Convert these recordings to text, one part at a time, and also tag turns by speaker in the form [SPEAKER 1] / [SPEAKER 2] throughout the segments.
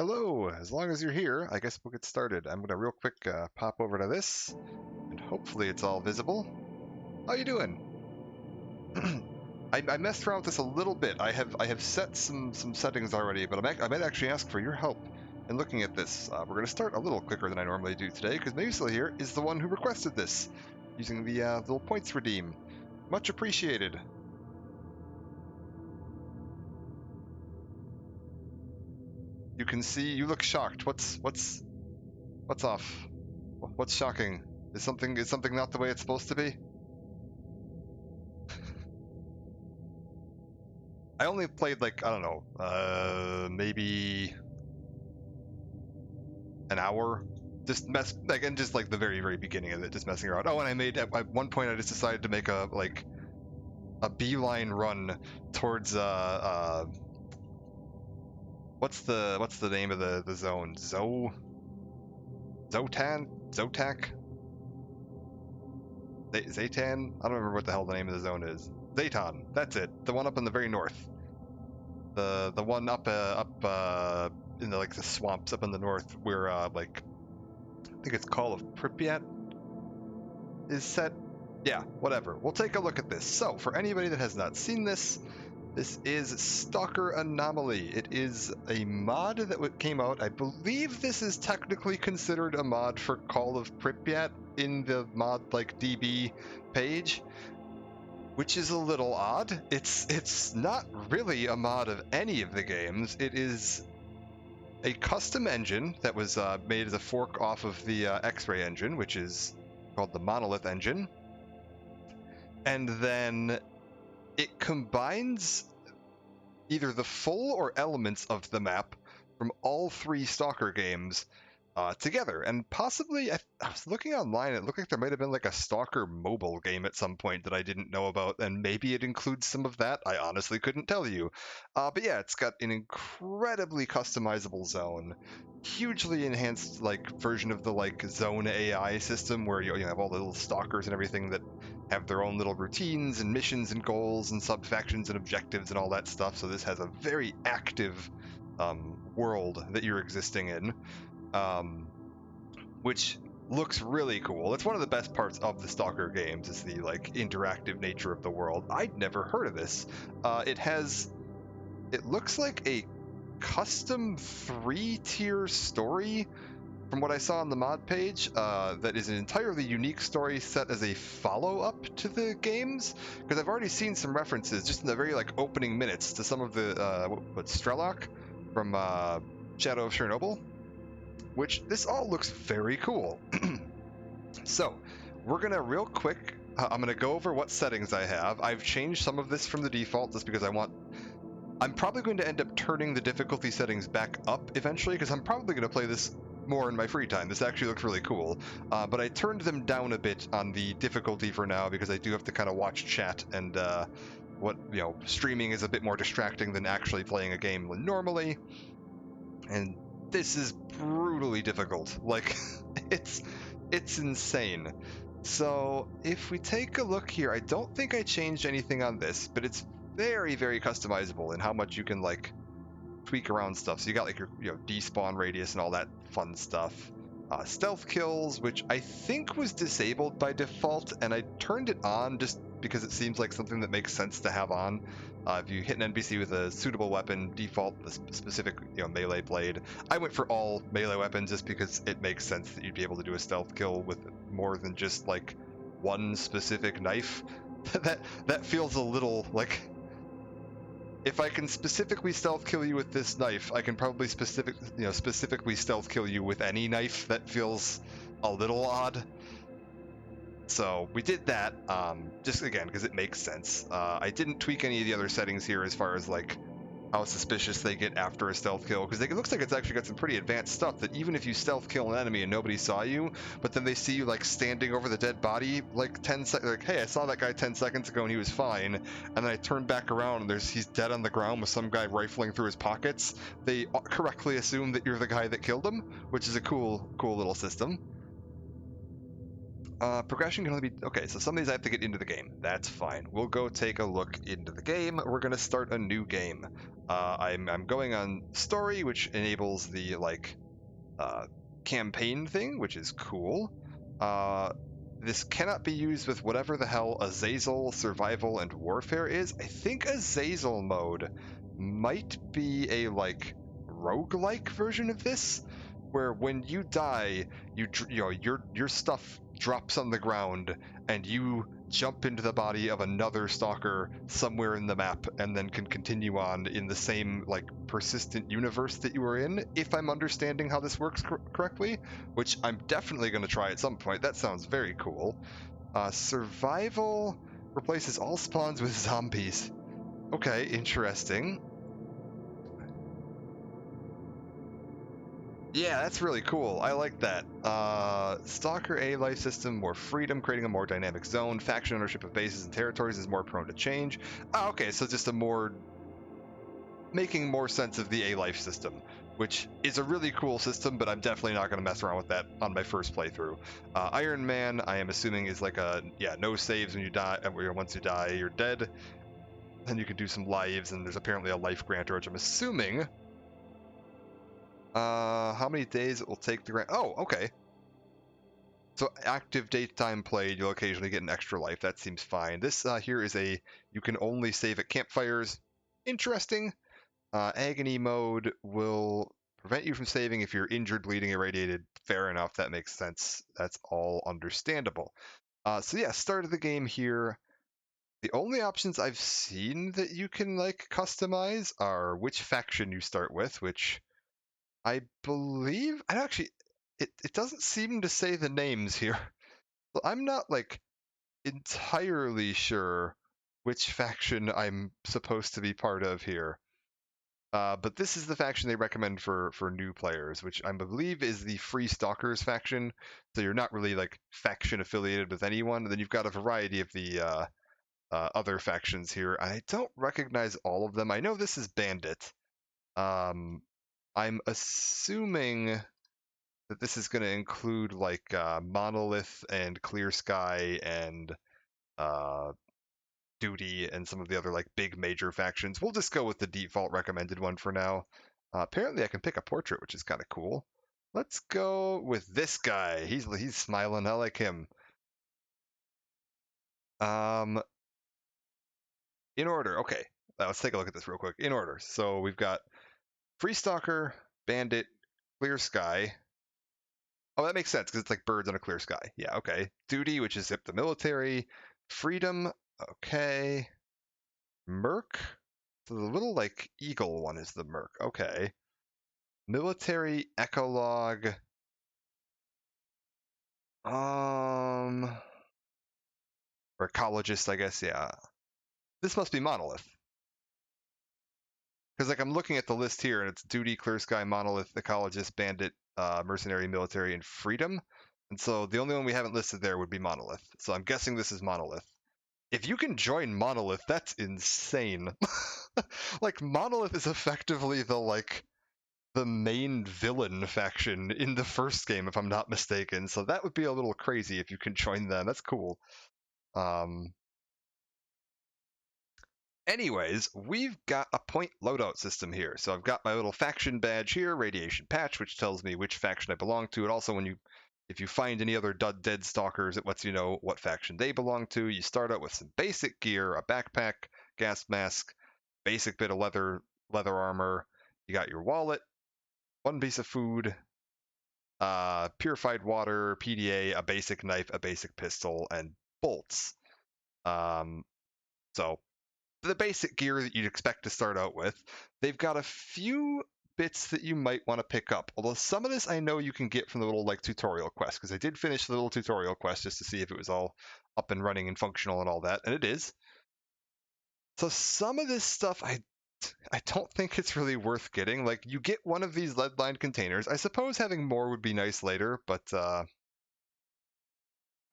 [SPEAKER 1] Hello, as long as you're here, I guess we'll get started. I'm gonna real quick pop over to this, and hopefully it's all visible. How you doing? I messed around with this a little bit. I have set some settings already, but I might actually ask for your help in looking at this. We're gonna start a little quicker than I normally do today, because Maisel here is the one who requested this, using the little points redeem. Much appreciated. You can see you look shocked. What's off? What's shocking? Is something not the way it's supposed to be? I only played like, I don't know, maybe an hour. Just just like the very beginning of it, just messing around. Oh, and I made at one point I just decided to make a beeline run towards what's the name of the zone? Zotan? Zotac? Zaytan? I don't remember what the hell the name of the zone is. Zayton, that's it. The one up in the very north. The one up in the the swamps up in the north where I think it's Call of Pripyat is set. Yeah, whatever. We'll take a look at this. So, for anybody that has not seen this, this is Stalker Anomaly. It is a mod that came out. I believe this is technically considered a mod for Call of Pripyat in the mod DB page, which is a little odd. It's not really a mod of any of the games. It is a custom engine that was made as a fork off of the X-Ray engine, which is called the Monolith engine. And then it combines either the full or elements of the map from all three Stalker games together. And possibly, I was looking online, it looked like there might have been a Stalker mobile game at some point that I didn't know about, and maybe it includes some of that. I honestly couldn't tell you. But yeah, it's got an incredibly customizable zone, hugely enhanced version of the zone AI system where you have all the little stalkers and everything that have their own little routines and missions and goals and sub-factions and objectives and all that stuff. So this has a very active world that you're existing in. Which looks really cool. It's one of the best parts of the Stalker games, is the interactive nature of the world. I'd never heard of this. It looks like a custom 3-tier story from what I saw on the mod page, that is an entirely unique story set as a follow-up to the games, because I've already seen some references just in the very opening minutes to some of the Strelok from Shadow of Chernobyl, which this all looks very cool. So we're gonna real quick, I'm gonna go over what settings I have. I've changed some of this from the default just because I'm probably going to end up turning the difficulty settings back up eventually, because I'm probably going to play this more in my free time. This actually looks really cool, but I turned them down a bit on the difficulty for now because I do have to kind of watch chat, and streaming is a bit more distracting than actually playing a game normally, and this is brutally difficult. It's insane. So if we take a look here, I don't think I changed anything on this, but it's very customizable in how much you can tweak around stuff. So you got your despawn radius and all that fun stuff. Stealth kills, which I think was disabled by default, and I turned it on just because it seems like something that makes sense to have on. If you hit an NPC with a suitable weapon, default the specific melee blade. I went for all melee weapons just because it makes sense that you'd be able to do a stealth kill with more than just one specific knife. that feels a little if I can specifically stealth kill you with this knife, I can probably specifically stealth kill you with any knife. That feels a little odd. So we did that, just again because it makes sense. I didn't tweak any of the other settings here as far as how suspicious they get after a stealth kill, because it looks like it's actually got some pretty advanced stuff that even if you stealth kill an enemy and nobody saw you, but then they see you standing over the dead body 10 seconds, hey, I saw that guy 10 seconds ago and he was fine, and then I turn back around and he's dead on the ground with some guy rifling through his pockets, they correctly assume that you're the guy that killed him, which is a cool little system. Progression can only be... Okay, so some of these I have to get into the game. That's fine. We'll go take a look into the game. We're going to start a new game. I'm going on story, which enables the like campaign thing, which is cool. This cannot be used with whatever the hell Azazel, Survival, and Warfare is. I think Azazel mode might be a like roguelike version of this, where when you die, your stuff drops on the ground and you jump into the body of another stalker somewhere in the map and then can continue on in the same like persistent universe that you were in, if I'm understanding how this works correctly, which I'm definitely going to try at some point. That sounds very cool. Survival replaces all spawns with zombies. Okay, interesting. Yeah, that's really cool. I like that. Stalker A life system, more freedom, creating a more dynamic zone. Faction ownership of bases and territories is more prone to change. Okay, so just a more making more sense of the A life system, which is a really cool system, but I'm definitely not going to mess around with that on my first playthrough. Iron Man, I am assuming, is like no saves when you die. Once you die, you're dead. Then you can do some lives, and there's apparently a life granter, which I'm assuming. How many days it will take to grant? Oh, okay. So active daytime played, you'll occasionally get an extra life. That seems fine. This here is you can only save at campfires. Interesting. Agony mode will prevent you from saving if you're injured, bleeding, irradiated. Fair enough. That makes sense. That's all understandable. So yeah, start of the game here. The only options I've seen that you can like customize are which faction you start with, which I believe I actually it doesn't seem to say the names here. So I'm not like entirely sure which faction I'm supposed to be part of here. But this is the faction they recommend for new players, which I believe is the Free Stalkers faction. So you're not really like faction affiliated with anyone. And then you've got a variety of the other factions here. I don't recognize all of them. I know this is Bandit. I'm assuming that this is going to include like Monolith and Clear Sky and uh, Duty and some of the other like big major factions. We'll just go with the default recommended one for now. Apparently, I can pick a portrait, which is kind of cool. Let's go with this guy. He's smiling. I like him. Um, in order. Okay, let's take a look at this real quick. In order. So we've got Free Stalker, Bandit, Clear Sky. Oh, that makes sense because it's like birds on a clear sky. Yeah, okay. Duty, which is the military. Freedom, okay. Merc. So the little like eagle one is the Merc. Okay. Military Echolog. Or ecologist, I guess. Yeah. This must be Monolith. Because like I'm looking at the list here, and it's Duty, Clear Sky, Monolith, Ecologist, Bandit, Mercenary, Military, and Freedom. And so the only one we haven't listed there would be Monolith. So I'm guessing this is Monolith. If you can join Monolith, that's insane. Like Monolith is effectively the main villain faction in the first game, if I'm not mistaken. So that would be a little crazy if you can join them. That's cool. Um, Anyways, we've got a point loadout system here. So I've got my little faction badge here, radiation patch, which tells me which faction I belong to. And also if you find any other dead stalkers, it lets you know what faction they belong to. You start out with some basic gear, a backpack, gas mask, basic bit of leather armor. You got your wallet, one piece of food, purified water, PDA, a basic knife, a basic pistol, and bolts. So the basic gear that you'd expect to start out with. They've got a few bits that you might want to pick up. Although some of this I know you can get from the little like tutorial quest, because I did finish the little tutorial quest just to see if it was all up and running and functional and all that, and it is. So some of this stuff I don't think it's really worth getting. Like you get one of these lead lined containers. I suppose having more would be nice later, but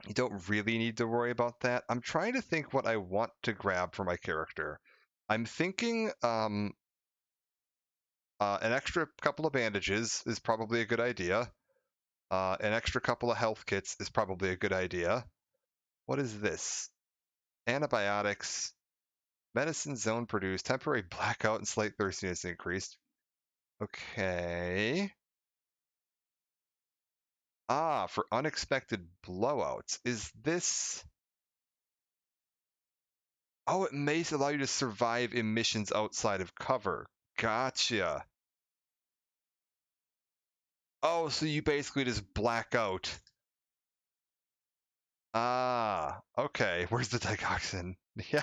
[SPEAKER 1] you don't really need to worry about that. I'm trying to think what I want to grab for my character. I'm thinking an extra couple of bandages is probably a good idea. An extra couple of health kits is probably a good idea. What is this? Antibiotics. Medicine zone produced. Temporary blackout and slight thirstiness increased. Okay. Ah, for unexpected blowouts. Is this... Oh, it may allow you to survive emissions outside of cover. Gotcha. Oh, so you basically just black out. Ah, okay. Where's the digoxin? Yeah,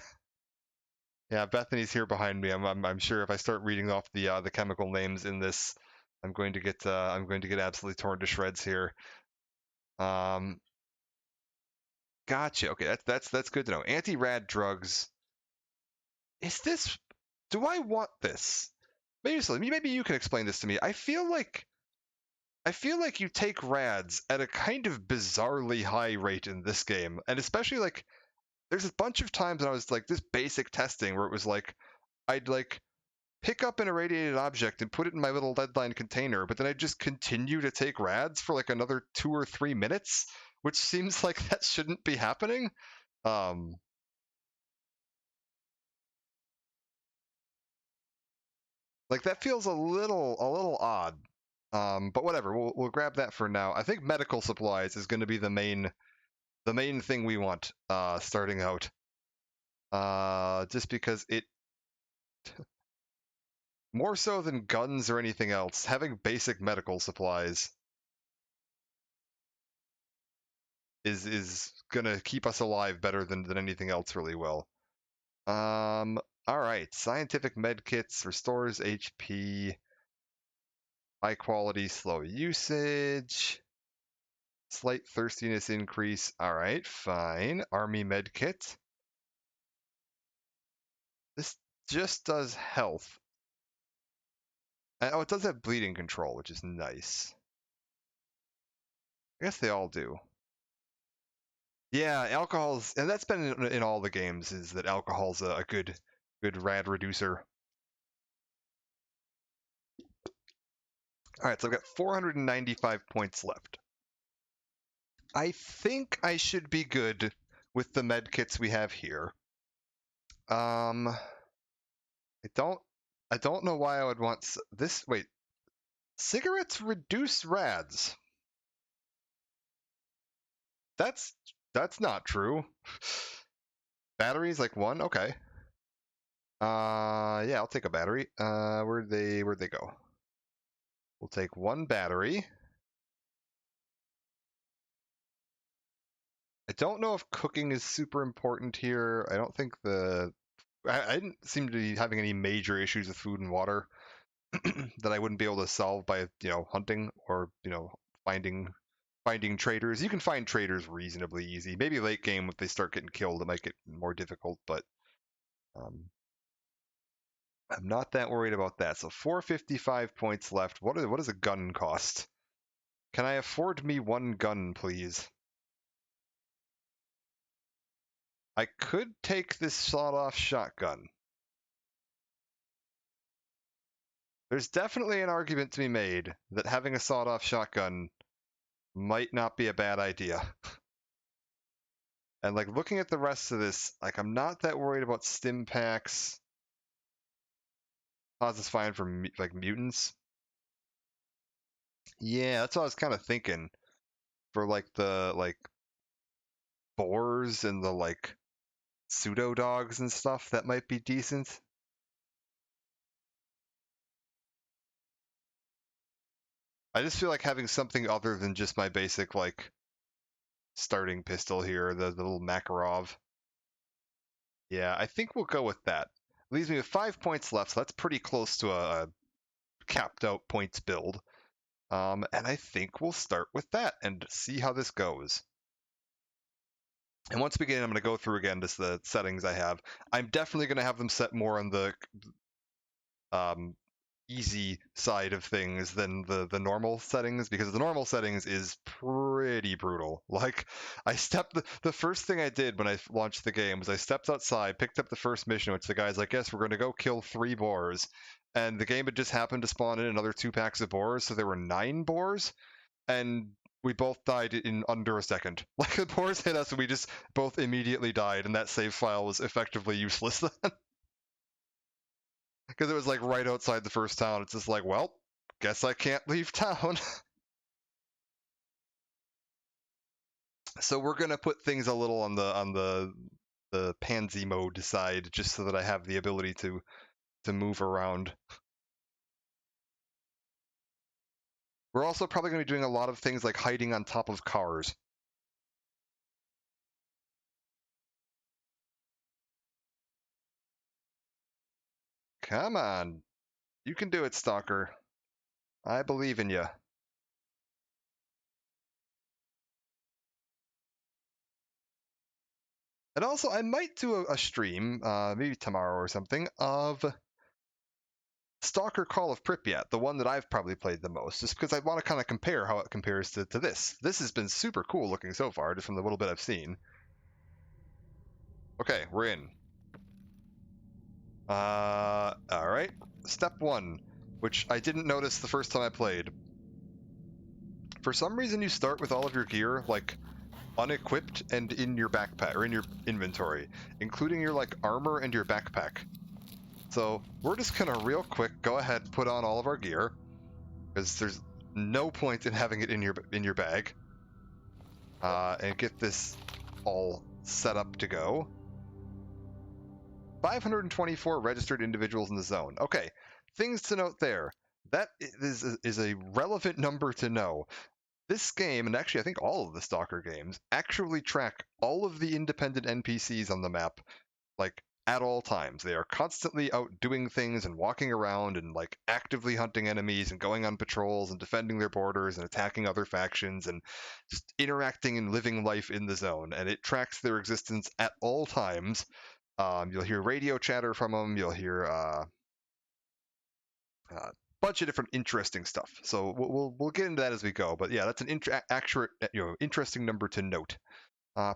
[SPEAKER 1] yeah. Bethany's here behind me. I'm sure if I start reading off the chemical names in this, I'm going to get absolutely torn to shreds here. Um, gotcha. Okay, that's good to know. Anti-rad drugs. Is this? Do I want this? Maybe you can explain this to me. I feel like you take rads at a kind of bizarrely high rate in this game, and especially like there's a bunch of times when I was like this basic testing where it was like I'd like pick up an irradiated object and put it in my little lead-lined container, but then I'd just continue to take rads for like another 2 or 3 minutes, which seems like that shouldn't be happening. Um, like that feels a little odd. But whatever, we'll grab that for now. I think medical supplies is going to be the main thing we want starting out. Just because it more so than guns or anything else, having basic medical supplies is gonna keep us alive better than anything else really will. All right, scientific med kits restores HP, high quality, slow usage, slight thirstiness increase. All right, fine. Army med kit. This just does health. Oh, it does have bleeding control, which is nice. I guess they all do. Yeah, alcohol's, and that's been in all the games, is that alcohol's a good rad reducer. All right, so I've got 495 points left. I think I should be good with the med kits we have here. I don't know why I would want this. Wait, cigarettes reduce rads. That's that's not true. Batteries like one, okay. Yeah, I'll take a battery. Where'd they go? We'll take one battery. I don't know if cooking is super important here. I don't think I didn't seem to be having any major issues with food and water that I wouldn't be able to solve by hunting or finding traders. You can find traders reasonably easy. Maybe late game if they start getting killed, it might get more difficult, but um, I'm not that worried about that. So 455 points left. What does a gun cost? Can I afford me one gun, please? I could take this sawed-off shotgun. There's definitely an argument to be made that having a sawed-off shotgun might not be a bad idea. And like looking at the rest of this, like I'm not that worried about stim packs. Pause is fine for like mutants. Yeah, that's what I was kind of thinking. For like the boars and the like pseudo dogs and stuff, that might be decent. I just feel like having something other than just my basic like starting pistol here, the little Makarov. Yeah, I think we'll go with that. Leaves me with 5 points left, so that's pretty close to a capped out points build. And I think we'll start with that and see how this goes. And once we get in, I'm going to go through again just the settings I have. I'm definitely going to have them set more on the um, easy side of things than the normal settings, because the normal settings is pretty brutal. Like the first thing I did when I launched the game was I stepped outside, picked up the first mission, which the guy's like, yes, we're going to go kill 3 boars, and the game had just happened to spawn in another 2 packs of boars, so there were 9 boars, and we both died in under a second. Like the boars hit us and we just both immediately died, and that save file was effectively useless then. because it was like right outside the first town. It's just like, well, guess I can't leave town. So we're gonna put things a little on the pansy mode side, just so that I have the ability to move around. We're also probably going to be doing a lot of things like hiding on top of cars. Come on. You can do it, Stalker. I believe in you. And also, I might do a stream, maybe tomorrow or something, of Stalker Call of Pripyat, the one that I've probably played the most, just because I want to kind of compare how it compares to this. This has been super cool looking so far, just from the little bit I've seen. Okay, we're in. Alright. Step 1, which I didn't notice the first time I played. For some reason, you start with all of your gear, like, unequipped and in your backpack, or in your inventory, including your, like, armor and your backpack. So, we're just gonna real quick go ahead and put on all of our gear, because there's no point in having it in your bag. And get this all set up to go. 524 registered individuals in the zone. Okay, things to note there. That is a relevant number to know. This game, and actually I think all of the Stalker games, actually track all of the independent NPCs on the map, like, at all times. They are constantly out doing things and walking around and, like, actively hunting enemies and going on patrols and defending their borders and attacking other factions and just interacting and living life in the zone. And it tracks their existence at all times. You'll hear radio chatter from them. You'll hear a bunch of different interesting stuff. So we'll get into that as we go. But yeah, that's an accurate, interesting number to note.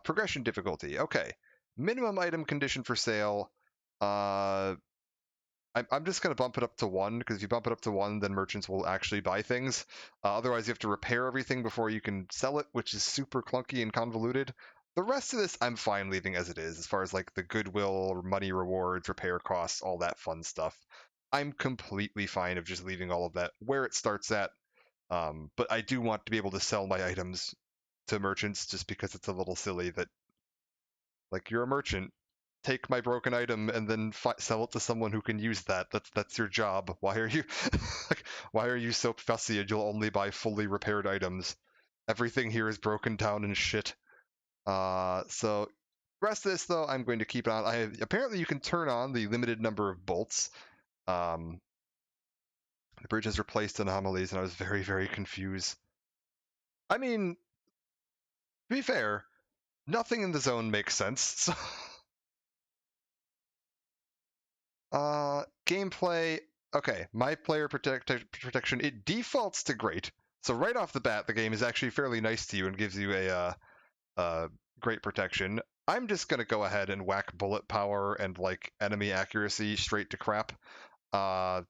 [SPEAKER 1] Progression difficulty. Okay. Minimum item condition for sale. I'm just going to bump it up to 1, because if you bump it up to 1, then merchants will actually buy things. Otherwise, you have to repair everything before you can sell it, which is super clunky and convoluted. The rest of this, I'm fine leaving as it is, as far as like the goodwill, money rewards, repair costs, all that fun stuff. I'm completely fine of just leaving all of that where it starts at. But I do want to be able to sell my items to merchants, just because it's a little silly that, like, you're a merchant, take my broken item and then sell it to someone who can use that. That's your job. Why are you like, why are you so fussy and you'll only buy fully repaired items? Everything here is broken down and shit. So rest of this though, I'm going to keep it on. Apparently you can turn on the limited number of bolts. The bridge has replaced anomalies, and I was very, very confused. I mean, to be fair, nothing in the zone makes sense. So gameplay. Okay, my player protection, it defaults to great. So right off the bat, the game is actually fairly nice to you and gives you a great protection. I'm just gonna go ahead and whack bullet power and like enemy accuracy straight to crap,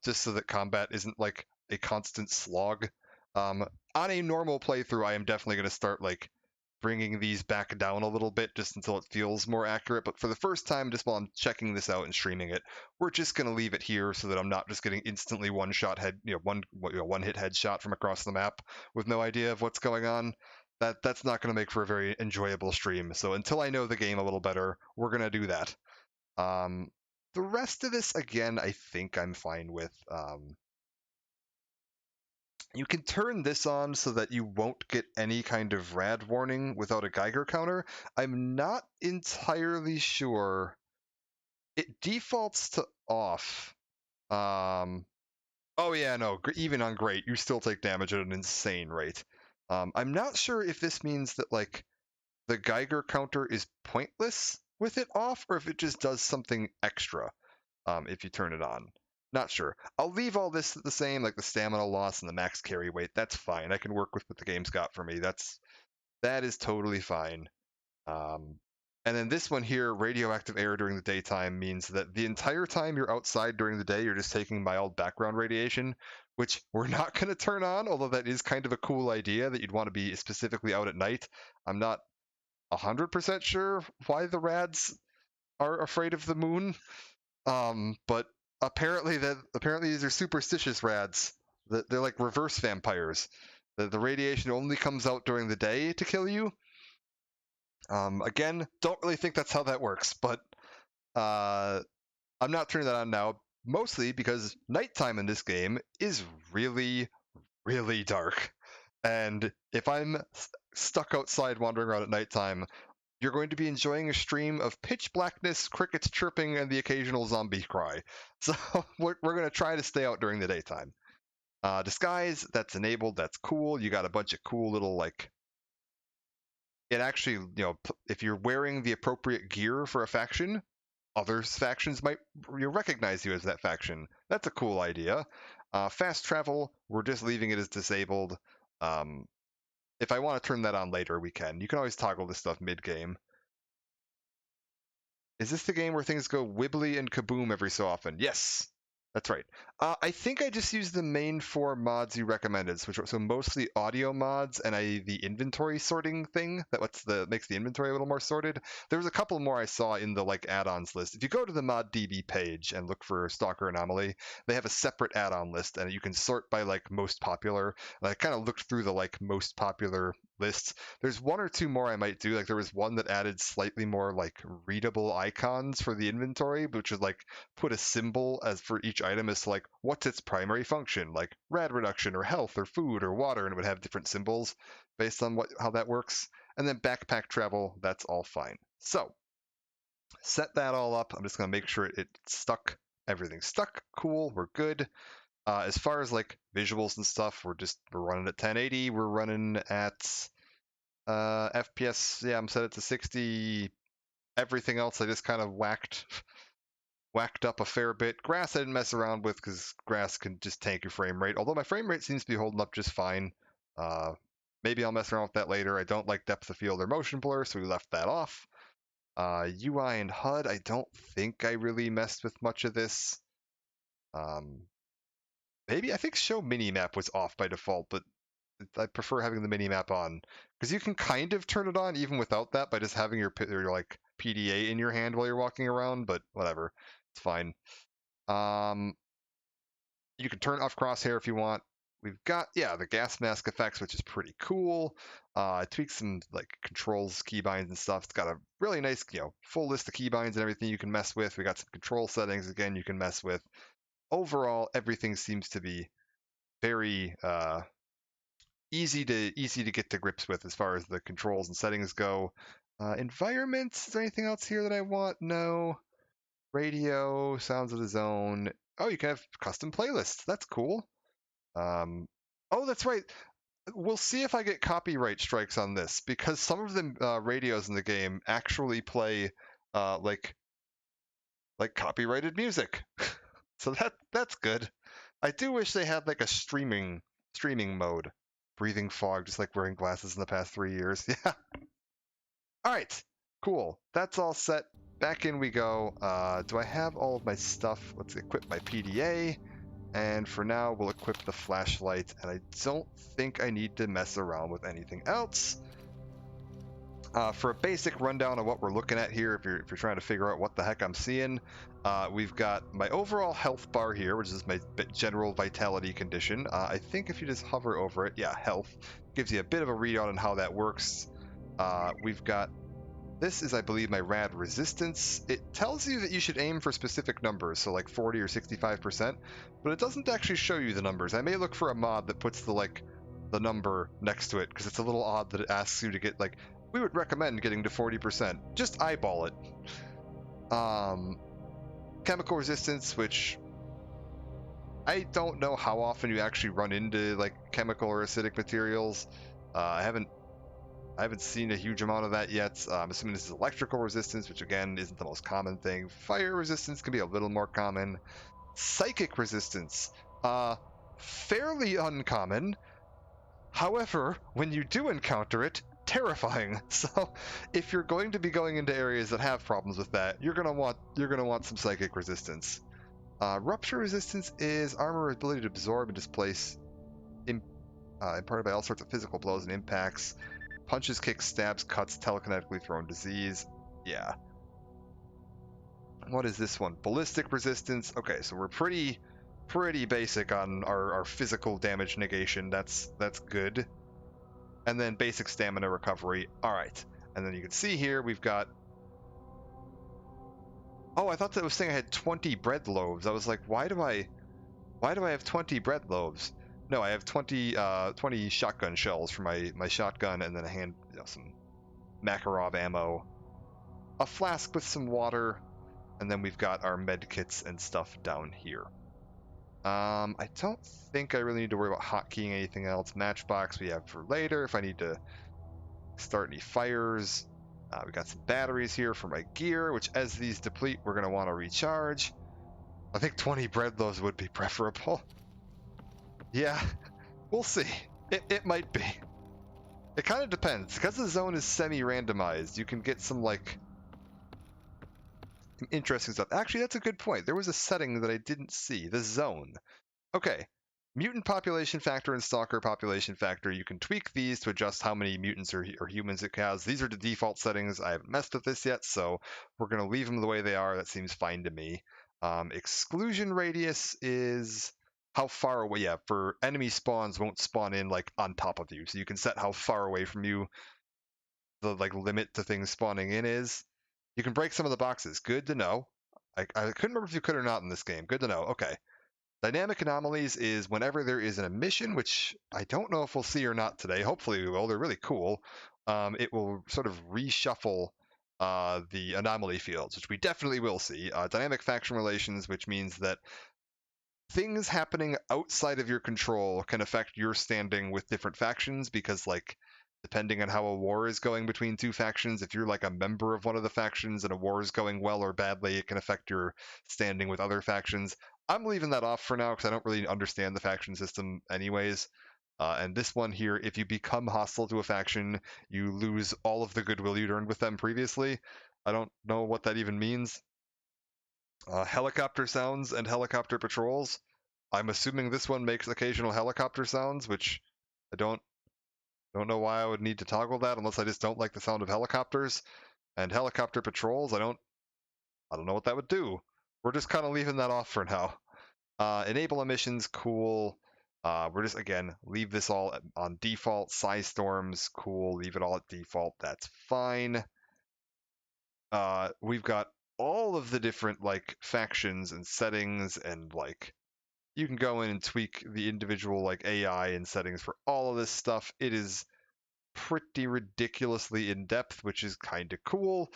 [SPEAKER 1] just so that combat isn't like a constant slog. On a normal playthrough, I am definitely gonna start like bringing these back down a little bit just until it feels more accurate. But for the first time, just while I'm checking this out and streaming it, we're just going to leave it here so that I'm not just getting instantly one hit headshot from across the map with no idea of what's going on. That's not going to make for a very enjoyable stream. So until I know the game a little better, we're going to do that. The rest of this, again, I think I'm fine with. You can turn this on so that you won't get any kind of rad warning without a Geiger counter. I'm not entirely sure. It defaults to off. Oh yeah, no, even on great, you still take damage at an insane rate. I'm not sure if this means that like the Geiger counter is pointless with it off, or if it just does something extra if you turn it on. Not sure. I'll leave all this the same, like the stamina loss and the max carry weight. That's fine. I can work with what the game's got for me. That is totally fine. And then this one here, radioactive air during the daytime, means that the entire time you're outside during the day, you're just taking mild background radiation, which we're not going to turn on, although that is kind of a cool idea that you'd want to be specifically out at night. I'm not 100% sure why the rads are afraid of the moon, but apparently these are superstitious rads. They're like reverse vampires. The radiation only comes out during the day to kill you. Again, don't really think that's how that works, but I'm not turning that on now, mostly because nighttime in this game is really, really dark. And if I'm stuck outside wandering around at nighttime, you're going to be enjoying a stream of pitch blackness, crickets chirping, and the occasional zombie cry. So we're going to try to stay out during the daytime. Disguise, that's enabled, that's cool. You got a bunch of cool little, like, it actually, if you're wearing the appropriate gear for a faction, other factions might recognize you as that faction. That's a cool idea. Fast travel, we're just leaving it as disabled. If I want to turn that on later, we can. You can always toggle this stuff mid-game. Is this the game where things go wibbly and kaboom every so often? Yes, that's right. I think I just used the main 4 mods you recommended, which so mostly audio mods and the inventory sorting thing that makes the inventory a little more sorted. There was a couple more I saw in the like add-ons list. If you go to the ModDB page and look for Stalker Anomaly, they have a separate add-on list, and you can sort by like most popular. And I kind of looked through the like most popular lists. There's 1 or 2 more I might do. Like there was one that added slightly more like readable icons for the inventory, which would like put a symbol as for each item as to like what's its primary function, like rad reduction or health or food or water, and it would have different symbols based on how that works. And then backpack travel, that's all fine. So set that all up. I'm just gonna make sure it's stuck. Everything's stuck. Cool. We're good. As far as like visuals and stuff, we're running at 1080. We're running at FPS. Yeah, I'm set it to 60. Everything else I just kind of whacked up a fair bit. Grass I didn't mess around with because grass can just tank your frame rate. Although my frame rate seems to be holding up just fine. Maybe I'll mess around with that later. I don't like depth of field or motion blur, so we left that off. UI and HUD, I don't think I really messed with much of this. Maybe I think show minimap was off by default, but I prefer having the minimap on because you can kind of turn it on even without that by just having your like PDA in your hand while you're walking around. But whatever, it's fine. You can turn off crosshair if you want. We've got the gas mask effects, which is pretty cool. I tweaked some like controls, keybinds, and stuff. It's got a really nice full list of keybinds and everything you can mess with. We got some control settings again you can mess with. Overall, everything seems to be very easy to get to grips with as far as the controls and settings go. Environments, is there anything else here that I want? No. Radio, sounds of the zone. Oh, you can have custom playlists. That's cool. Oh, that's right. We'll see if I get copyright strikes on this because some of the radios in the game actually play like copyrighted music. So that's good. I do wish they had like a streaming mode. Breathing fog, just like wearing glasses in the past 3 years. Yeah. All right. Cool. That's all set. Back in we go. Do I have all of my stuff? Let's equip my PDA. And for now, we'll equip the flashlight. And I don't think I need to mess around with anything else. For a basic rundown of what we're looking at here, if you're trying to figure out what the heck I'm seeing, we've got my overall health bar here, which is my general vitality condition. I think if you just hover over it, health gives you a bit of a readout on how that works. We've got this is, I believe, my rad resistance. It tells you that you should aim for specific numbers, so like 40 or 65%, but it doesn't actually show you the numbers. I may look for a mod that puts the number next to it because it's a little odd that it asks you to get like. We would recommend getting to 40%. Just eyeball it. Chemical resistance, which I don't know how often you actually run into like chemical or acidic materials. I haven't seen a huge amount of that yet. I'm assuming this is electrical resistance, which again isn't the most common thing. Fire resistance can be a little more common. Psychic resistance, fairly uncommon. However, when you do encounter it, terrifying. So if you're going to be going into areas that have problems with that, you're gonna want some psychic resistance. Rupture resistance is armor ability to absorb and displace imparted by all sorts of physical blows and impacts. Punches, kicks, stabs, cuts, telekinetically thrown disease. Yeah. What is this one? Ballistic resistance. Okay, so we're pretty basic on our physical damage negation. That's good. And then basic stamina recovery. All right. And then you can see here we've got. Oh, I thought that was saying I had 20 bread loaves. I was like, why do I have 20 bread loaves? No, I have 20 shotgun shells for my shotgun, and then some Makarov ammo, a flask with some water, and then we've got our med kits and stuff down here. I don't think I really need to worry about hotkeying anything else. Matchbox we have for later if I need to start any fires. We got some batteries here for my gear, which as these deplete, we're going to want to recharge. I think 20 bread loaves would be preferable. Yeah, we'll see. It might be. It kind of depends. Because the zone is semi-randomized, you can get some, like, interesting stuff. Actually, that's a good point. There was a setting that I didn't see. The zone. Okay. Mutant population factor and stalker population factor. You can tweak these to adjust how many mutants or humans it has. These are the default settings. I haven't messed with this yet, so we're going to leave them the way they are. That seems fine to me. Exclusion radius is how far away. Yeah, for enemy spawns won't spawn in like on top of you, so you can set how far away from you the like limit to things spawning in is. You can break some of the boxes. Good to know. I couldn't remember if you could or not in this game. Good to know. Okay. Dynamic anomalies is whenever there is an emission, which I don't know if we'll see or not today. Hopefully we will. They're really cool. It will sort of reshuffle the anomaly fields, which we definitely will see. Dynamic faction relations, which means that things happening outside of your control can affect your standing with different factions because, like, depending on how a war is going between two factions, if you're like a member of one of the factions and a war is going well or badly, it can affect your standing with other factions. I'm leaving that off for now because I don't really understand the faction system anyways. And this one here, if you become hostile to a faction, you lose all of the goodwill you'd earned with them previously. I don't know what that even means. Helicopter sounds and helicopter patrols. I'm assuming this one makes occasional helicopter sounds, which I don't know why I would need to toggle that unless I just don't like the sound of helicopters. And helicopter patrols, I don't know what that would do. We're just kind of leaving that off for now. Enable emissions, cool. We're just, again, leave this all on default. Size storms, cool. Leave it all at default. That's fine. We've got all of the different, like, factions and settings, and, like, you can go in and tweak the individual, like, AI and settings for all of this stuff. It is pretty ridiculously in depth, which is kind of cool.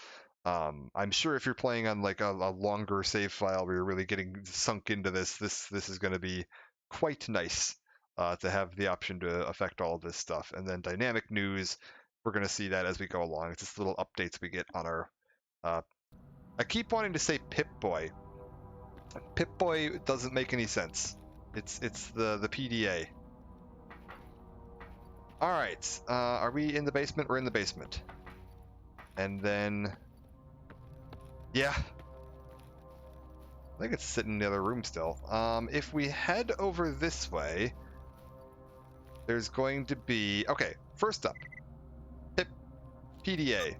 [SPEAKER 1] I'm sure if you're playing on like a longer save file where you're really getting sunk into this is going to be quite nice to have the option to affect all of this stuff. And then dynamic news, we're going to see that as we go along. It's just little updates we get on our. I keep wanting to say Pip-Boy. Pip-Boy doesn't make any sense. It's the PDA. All right, are we in the basement? We're in the basement. And then, yeah, I think it's sitting in the other room still. If we head over this way, there's going to be, okay, first up, PDA.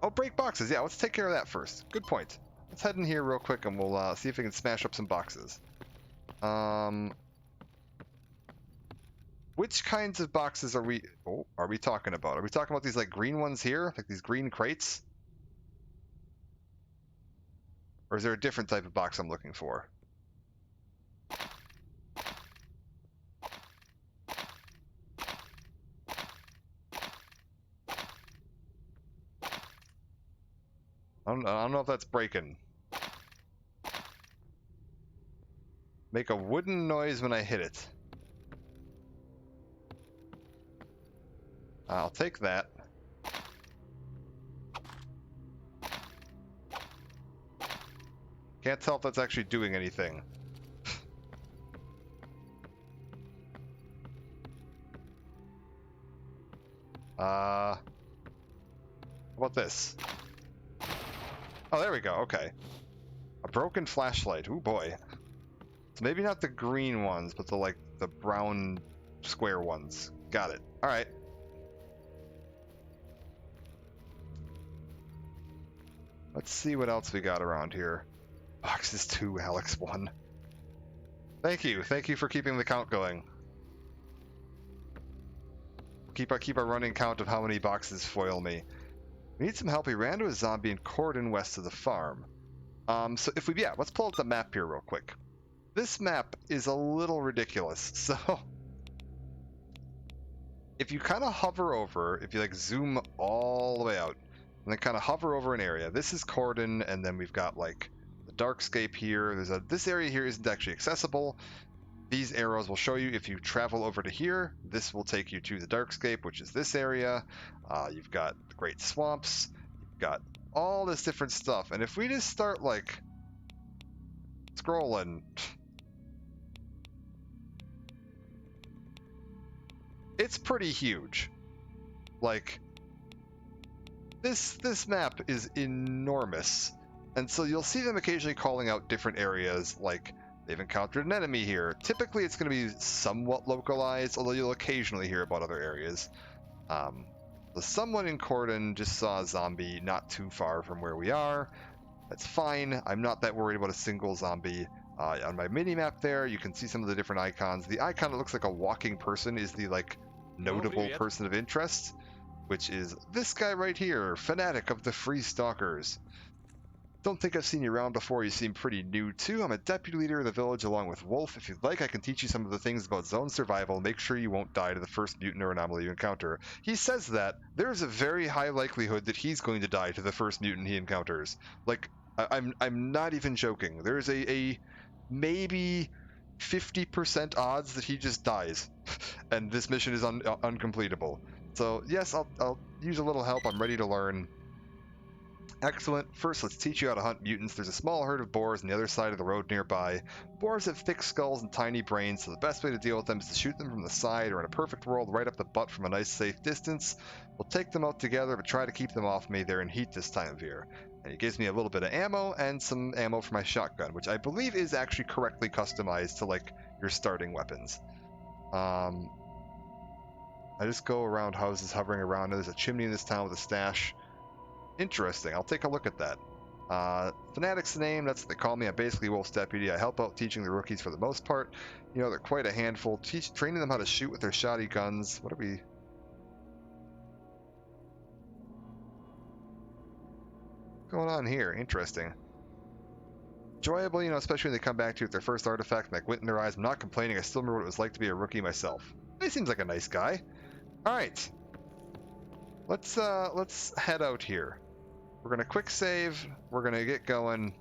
[SPEAKER 1] Oh, break boxes. Yeah, let's take care of that first. Good point. Let's head in here real quick and we'll see if we can smash up some boxes. Which kinds of boxes are we talking about? Are we talking about these like green ones here? Like these green crates? Or is there a different type of box I'm looking for? I don't know if that's breaking. Make a wooden noise when I hit it. I'll take that. Can't tell if that's actually doing anything. How about this? Oh, there we go. Okay. A broken flashlight. Ooh, boy. So maybe not the green ones, but the brown square ones. Got it. All right. Let's see what else we got around here. Boxes 2, Alex 1. Thank you for keeping the count going. Keep a running count of how many boxes foil me. We need some help. We ran into a zombie in Cordon west of the farm. So if we, let's pull up the map here real quick. This map is a little ridiculous. So if you kind of hover over, if you like zoom all the way out, and then kind of hover over an area, this is Cordon, and then we've got like the Darkscape here. This area here isn't actually accessible. These arrows will show you if you travel over to here, this will take you to the Darkscape, which is this area. You've got the Great Swamps, you've got all this different stuff. And if we just start like scrolling, it's pretty huge. Like this map is enormous. And so you'll see them occasionally calling out different areas, like they've encountered an enemy here. Typically, it's going to be somewhat localized, although you'll occasionally hear about other areas. So someone in Cordon just saw a zombie not too far from where we are. That's fine. I'm not that worried about a single zombie. On my mini-map there, you can see some of the different icons. The icon that looks like a walking person is the, like, notable person of interest, which is this guy right here, Fanatic of the Free Stalkers. Don't think I've seen you around before. You seem pretty new too. I'm a deputy leader of the village along with Wolf. If you'd like, I can teach you some of the things about zone survival. Make sure you won't die to the first mutant or anomaly you encounter. He says that. There's a very high likelihood that he's going to die to the first mutant he encounters. Like, I'm not even joking. There's a maybe 50% odds that he just dies, and this mission is uncompletable. So yes, I'll use a little help. I'm ready to learn. Excellent. First, let's teach you how to hunt mutants. There's a small herd of boars on the other side of the road nearby. Boars have thick skulls and tiny brains, so the best way to deal with them is to shoot them from the side, or in a perfect world, right up the butt from a nice safe distance. We'll take them out together, but try to keep them off me. They're in heat this time of year. And he gives me a little bit of ammo and some ammo for my shotgun, which I believe is actually correctly customized to, like, your starting weapons. I just go around houses hovering around. There's a chimney in this town with a stash. Interesting. I'll take a look at that. Fanatic's the name. That's what they call me. I'm basically Wolf's deputy. I help out teaching the rookies for the most part. You know, they're quite a handful. Training them how to shoot with their shoddy guns. What are we... going on here? Interesting. Enjoyable, you know, especially when they come back to you with their first artifact and that glint in their eyes. I'm not complaining. I still remember what it was like to be a rookie myself. He seems like a nice guy. Alright. Let's head out here. We're gonna quick save. We're gonna get going.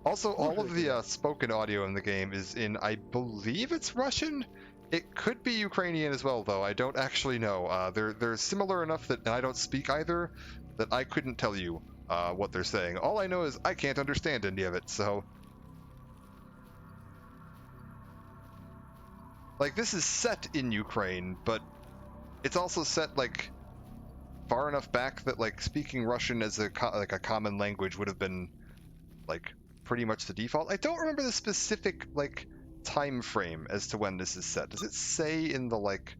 [SPEAKER 1] Also, all of the spoken audio in the game is in, I believe it's Russian? It could be Ukrainian as well, though. I don't actually know. They're similar enough that, and I don't speak either, that I couldn't tell you what they're saying. All I know is I can't understand any of it, so... Like, this is set in Ukraine, but it's also set, like, far enough back that, like, speaking Russian as a common language would have been, like, pretty much the default. I don't remember the specific, like, time frame as to when this is set. Does it say in the, like...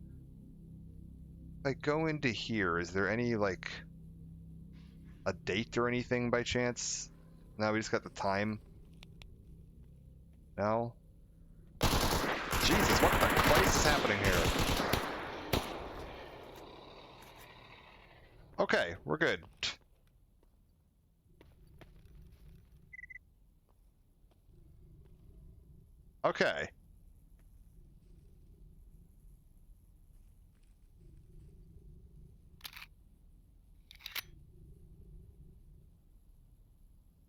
[SPEAKER 1] If I go into here, is there any, like... a date or anything by chance? No, we just got the time. No? Jesus, what the Christ is happening here? Okay, we're good. Okay.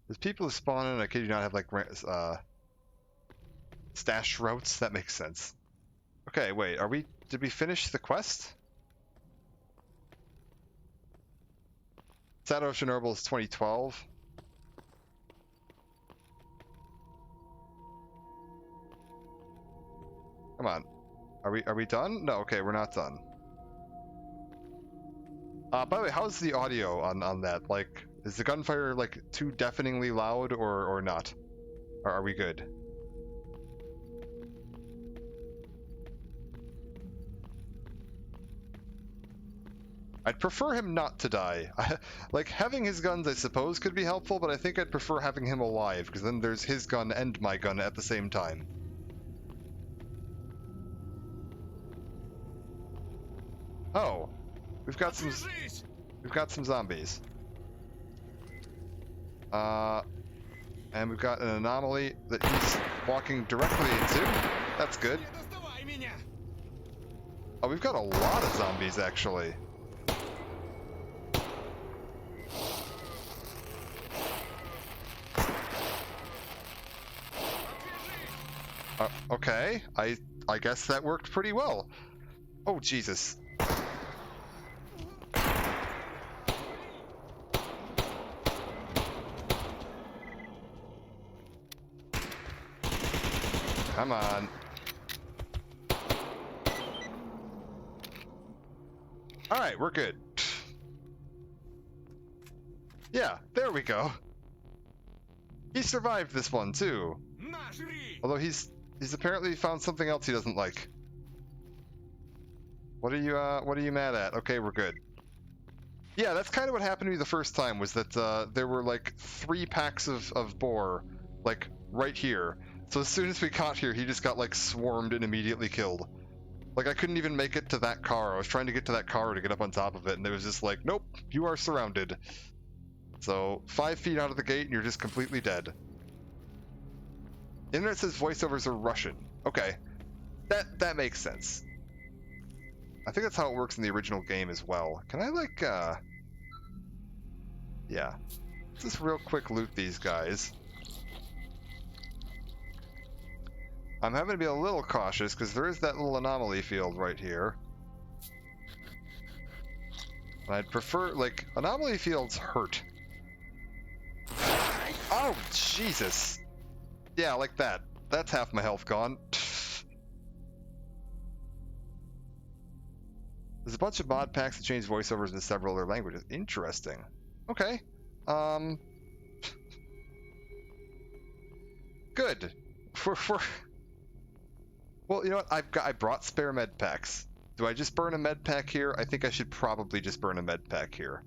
[SPEAKER 1] There's people who spawn in, I kid you not, have like stash routes. That makes sense. Okay, wait, did we finish the quest? Shadow of Chernobyl is 2012. Come on. Are we done? No, okay, we're not done. By the way, how's the audio on that? Like, is the gunfire like too deafeningly loud or not? Or are we good? I'd prefer him not to die. Like, having his guns, I suppose, could be helpful, but I think I'd prefer having him alive, because then there's his gun and my gun at the same time. Oh, we've got some zombies. And we've got an anomaly that he's walking directly into. That's good. Oh, we've got a lot of zombies, actually. Okay, I guess that worked pretty well. Oh, Jesus. Come on. Alright, we're good. Yeah, there we go. He survived this one, too. Although he's apparently found something else he doesn't like. What are you mad at? Okay, we're good. Yeah, that's kind of what happened to me the first time, was that there were like 3 packs of boar, like, right here. So as soon as we got here, he just got like swarmed and immediately killed. Like, I couldn't even make it to that car. I was trying to get to that car to get up on top of it, and it was just like, nope, you are surrounded. So 5 feet out of the gate and you're just completely dead. Internet says voiceovers are Russian. Okay, that makes sense. I think that's how it works in the original game as well. Can I like yeah, let's just real quick loot these guys. I'm having to be a little cautious because there is that little anomaly field right here. And I'd prefer, like, anomaly fields hurt. Oh, Jesus. Yeah, like that. That's half my health gone. There's a bunch of mod packs that change voiceovers into several other languages. Interesting. Okay. Good. Well, you know what? I brought spare med packs. Do I just burn a med pack here? I think I should probably just burn a med pack here.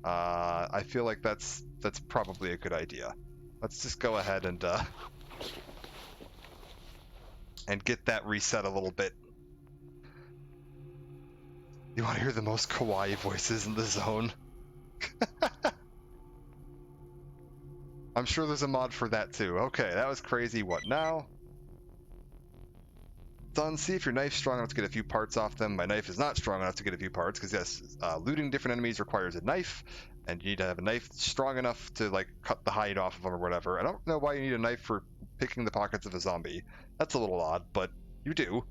[SPEAKER 1] I feel like that's probably a good idea. Let's just go ahead and get that reset a little bit. You want to hear the most kawaii voices in the zone? I'm sure there's a mod for that too. Okay, that was crazy. What now? Done. See if your knife's strong enough to get a few parts off them. My knife is not strong enough to get a few parts because yes, looting different enemies requires a knife, and you need to have a knife strong enough to like cut the hide off of them or whatever. I don't know why you need a knife for picking the pockets of a zombie. That's a little odd, but you do.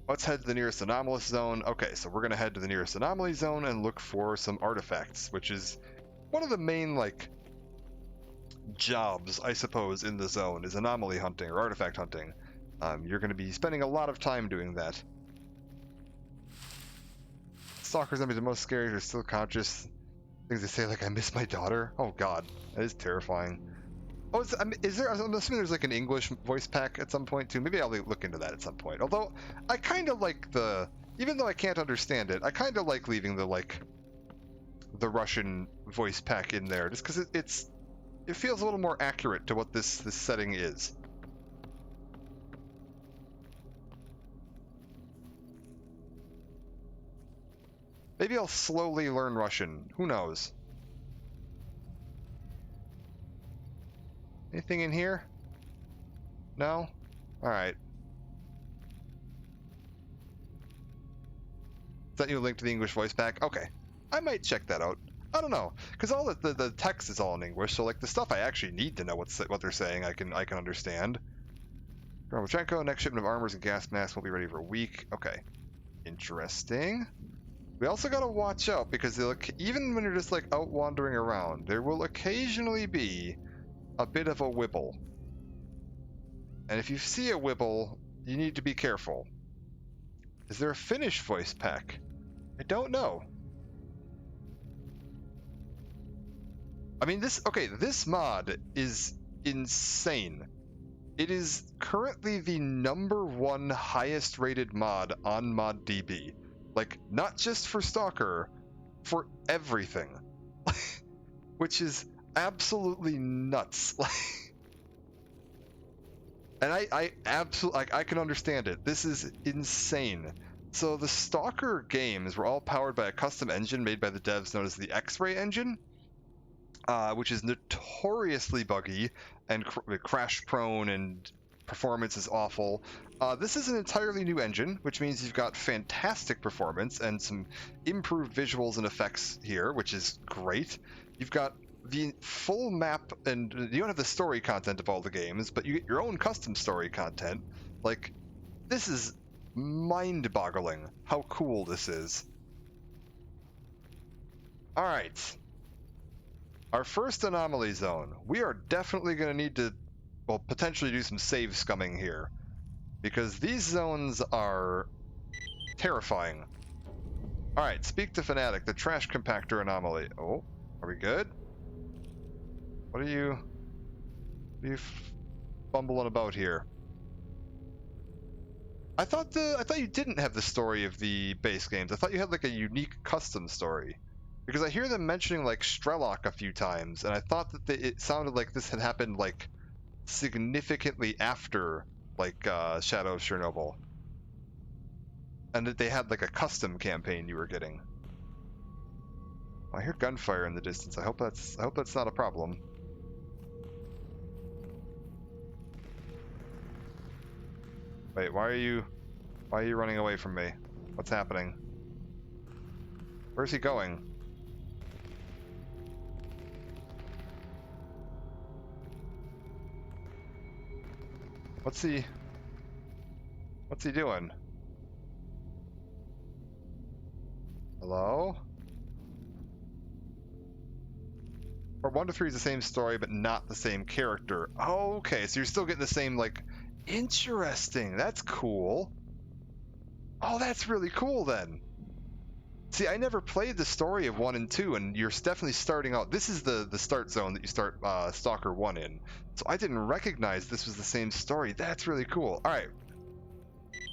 [SPEAKER 1] Let's head to the nearest anomalous zone. Okay, so we're gonna head to the nearest anomaly zone and look for some artifacts, which is one of the main like jobs, I suppose, in the zone is anomaly hunting or artifact hunting. You're going to be spending a lot of time doing that. Stalker zombies are most scary. They're still conscious. Things they say like, I miss my daughter. Oh god, that is terrifying. Oh, is there? I'm assuming there's like an English voice pack at some point too. Maybe I'll look into that at some point. Although I kind of like even though I can't understand it, I kind of like leaving the Russian voice pack in there, just because it feels a little more accurate to what this setting is. Maybe I'll slowly learn Russian. Who knows? Anything in here? No? Alright. Is that you a link to the English voice pack? Okay. I might check that out. I don't know, because all the text is all in English, so like the stuff I actually need to know what they're saying, I can understand. Gorbachev, next shipment of armors and gas masks will be ready for a week. Okay, interesting. We also gotta watch out because even when you're just like out wandering around, there will occasionally be a bit of a wibble, and if you see a wibble, you need to be careful. Is there a Finnish voice pack? I don't know. I mean, this mod is insane. It is currently the #1 highest rated mod on ModDB. Like, not just for Stalker, for everything. Which is absolutely nuts. And I absolutely, I can understand it. This is insane. So the Stalker games were all powered by a custom engine made by the devs known as the X-Ray engine, which is notoriously buggy and crash prone, and performance is awful. This is an entirely new engine, which means you've got fantastic performance and some improved visuals and effects here, which is great. You've got the full map, and you don't have the story content of all the games, but you get your own custom story content. Like, this is mind-boggling how cool this is. All right. Our first anomaly zone. We are definitely going to need to, well, potentially do some save scumming here, because these zones are terrifying. All right, speak to Fanatic, the trash compactor anomaly. Oh, are we good? What are you fumbling about here? I thought you didn't have the story of the base games. I thought you had like a unique custom story, because I hear them mentioning like Strelok a few times, and I thought that it sounded like this had happened like significantly after like Shadow of Chernobyl, and that they had like a custom campaign you were getting. I hear gunfire in the distance. I hope that's not a problem. Wait, why are you running away from me? What's happening? Where's he going? What's he doing? Hello? Or 1 to 3 is the same story, but not the same character. Oh, okay, so you're still getting the same, like, interesting. That's cool. Oh, that's really cool then. See, I never played the story of 1 and 2, and you're definitely starting out. This is the start zone that you start Stalker 1 in. So I didn't recognize this was the same story. That's really cool. All right.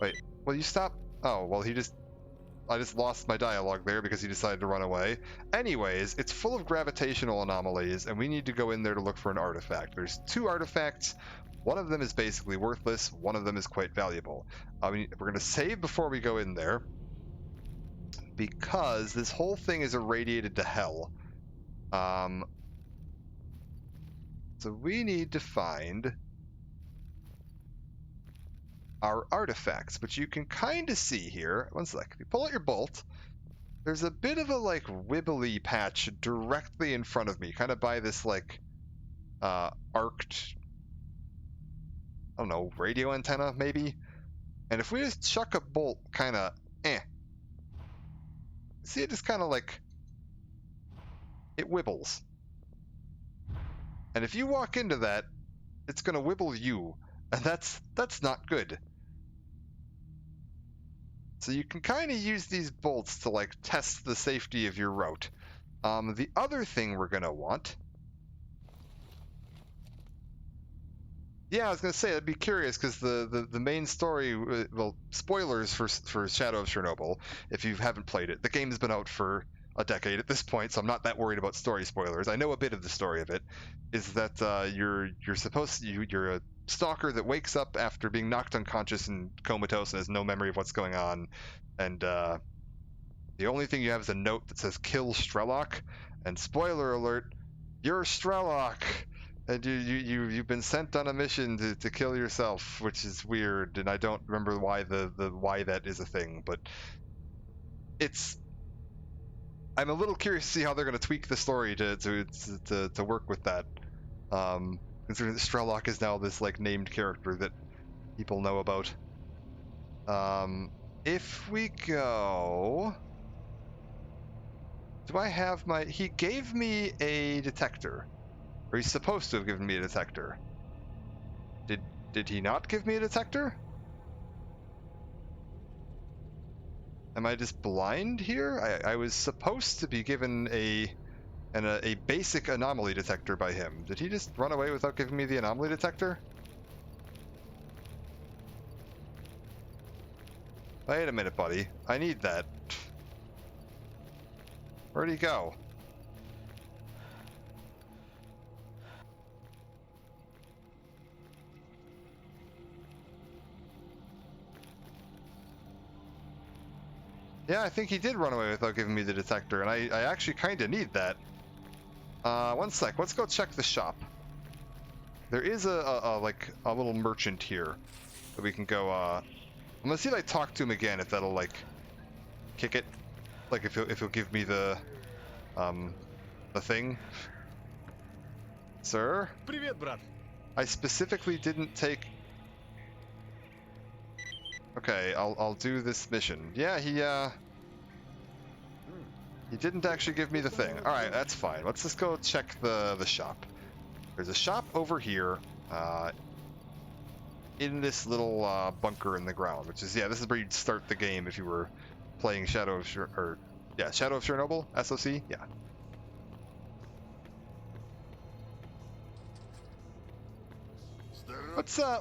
[SPEAKER 1] Wait, will you stop? Oh, well, I just lost my dialogue there because he decided to run away. Anyways, it's full of gravitational anomalies, and we need to go in there to look for an artifact. There's 2 artifacts. One of them is basically worthless. One of them is quite valuable. We're going to save before we go in there, because this whole thing is irradiated to hell. So we need to find our artifacts, which you can kind of see here. One sec. If you pull out your bolt, there's a bit of a like wibbly patch directly in front of me, kind of by this like arced, I don't know, radio antenna maybe. And if we just chuck a bolt kind of see, it just kind of like, it wibbles. And if you walk into that, it's going to wibble you, and that's not good. So you can kind of use these bolts to like test the safety of your route. The other thing we're going to want, yeah, I was going to say, I'd be curious, because the main story, well, spoilers for Shadow of Chernobyl, if you haven't played it. The game's been out for a decade at this point, so I'm not that worried about story spoilers. I know a bit of the story of it, is that you're a stalker that wakes up after being knocked unconscious and comatose and has no memory of what's going on, and the only thing you have is a note that says "Kill Strelok," and spoiler alert, you're Strelok. And you've been sent on a mission to kill yourself, which is weird, and I don't remember why why that is a thing, but I'm a little curious to see how they're going to tweak the story to work with that. Considering that Strelok is now this like named character that people know about. If we go, do I have my? He gave me a detector. Or he's supposed to have given me a detector. Did he not give me a detector? Am I just blind here? I was supposed to be given a basic anomaly detector by him. Did he just run away without giving me the anomaly detector? Wait a minute, buddy. I need that. Where'd he go? Yeah, I think he did run away without giving me the detector, and I actually kind of need that. One sec. Let's go check the shop. There is a little merchant here that we can go. I'm gonna see if I talk to him again. If that'll like kick it. Like if he'll give me the thing. Sir.
[SPEAKER 2] Привет, брат.
[SPEAKER 1] I specifically didn't take. Okay, I'll do this mission. Yeah, he didn't actually give me the thing. All right, that's fine. Let's just go check the shop. There's a shop over here, in this little bunker in the ground, which is this is where you'd start the game if you were playing Shadow of Chernobyl, SOC. Yeah.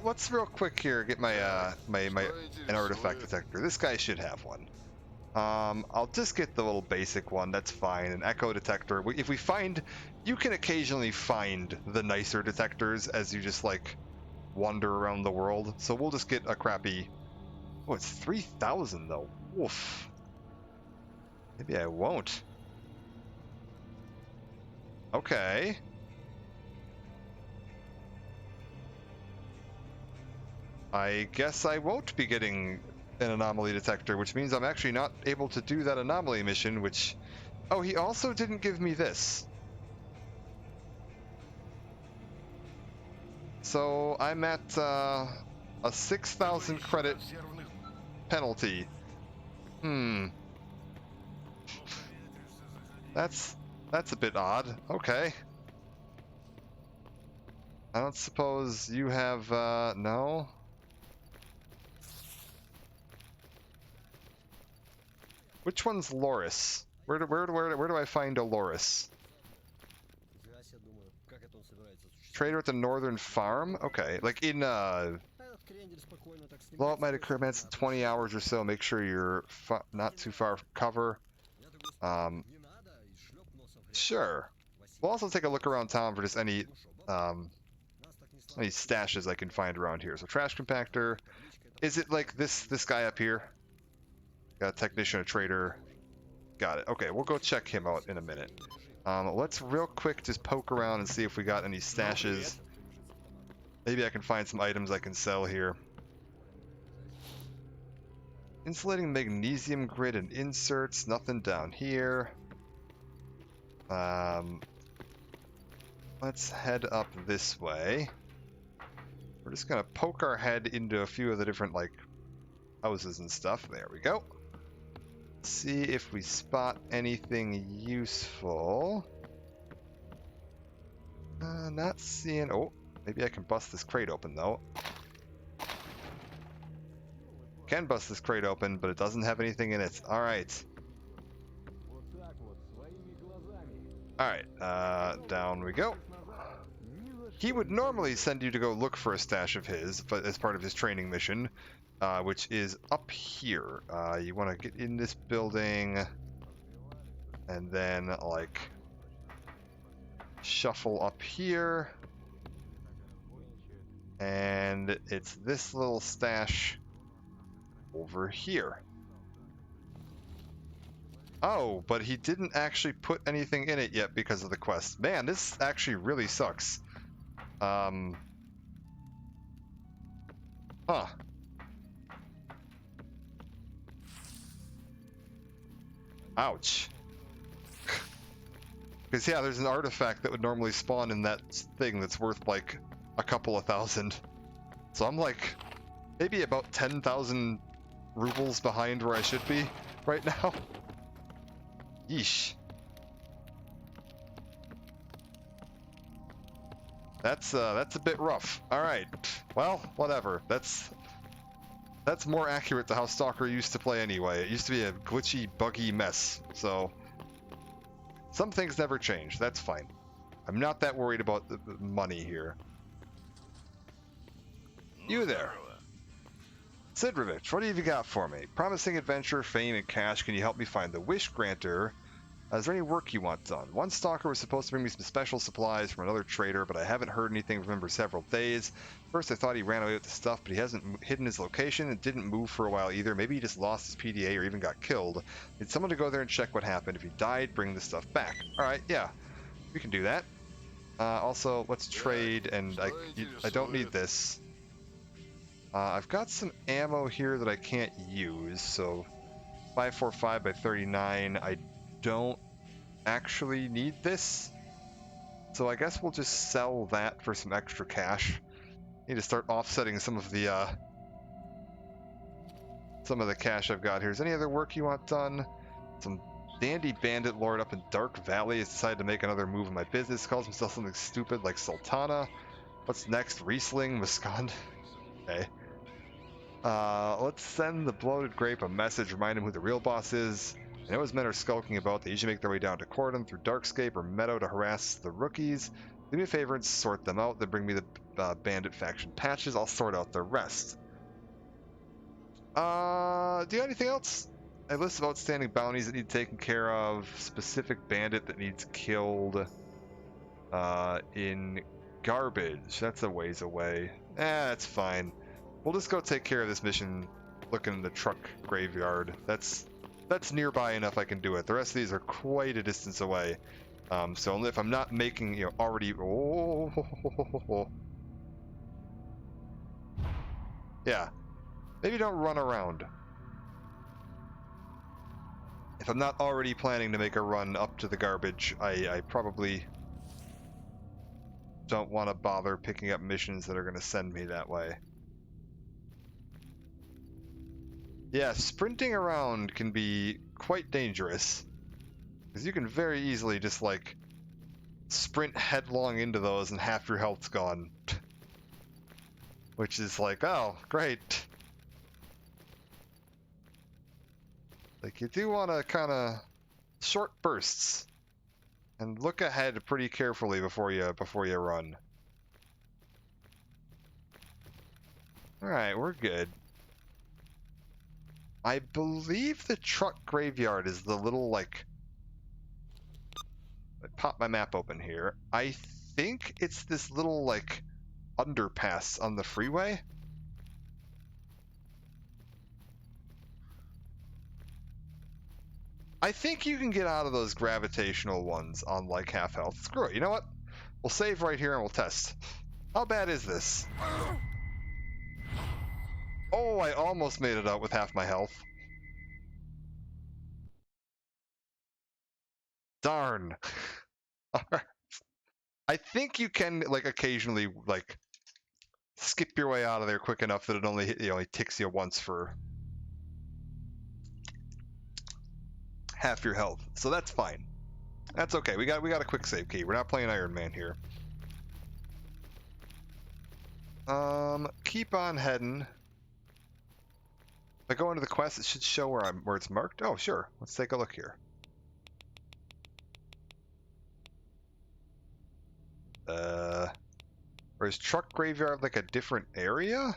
[SPEAKER 1] Let's real quick here get my an artifact detector. This guy should have one. I'll just get the little basic one. That's fine. An echo detector. If we find, you can occasionally find the nicer detectors as you just like wander around the world. So we'll just get a crappy. Oh, it's 3,000 though. Oof. Maybe I won't. Okay. I guess I won't be getting an anomaly detector, which means I'm actually not able to do that anomaly mission, which... Oh, he also didn't give me this. So I'm at a 6,000 credit penalty. That's a bit odd. Okay. I don't suppose you have, no? Which one's Loris? Where do I find a Loris? Trader at the northern farm? Okay, like in blowout might occur in 20 hours or so. Make sure you're not too far from cover. Sure. We'll also take a look around town for just any stashes I can find around here. So trash compactor. Is it like this guy up here? Got a technician, a trader. Got it. Okay, we'll go check him out in a minute. Let's real quick just poke around and see if we got any stashes. Maybe I can find some items I can sell here. Insulating magnesium grid and inserts. Nothing down here. Let's head up this way. We're just gonna poke our head into a few of the different like houses and stuff. There we go. See if we spot anything useful. Not seeing. Oh, maybe I can bust this crate open though. Can bust this crate open, but it doesn't have anything in it. All right. All right. Down we go. He would normally send you to go look for a stash of his, but as part of his training mission. Which is up here. You want to get in this building and then like shuffle up here, and it's this little stash over here. Oh, but he didn't actually put anything in it yet because of the quest. Man, this actually really sucks. Huh. Ouch. Because, yeah, there's an artifact that would normally spawn in that thing that's worth, like, a couple of thousand. So I'm, like, maybe about 10,000 rubles behind where I should be right now. Yeesh. That's a bit rough. Alright. Well, whatever. That's more accurate to how Stalker used to play anyway. It used to be a glitchy, buggy mess. So, some things never change. That's fine. I'm not that worried about the money here. You there. Sidrovich, what have you got for me? Promising adventure, fame, and cash. Can you help me find the Wish Granter? Is there any work you want done? One stalker was supposed to bring me some special supplies from another trader, but I haven't heard anything from him for several days. First I thought he ran away with the stuff, but he hasn't hidden his location and didn't move for a while either. Maybe he just lost his PDA or even got killed. Need someone to go there and check what happened. If he died, bring the stuff back. Alright, yeah. We can do that. Also, let's trade, and I don't need this. I've got some ammo here that I can't use, so 545 by 39. I don't actually need this, so I guess we'll just sell that for some extra cash. Need to start offsetting some of the cash I've got here. Is any other work you want done? Some dandy bandit lord up in Dark Valley has decided to make another move in my business. Calls himself something stupid like Sultana. What's next? Riesling, Muscond. Okay. Let's send the bloated grape a message, remind him who the real boss is. I know his men are skulking about. They usually make their way down to Cordon through Darkscape or Meadow to harass the rookies. Do me a favor and sort them out. Then bring me the bandit faction patches. I'll sort out the rest. Do you have anything else? A list of outstanding bounties that need taken care of. Specific bandit that needs killed in garbage. That's a ways away. That's fine. We'll just go take care of this mission looking in the truck graveyard. That's nearby enough I can do it. The rest of these are quite a distance away. So if I'm not making, already... Oh. Yeah. Maybe don't run around. If I'm not already planning to make a run up to the garbage, I probably don't want to bother picking up missions that are going to send me that way. Yeah, sprinting around can be quite dangerous, because you can very easily just, like, sprint headlong into those and half your health's gone. Which is like, oh, great. Like, you do want to kind of short bursts and look ahead pretty carefully before you run. Alright, we're good. I believe the truck graveyard is the little, like... I pop my map open here. I think it's this little, like, underpass on the freeway. I think you can get out of those gravitational ones on, like, half health. Screw it, you know what? We'll save right here and we'll test. How bad is this? Oh, I almost made it out with half my health. Darn. Alright. I think you can, like, occasionally, like, skip your way out of there quick enough that it only ticks you once for half your health. So that's fine. That's okay. We got a quick save key. We're not playing Iron Man here. Keep on heading. If I go into the quest, it should show where it's marked. Oh, sure. Let's take a look here. Or is truck graveyard like a different area?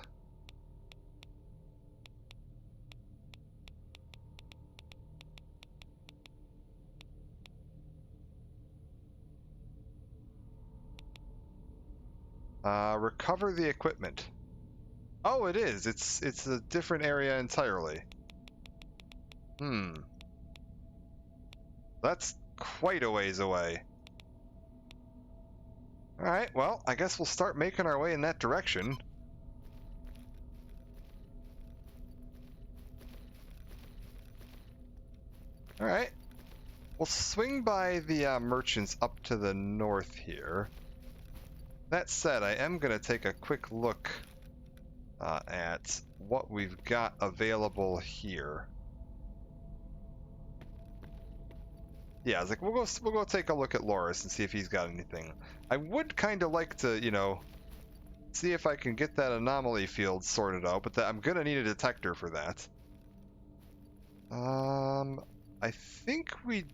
[SPEAKER 1] Recover the equipment. Oh, it is. It's a different area entirely. That's quite a ways away. Alright, well, I guess we'll start making our way in that direction. Alright. We'll swing by the merchants up to the north here. That said, I am going to take a quick look at what we've got available here. Yeah, I was like, we'll go take a look at Loris and see if he's got anything. I would kind of like to, see if I can get that anomaly field sorted out, but I'm gonna need a detector for that. I think we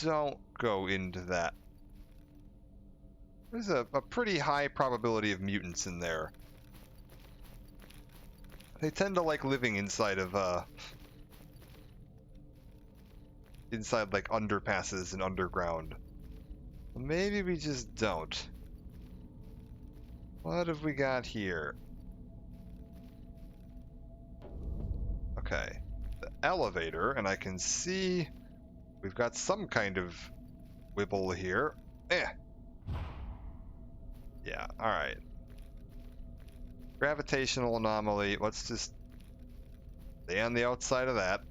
[SPEAKER 1] don't go into that. There's a pretty high probability of mutants in there. I They tend to like living inside of inside like underpasses and underground. Maybe we just don't. What have we got here? Okay. The elevator, and I can see we've got some kind of wibble here. Eh. Yeah, alright. Gravitational anomaly. Let's just stay on the outside of that.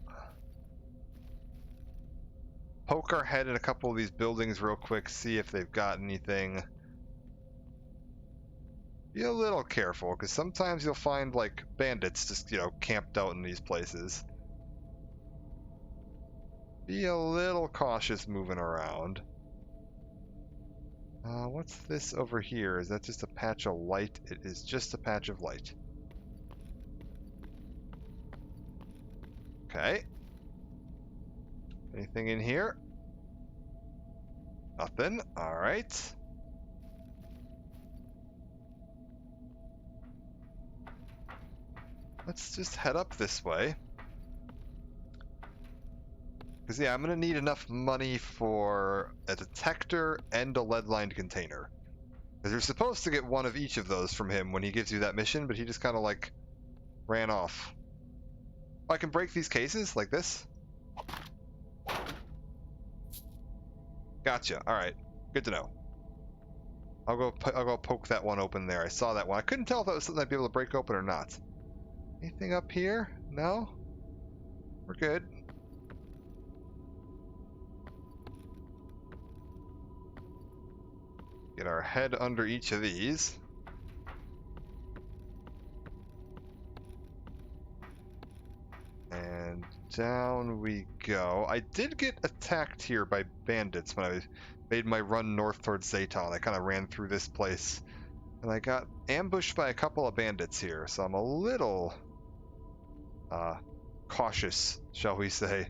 [SPEAKER 1] Poke our head in a couple of these buildings real quick, see if they've got anything. Be a little careful, because sometimes you'll find, like, bandits just, you know, camped out in these places. Be a little cautious moving around. What's this over here? Is that just a patch of light? It is just a patch of light. Okay. Anything in here? Nothing. Alright. Let's just head up this way. Because, yeah, I'm going to need enough money for a detector and a lead-lined container. Because you're supposed to get one of each of those from him when he gives you that mission, but he just kind of, like, ran off. Oh, I can break these cases like this? Gotcha. Alright. Good to know. I'll go poke that one open there. I saw that one. I couldn't tell if that was something I'd be able to break open or not. Anything up here? No? We're good. Get our head under each of these. And down we go. I did get attacked here by bandits when I made my run north towards Zayton. I kind of ran through this place. And I got ambushed by a couple of bandits here, so I'm a little cautious, shall we say.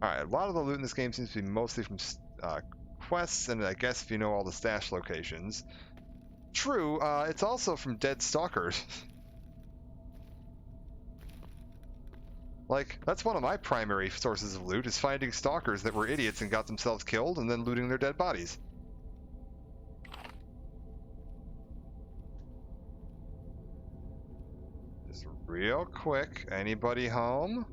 [SPEAKER 1] Alright, a lot of the loot in this game seems to be mostly from quests, and I guess if you know all the stash locations. True, it's also from dead stalkers. Like, that's one of my primary sources of loot, is finding stalkers that were idiots and got themselves killed, and then looting their dead bodies. Just real quick, anybody home?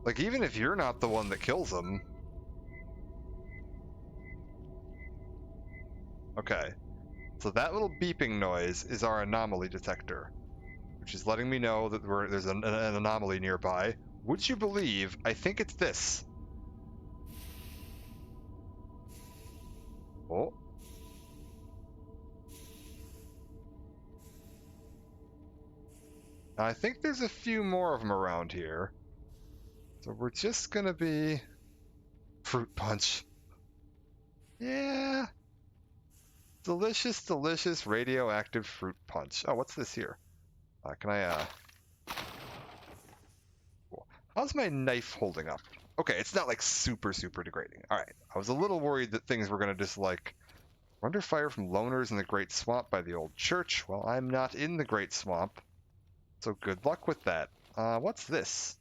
[SPEAKER 1] Like, even if you're not the one that kills them. Okay. So that little beeping noise is our anomaly detector, which is letting me know that there's an anomaly nearby. Would you believe, I think it's this. Oh. I think there's a few more of them around here. So we're just gonna be... Fruit punch. Yeah. Delicious, delicious radioactive fruit punch. Oh, what's this here? Can I, Cool. How's my knife holding up? Okay, it's not like super, super degrading. Alright, I was a little worried that things were gonna just like... We're under fire from loners in the Great Swamp by the old church. Well, I'm not in the Great Swamp. So good luck with that. What's this?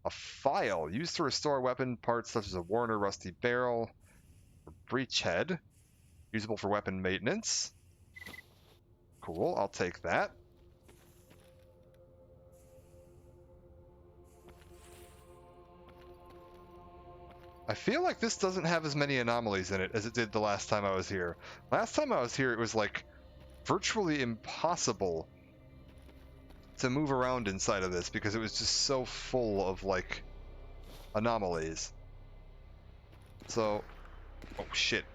[SPEAKER 1] A file used to restore weapon parts such as a worn or rusty barrel, or breech head, usable for weapon maintenance. Cool, I'll take that. I feel like this doesn't have as many anomalies in it as it did the last time I was here. Last time I was here, it was like virtually impossible to move around inside of this because it was just so full of like anomalies. So, oh shit.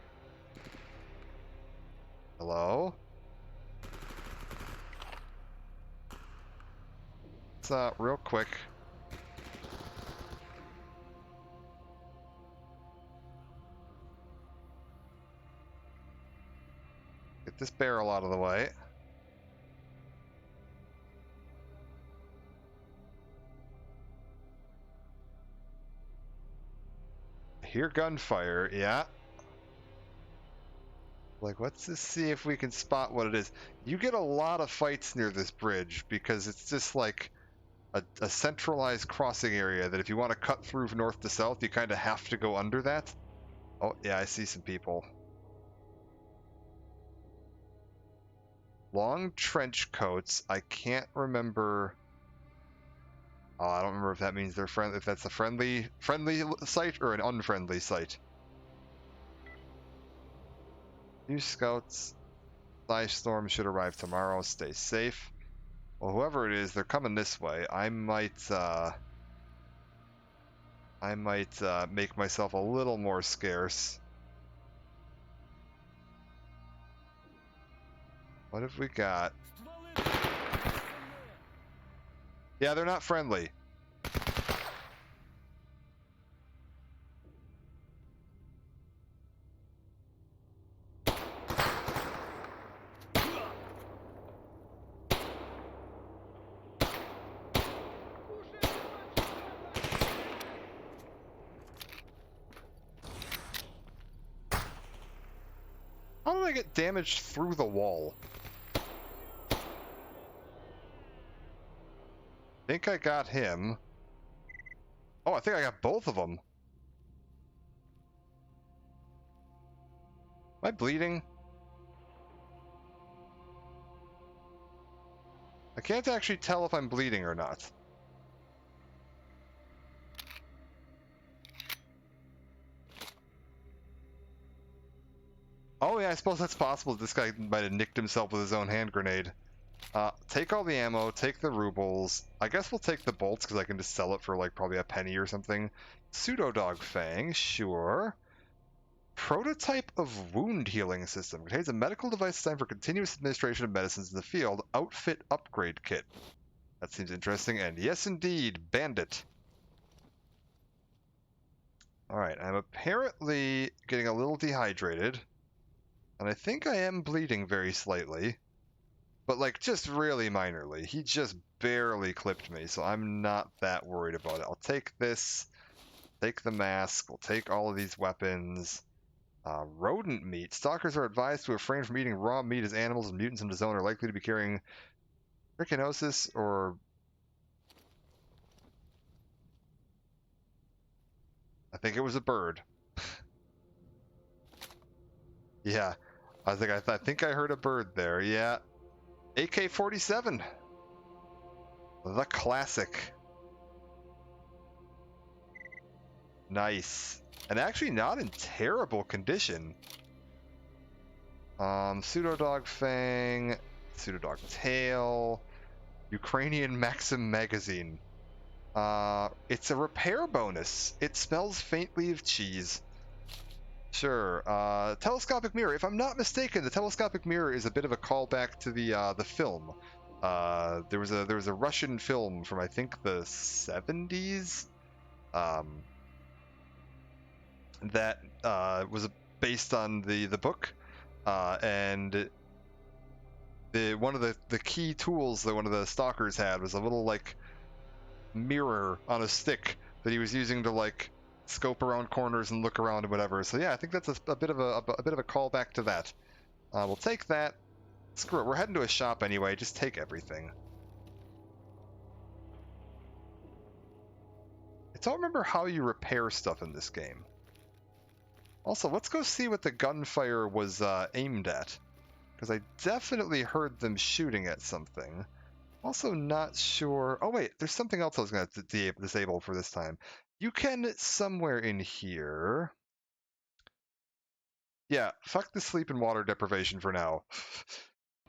[SPEAKER 1] Hello? Let's real quick. Get this barrel out of the way. hear gunfire. Yeah. Like, let's just see if we can spot what it is. You get a lot of fights near this bridge because it's just like a centralized crossing area that if you want to cut through from north to south, you kind of have to go under that. Oh, yeah, I see some people. Long trench coats. I can't remember. Oh, I don't remember if that means they're friendly. If that's a friendly site or an unfriendly site. New scouts. Ice storm should arrive tomorrow. Stay safe. Well, whoever it is, they're coming this way. I might make myself a little more scarce. What have we got? Yeah, they're not friendly. How did I get damaged through the wall? I think I got him. Oh, I think I got both of them. Am I bleeding? I can't actually tell if I'm bleeding or not. Oh yeah, I suppose that's possible. This guy might have nicked himself with his own hand grenade. Take all the ammo, take the rubles. I guess we'll take the bolts because I can just sell it for like probably a penny or something. Pseudo dog fang, sure. Prototype of wound healing system. Contains a medical device designed for continuous administration of medicines in the field. Outfit upgrade kit. That seems interesting. And yes, indeed, bandit. Alright, I'm apparently getting a little dehydrated. And I think I am bleeding very slightly. But like, just really minorly. He just barely clipped me, so I'm not that worried about it. I'll take this. Take the mask. We'll take all of these weapons. Rodent meat. Stalkers are advised to refrain from eating raw meat as animals and mutants in the zone are likely to be carrying trichinosis or... I think it was a bird. Yeah. I think I heard a bird there. Yeah. AK-47. The classic. Nice. And actually not in terrible condition. Pseudo-dog fang, pseudo-dog tail, Ukrainian Maxim magazine. It's a repair bonus. It smells faintly of cheese. Sure. Telescopic mirror. If I'm not mistaken, the telescopic mirror is a bit of a callback to the film. There was a Russian film from I think the 70s. That was based on the book, and one of the key tools that one of the stalkers had was a little like mirror on a stick that he was using to like scope around corners and look around and whatever. So yeah, I think that's a bit of a callback to that. We'll take that. Screw it. We're heading to a shop anyway. Just take everything. I don't remember how you repair stuff in this game. Also, let's go see what the gunfire was aimed at. Because I definitely heard them shooting at something. Also not sure... Oh wait, there's something else I was going to disable for this time. You can, somewhere in here... Yeah, fuck the sleep and water deprivation for now.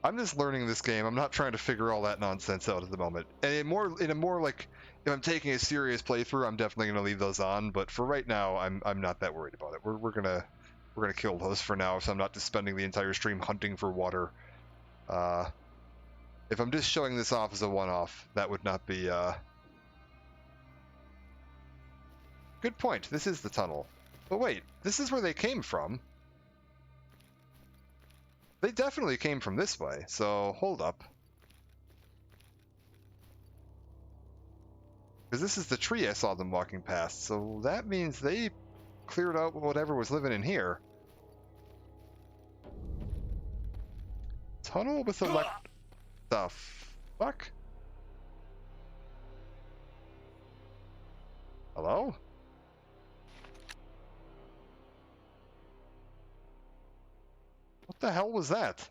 [SPEAKER 1] I'm just learning this game. I'm not trying to figure all that nonsense out at the moment. And in a more like... If I'm taking a serious playthrough, I'm definitely going to leave those on. But for right now, I'm not that worried about it. We're gonna kill those for now, so I'm not just spending the entire stream hunting for water. If I'm just showing this off as a one-off, that would not be... Good point. This is the tunnel. But wait, this is where they came from. They definitely came from this way, so hold up. Because this is the tree I saw them walking past, so that means they cleared out whatever was living in here. Tunnel with the fuck? Hello? What the hell was that?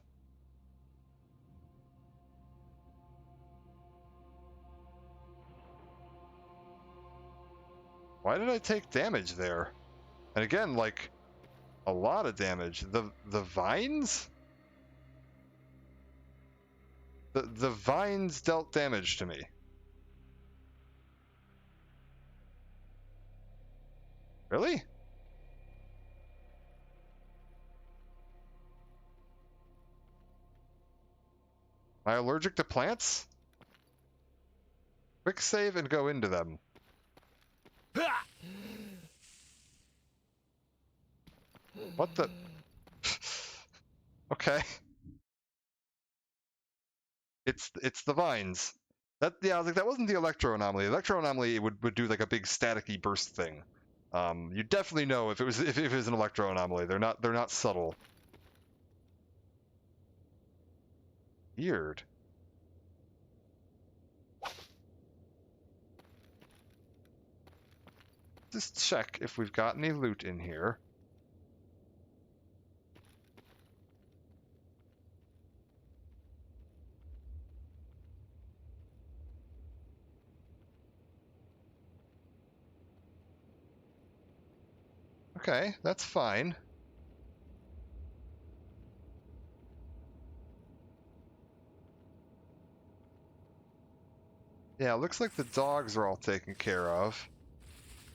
[SPEAKER 1] Why did I take damage there? And again, like, a lot of damage. The vines? The vines dealt damage to me. Really? Am I allergic to plants? Quick save and go into them. What the? Okay. It's the vines. Yeah, I was like, that wasn't the electro anomaly. Electro anomaly would do like a big staticky burst thing. You definitely know if it was an electro anomaly. They're not subtle. Weird. Just check if we've got any loot in here. Okay, that's fine. Yeah, looks like the dogs are all taken care of.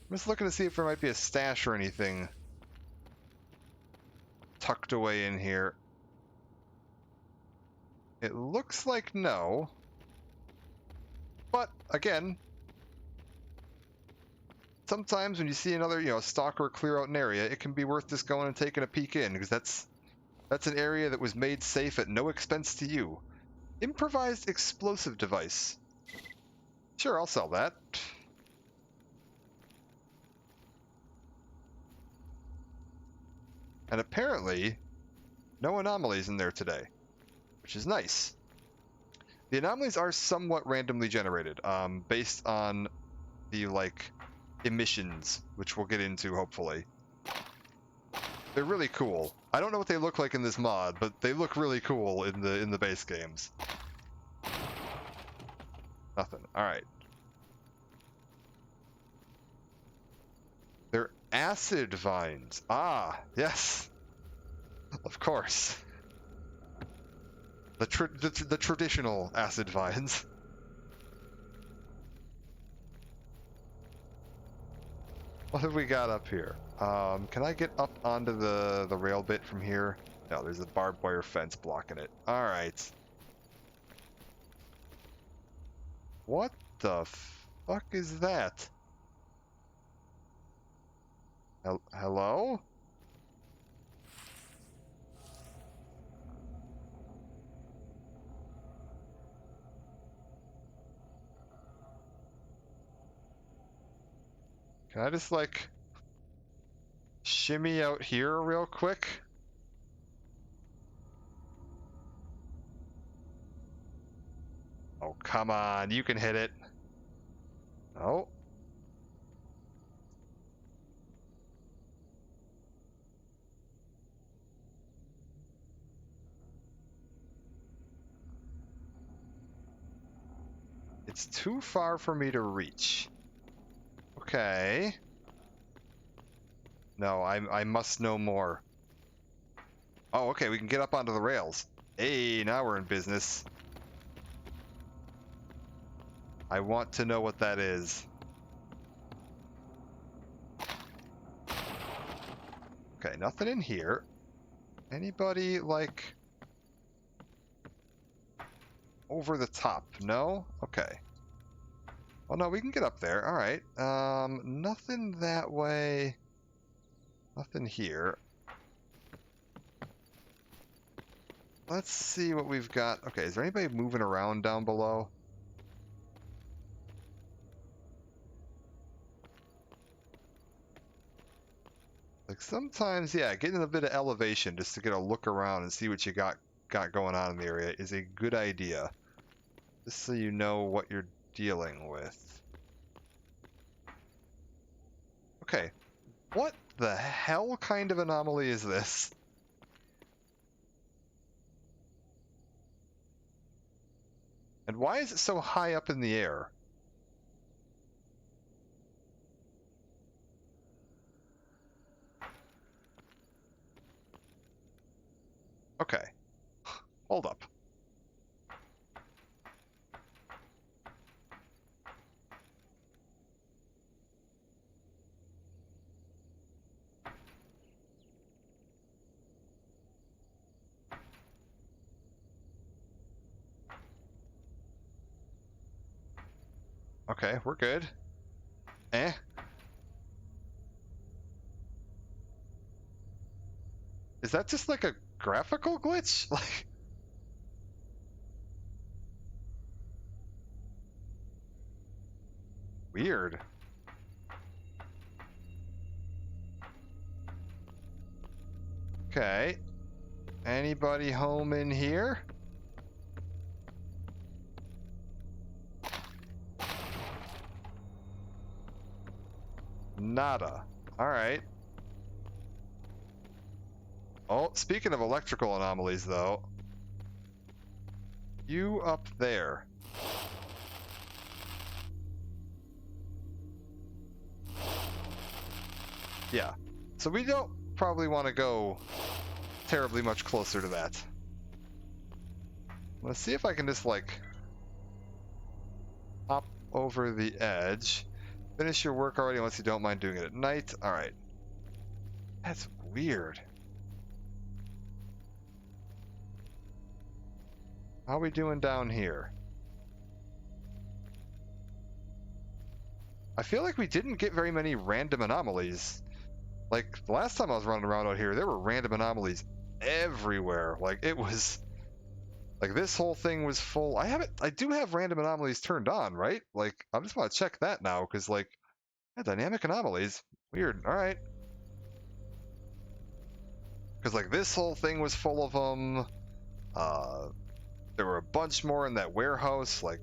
[SPEAKER 1] I'm just looking to see if there might be a stash or anything tucked away in here. It looks like no. But, again, sometimes when you see another, stalker clear out an area, it can be worth just going and taking a peek in, because that's an area that was made safe at no expense to you. Improvised explosive device. Sure, I'll sell that. And apparently, no anomalies in there today, which is nice. The anomalies are somewhat randomly generated, based on the, emissions, which we'll get into, hopefully. They're really cool. I don't know what they look like in this mod, but they look really cool in the base games. Nothing. Alright. They're acid vines. Ah, yes. Of course. The traditional acid vines. What have we got up here? Can I get up onto the rail bit from here? No, there's a barbed wire fence blocking it. Alright. What the fuck is that? Hello? Can I just, shimmy out here real quick? Oh, come on. You can hit it. Oh. It's too far for me to reach. Okay. No, I must know more. Oh, okay, we can get up onto the rails. Hey, now we're in business. I want to know what that is. Okay, nothing in here. Anybody, over the top? No? Okay. Oh, no, we can get up there. Alright. Nothing that way. Nothing here. Let's see what we've got. Okay, is there anybody moving around down below? Like sometimes, yeah, getting a bit of elevation just to get a look around and see what you got going on in the area is a good idea. Just so you know what you're dealing with. Okay, what the hell kind of anomaly is this? And why is it so high up in the air? Okay, hold up. Okay, we're good. Eh? Is that just like a graphical glitch? Like, weird. Okay. Anybody home in here? Nada. Alright. Oh, speaking of electrical anomalies, though. You up there. Yeah. So we don't probably want to go terribly much closer to that. Let's see if I can just, like, hop over the edge. Finish your work already unless you don't mind doing it at night. Alright. That's weird. How are we doing down here? I feel like we didn't get very many random anomalies. Like, the last time I was running around out here, there were random anomalies everywhere. Like, it was... Like, this whole thing was full... I do have random anomalies turned on, right? Like, I just want to check that now, because, like... Yeah, dynamic anomalies. Weird. Alright. Because, like, this whole thing was full of them. There were a bunch more in that warehouse. Like,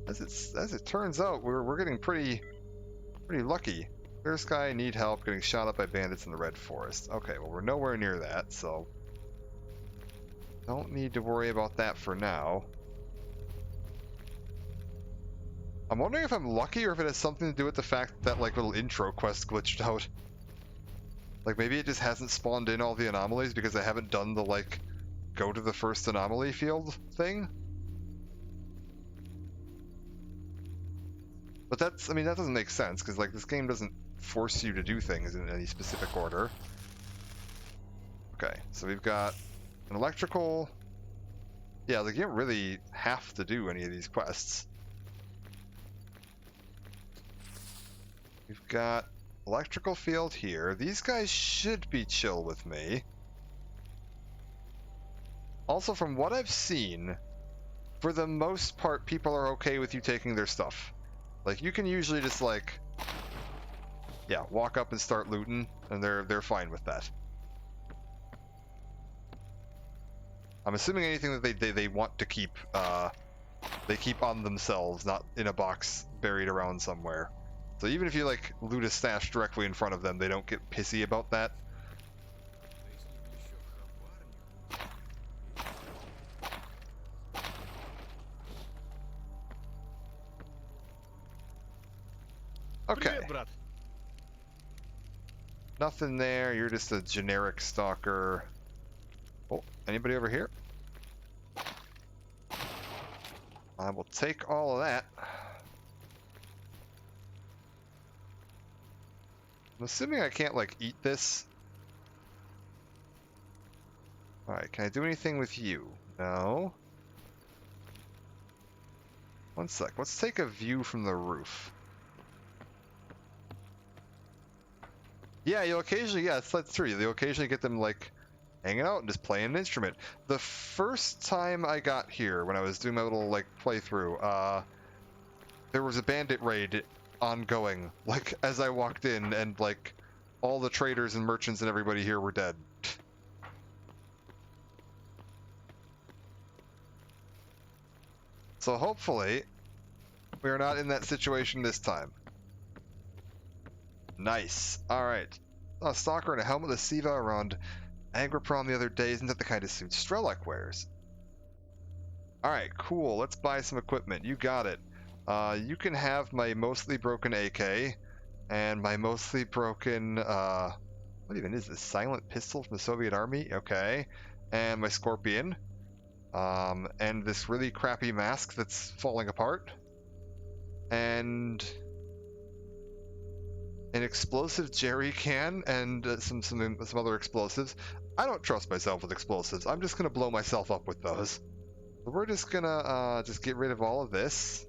[SPEAKER 1] as it turns out, we're getting pretty lucky. Clear sky, need help, getting shot up by bandits in the Red Forest. Okay, well, we're nowhere near that, so don't need to worry about that for now. I'm wondering if I'm lucky or if it has something to do with the fact that, like, little intro quest glitched out. Like, maybe it just hasn't spawned in all the anomalies because I haven't done the, like, go to the first anomaly field thing. But that's, I mean, that doesn't make sense, because, like, this game doesn't force you to do things in any specific order. Okay, so we've got an electrical... Yeah, like, you don't really have to do any of these quests. We've got electrical field here. These guys should be chill with me. Also, from what I've seen, for the most part, people are okay with you taking their stuff. Like, you can usually just, like, yeah, walk up and start looting, and they're fine with that. I'm assuming anything that they want to keep, they keep on themselves, not in a box buried around somewhere. So even if you, like, loot a stash directly in front of them, they don't get pissy about that. Okay. Nothing there, you're just a generic stalker. Oh, anybody over here? I will take all of that. I'm assuming I can't, like, eat this. Alright, can I do anything with you? No. One sec, let's take a view from the roof. Yeah, you'll occasionally, yeah, that's true. You'll occasionally get them, like, hanging out and just playing an instrument. The first time I got here, when I was doing my little, like, playthrough, there was a bandit raid ongoing, like, as I walked in, and, like, all the traders and merchants and everybody here were dead. So hopefully, we are not in that situation this time. Nice. Alright. A stalker and a helmet of Siva around Agriprom the other day. Isn't that the kind of suit Strelok wears? Alright, cool. Let's buy some equipment. You got it. You can have my mostly broken AK and my mostly broken, what even is this? Silent pistol from the Soviet Army? Okay. And my Scorpion. And this really crappy mask that's falling apart. And an explosive jerry can and some other explosives. I don't trust myself with explosives. I'm just gonna blow myself up with those. So we're just gonna just get rid of all of this.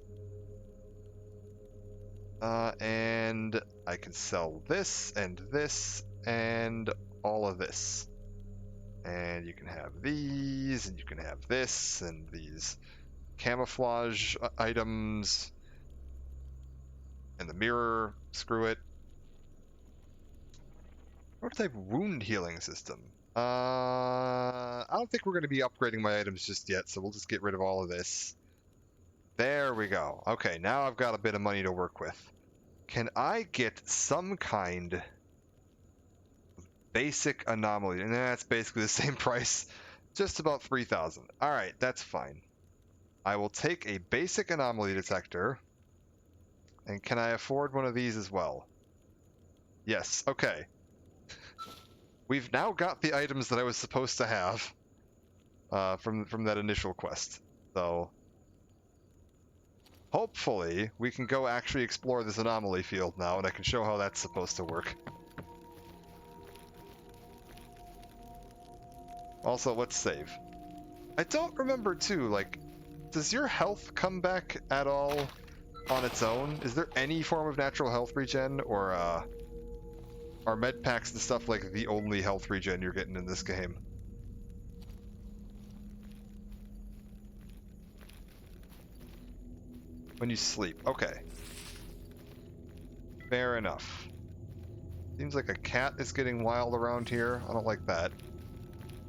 [SPEAKER 1] And I can sell this and all of this. And you can have these, and you can have this, and these camouflage items. And the mirror, screw it. Prototype wound healing system. I don't think we're going to be upgrading my items just yet, so we'll just get rid of all of this. There we go. Okay, now I've got a bit of money to work with. Can I get some kind of basic anomaly? And that's basically the same price, just about 3,000. Alright, that's fine. I will take a basic anomaly detector. And can I afford one of these as well? Yes, okay. We've now got the items that I was supposed to have from that initial quest. So hopefully we can go actually explore this anomaly field now, and I can show how that's supposed to work. Also, let's save. I don't remember too, like, does your health come back at all on its own? Is there any form of natural health regen, or are med packs and stuff like the only health regen you're getting in this game? When you sleep. Okay. Fair enough. Seems like a cat is getting wild around here. I don't like that.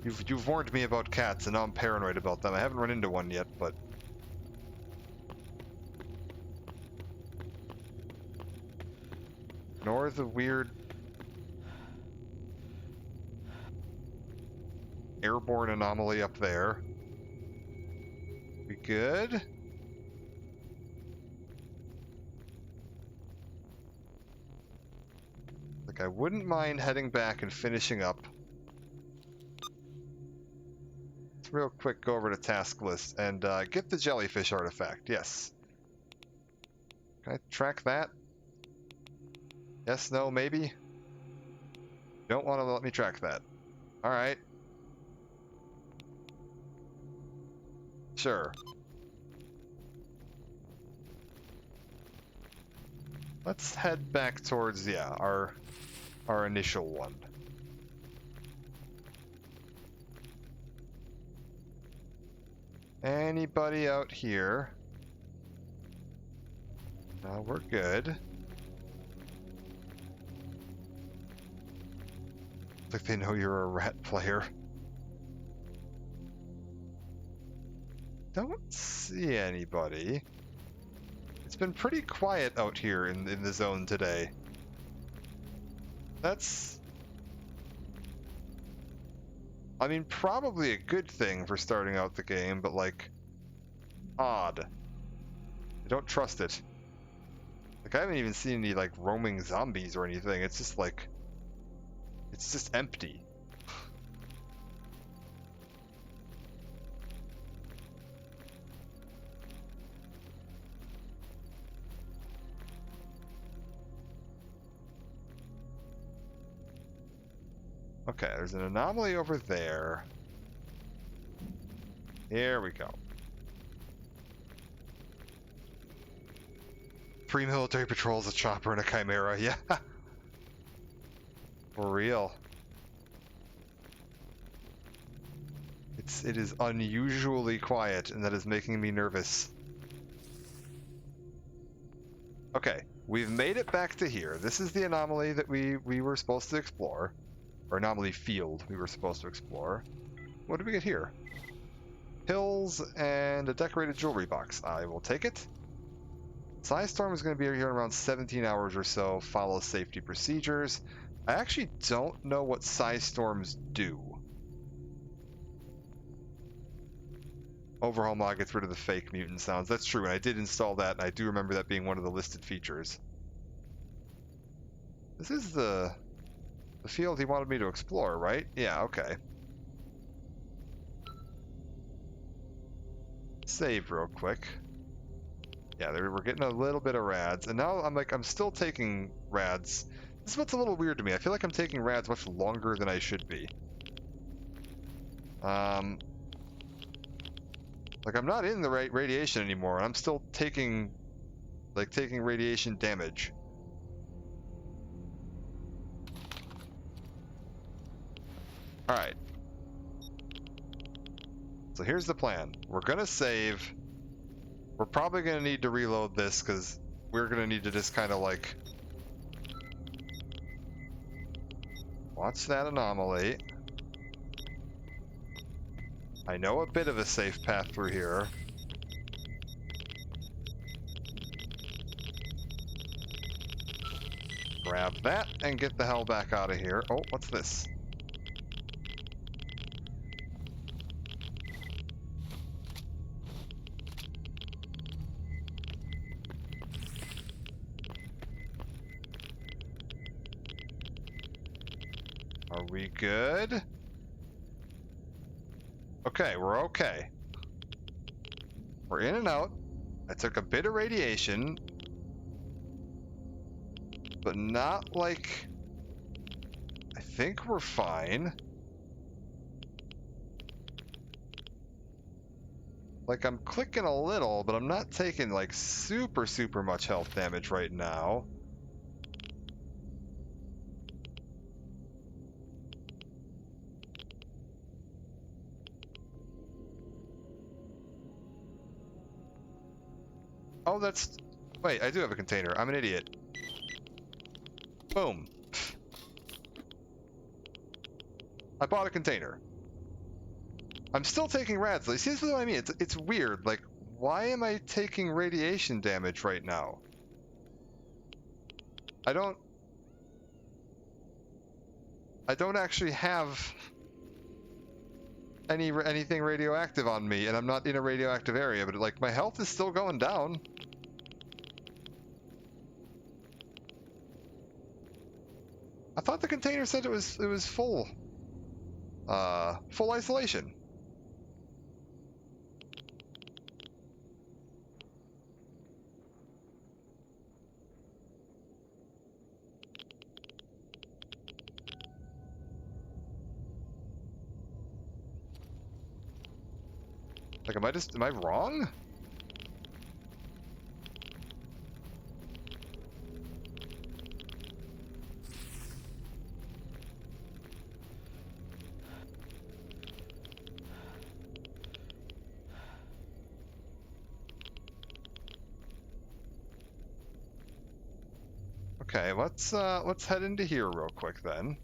[SPEAKER 1] You've warned me about cats, and now I'm paranoid about them. I haven't run into one yet, but... Nor the weird... airborne anomaly up there. We good? Like, I wouldn't mind heading back and finishing up. Let's real quick go over to task list and get the jellyfish artifact. Yes. Can I track that? Yes, no, maybe? Don't want to let me track that. Alright. Sure. Let's head back towards, yeah, our initial one. Anybody out here? No, we're good. Looks like they know you're a rat player. Don't see anybody. It's been pretty quiet out here in the zone today. That's... I mean, probably a good thing for starting out the game, but, like, odd. I don't trust it. Like, I haven't even seen any, like, roaming zombies or anything. It's just, like... it's just empty. Okay, there's an anomaly over there. Here we go. 3 military patrols, a chopper, and a chimera. Yeah. For real. It is unusually quiet, and that is making me nervous. Okay, we've made it back to here. This is the anomaly that we were supposed to explore. Or anomaly field we were supposed to explore. What did we get here? Hills and a decorated jewelry box. I will take it. Storm is going to be here in around 17 hours or so. Follow safety procedures. I actually don't know what Storms do. Overhaul mod gets rid of the fake mutant sounds. That's true, and I did install that, and I do remember that being one of the listed features. This is the field he wanted me to explore, right? Yeah, okay. Save real quick. Yeah, we're getting a little bit of rads, and now I'm still taking rads. This is what's a little weird to me. I feel like I'm taking rads much longer than I should be. Like I'm not in the right radiation anymore, and I'm still taking radiation damage. All right. So here's the plan. We're gonna save. We're probably gonna need to reload this because we're gonna need to just kind of like watch that anomaly. I know a bit of a safe path through here. Grab that and get the hell back out of here. Oh, what's this? Are we good? Okay, we're okay. We're in and out. I took a bit of radiation, but not like... I think we're fine. Like, I'm clicking a little, but I'm not taking, like, super much health damage right now. Oh, that's... Wait, I do have a container. I'm an idiot. Boom. I bought a container. I'm still taking rads. See, this is what I mean. It's weird. Like, why am I taking radiation damage right now? I don't actually have anything radioactive on me, and I'm not in a radioactive area, but like my health is still going down. I thought the container said it was full isolation. Like, am I wrong? Okay, let's head into here real quick then.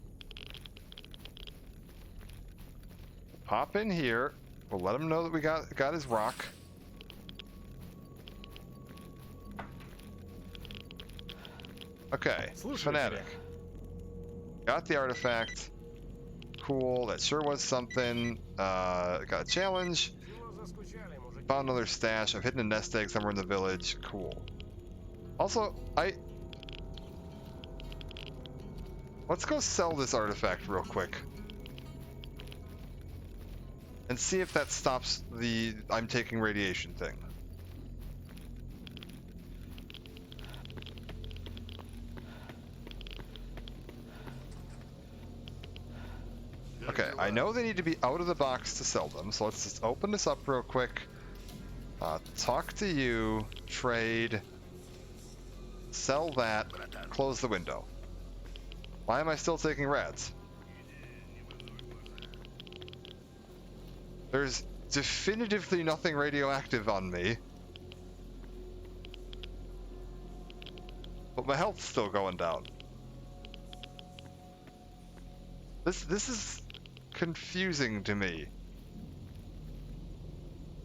[SPEAKER 1] Pop in here. We'll let him know that we got his rock. Okay, fanatic. Got the artifact. Cool, that sure was something. Got a challenge. Found another stash. I've hidden a nest egg somewhere in the village. Cool. Also, let's go sell this artifact real quick. And see if that stops the I'm taking radiation thing. Okay, I know they need to be out of the box to sell them, so let's just open this up real quick. Talk to you, trade, sell that, close the window. Why am I still taking rads? There's definitively nothing radioactive on me. but my health's still going down. This is confusing to me.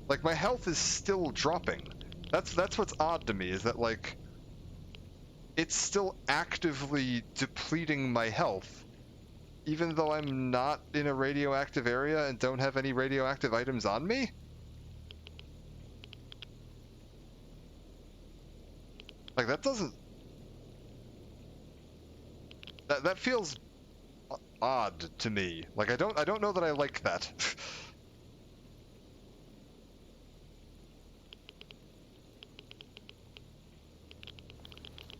[SPEAKER 1] Like, my health is still dropping. That's what's odd to me, is that, like, it's still actively depleting my health, even though I'm not in a radioactive area and don't have any radioactive items on me? Like, that doesn't... That feels odd to me. Like, I don't know that I like that.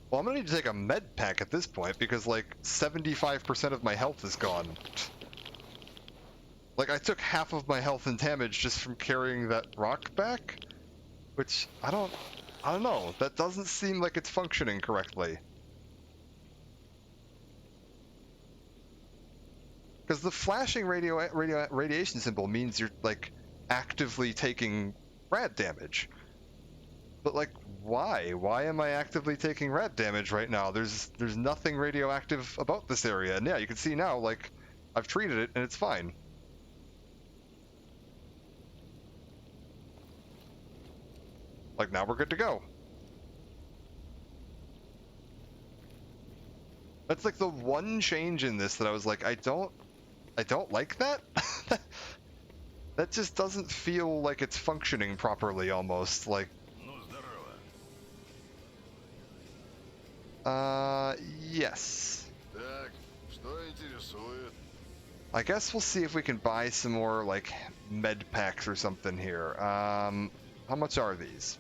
[SPEAKER 1] Well, I'm gonna need to take a med pack at this point, because, like, 75% of my health is gone. Like, I took half of my health and damage just from carrying that rock back, which, I don't know. That doesn't seem like it's functioning correctly. Because the flashing radiation symbol means you're, like, actively taking rad damage. But, like, why? Why am I actively taking rad damage right now? There's nothing radioactive about this area. And yeah, you can see now, like, I've treated it and it's fine. Like, now we're good to go. That's like the one change in this that I was like, I don't like that. That just doesn't feel like it's functioning properly, almost. Like, yes. I guess we'll see if we can buy some more, like, med packs or something here. How much are these?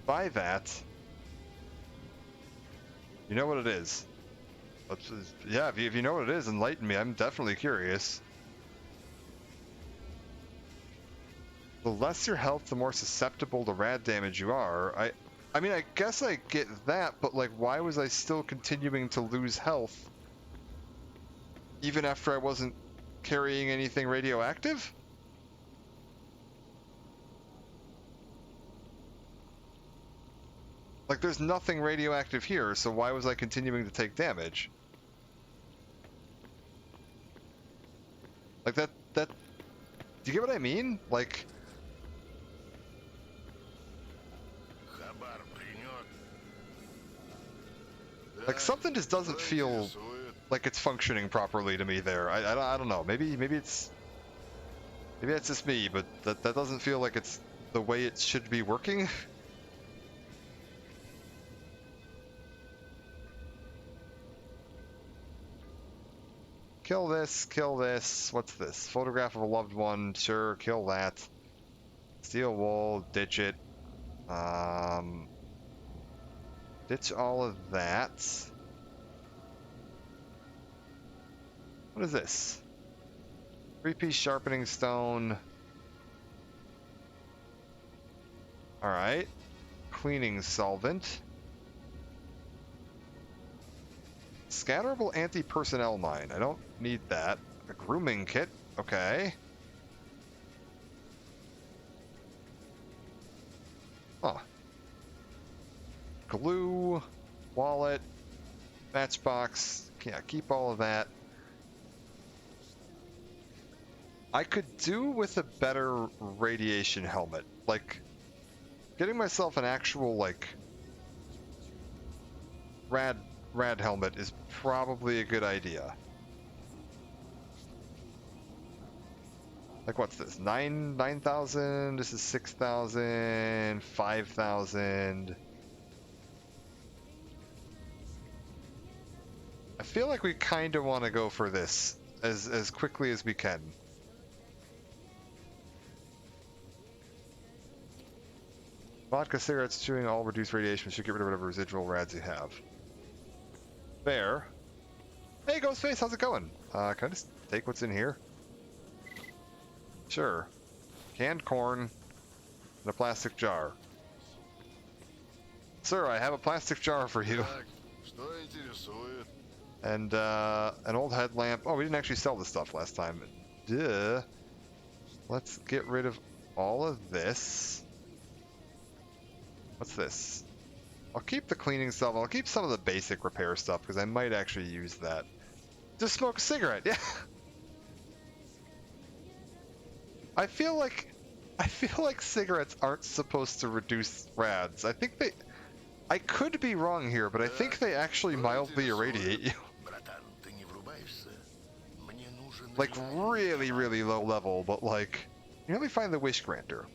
[SPEAKER 1] Buy that. You know what it is. Yeah, if you know what it is, enlighten me. I'm definitely curious. The less your health, the more susceptible to rad damage you are. I mean, I guess I get that, but, like, why was I still continuing to lose health even after I wasn't carrying anything radioactive? Like, there's nothing radioactive here, so why was I continuing to take damage? Like, that... Do you get what I mean? Like... Like, something just doesn't feel like it's functioning properly to me there. I don't know. Maybe it's just me, but that doesn't feel like it's the way it should be working. Kill this, kill this. What's this? Photograph of a loved one. Sure, kill that. Steel wool, ditch it. Ditch all of that. What is this? 3-piece sharpening stone. Alright. Cleaning solvent. Scatterable anti-personnel mine. I don't need that. A grooming kit. Okay. Huh. Glue. Wallet. Matchbox. Yeah, keep all of that. I could do with a better radiation helmet. Like, getting myself an actual, like, rad helmet is probably a good idea. Like, what's this? 9,000? This is 6,000, 5,000. I feel like we kind of want to go for this as quickly as we can. Vodka, cigarettes, chewing, all reduced radiation should get rid of whatever residual rads you have. Fair. Hey, Ghostface, how's it going? Can I just take what's in here? Sure. Canned corn in a plastic jar. Sir, I have a plastic jar for you. And an old headlamp. Oh, we didn't actually sell this stuff last time. Duh. Let's get rid of all of this. What's this? I'll keep the cleaning stuff. I'll keep some of the basic repair stuff because I might actually use that. Just smoke a cigarette. Yeah. I feel like cigarettes aren't supposed to reduce rads. I think they. I could be wrong here, but I think they actually mildly irradiate you. Like really, really low level, but like. You let me find the Wish Granter.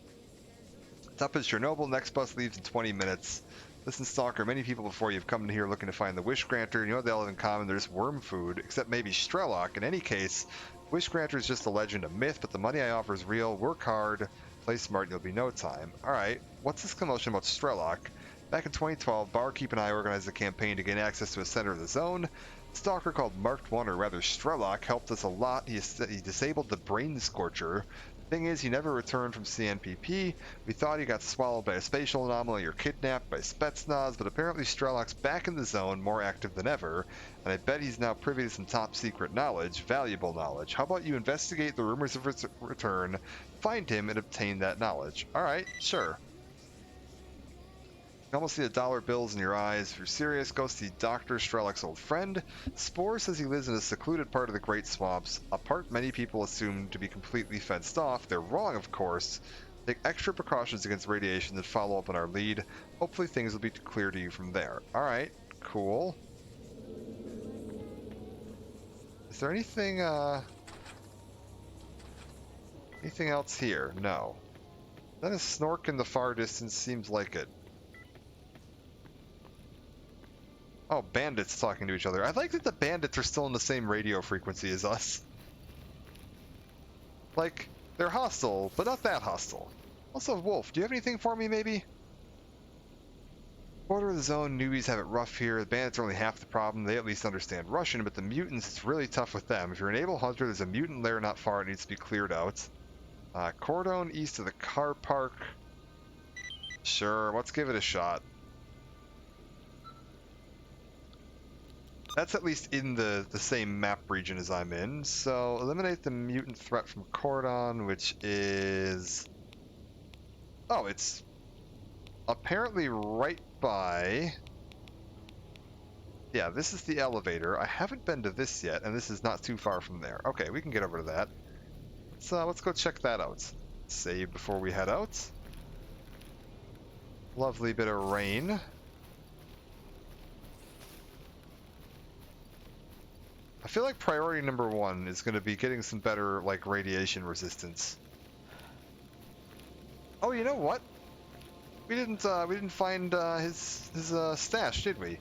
[SPEAKER 1] It's up in Chernobyl. Next bus leaves in 20 minutes. Listen, Stalker, many people before you have come in here looking to find the Wish Granter. You know what they all have in common? There's worm food, except maybe Strelok. In any case, Wish Granter is just a legend, a myth, but the money I offer is real. Work hard, play smart, and you'll be no time. Alright, what's this commotion about Strelok? Back in 2012, Barkeep and I organized a campaign to gain access to a center of the zone. A stalker called Marked One, or rather Strelok, helped us a lot. He disabled the Brain Scorcher. Thing is, he never returned from CNPP. We thought he got swallowed by a spatial anomaly or kidnapped by Spetsnaz, but apparently Strelok's back in the zone, more active than ever, and I bet he's now privy to some top secret knowledge, valuable knowledge. How about you investigate the rumors of return, find him, and obtain that knowledge? Alright, sure. You can almost see the dollar bills in your eyes. If you're serious, go see Dr. Strelok's old friend. Spore says he lives in a secluded part of the Great Swamps, a part many people assume to be completely fenced off. They're wrong, of course. Take extra precautions against radiation and follow up on our lead. Hopefully things will be clear to you from there. Alright, cool. Is there anything else here? No. Then a snork in the far distance seems like it. Oh, bandits talking to each other. I like that the bandits are still in the same radio frequency as us. Like, they're hostile, but not that hostile. Also, Wolf, do you have anything for me, maybe? Border of the zone, newbies have it rough here. The bandits are only half the problem. They at least understand Russian, but the mutants, it's really tough with them. If you're an able hunter, there's a mutant lair not far. It needs to be cleared out. Cordon east of the car park. Sure, let's give it a shot. That's at least in the same map region as I'm in. So eliminate the mutant threat from Cordon, which is... Oh, it's apparently right by... Yeah, this is the elevator. I haven't been to this yet, and this is not too far from there. Okay, we can get over to that. So let's go check that out. Save before we head out. Lovely bit of rain. I feel like priority number one is going to be getting some better, like, radiation resistance. Oh, you know what? We didn't find his stash, did we?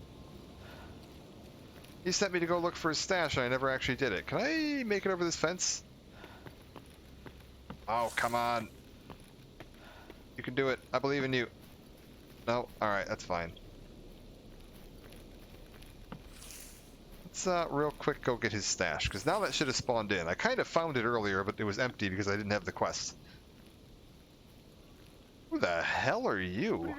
[SPEAKER 1] He sent me to go look for his stash, and I never actually did it. Can I make it over this fence? Oh, come on. You can do it. I believe in you. No? Alright, that's fine. Let's real quick go get his stash, because now that shit has spawned in. I kind of found it earlier, but it was empty because I didn't have the quest. Who the hell are you?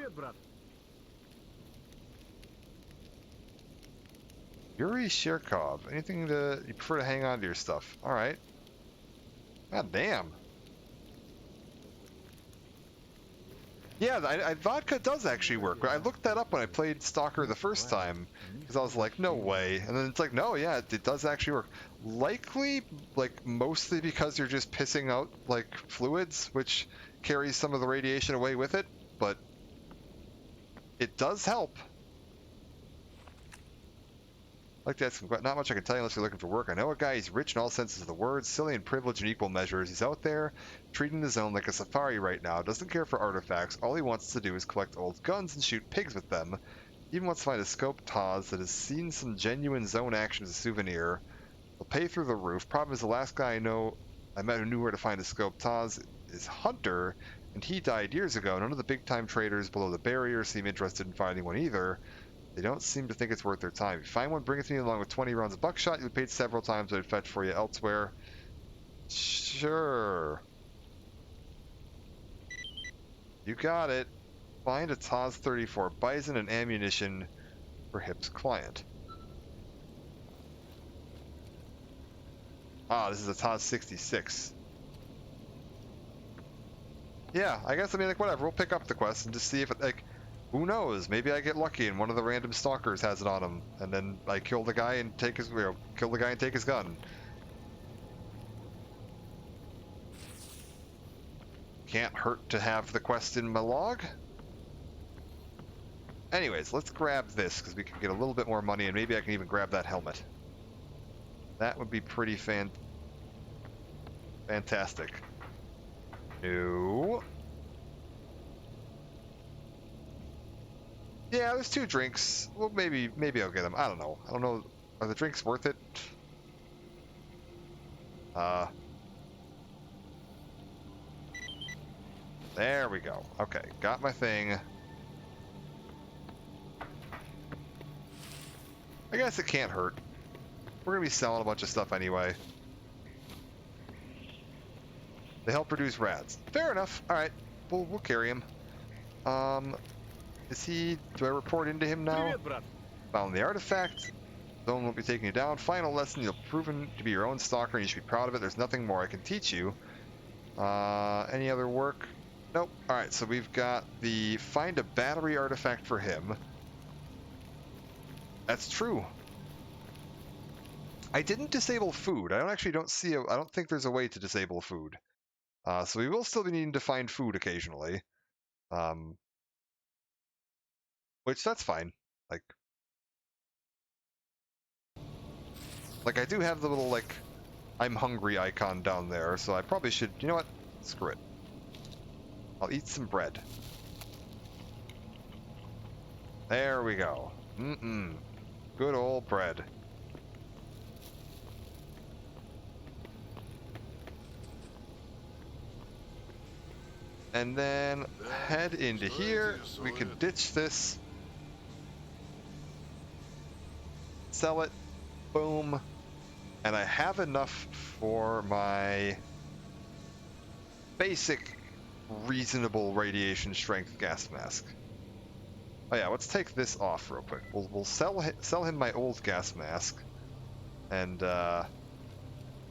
[SPEAKER 1] Yuri Shirkov. Anything to... You prefer to hang on to your stuff. Alright. God damn. Yeah, vodka does actually work. I looked that up when I played Stalker the first time, because I was like, no way. And then it's like, no, yeah, it does actually work. Likely, like, mostly because you're just pissing out, like, fluids, which carries some of the radiation away with it, but it does help. Like that's not much I can tell you unless you're looking for work. I know a guy, he's rich in all senses of the word, silly and privileged in equal measures. He's out there treating the zone like a safari right now, doesn't care for artifacts. All he wants to do is collect old guns and shoot pigs with them. He even wants to find a scope Taz that has seen some genuine zone action as a souvenir. He'll pay through the roof. Problem is the last guy I met who knew where to find a scope Taz is Hunter, and he died years ago. None of the big time traders below the barrier seem interested in finding one either. They don't seem to think it's worth their time. If you find one, bring it to me along with 20 rounds of buckshot. You'll be paid several times what I'd fetch for you elsewhere. Sure. You got it. Find a Taz 34 Bison and ammunition for Hip's client. Ah, this is a Taz 66. Yeah, I guess, I mean, like, whatever. We'll pick up the quest and just see if it, like... Who knows? Maybe I get lucky and one of the random stalkers has it on him, and then I kill the guy and take his, kill the guy and take his gun. Can't hurt to have the quest in my log. Anyways, let's grab this because we can get a little bit more money, and maybe I can even grab that helmet. That would be pretty fantastic. No. Yeah, there's 2 drinks. Well, maybe I'll get them. I don't know. Are the drinks worth it? There we go. Okay, got my thing. I guess it can't hurt. We're gonna be selling a bunch of stuff anyway. They help reduce rats. Fair enough. All right, we'll carry him. Is he? Do I report into him now? Found the artifact. Zone won't be taking you down. Final lesson: you've proven to be your own stalker, and you should be proud of it. There's nothing more I can teach you. Any other work? Nope. All right, so we've got the find a battery artifact for him. That's true. I didn't disable food. I don't think there's a way to disable food. So we will still be needing to find food occasionally. Which that's fine. Like I do have the little I'm hungry icon down there, so I probably should, you know what? Screw it. I'll eat some bread. There we go. Good old bread. And then head into here. We can ditch this. Sell it. Boom. And I have enough for my basic, reasonable radiation strength gas mask. Oh yeah, let's take this off real quick. We'll sell him my old gas mask. And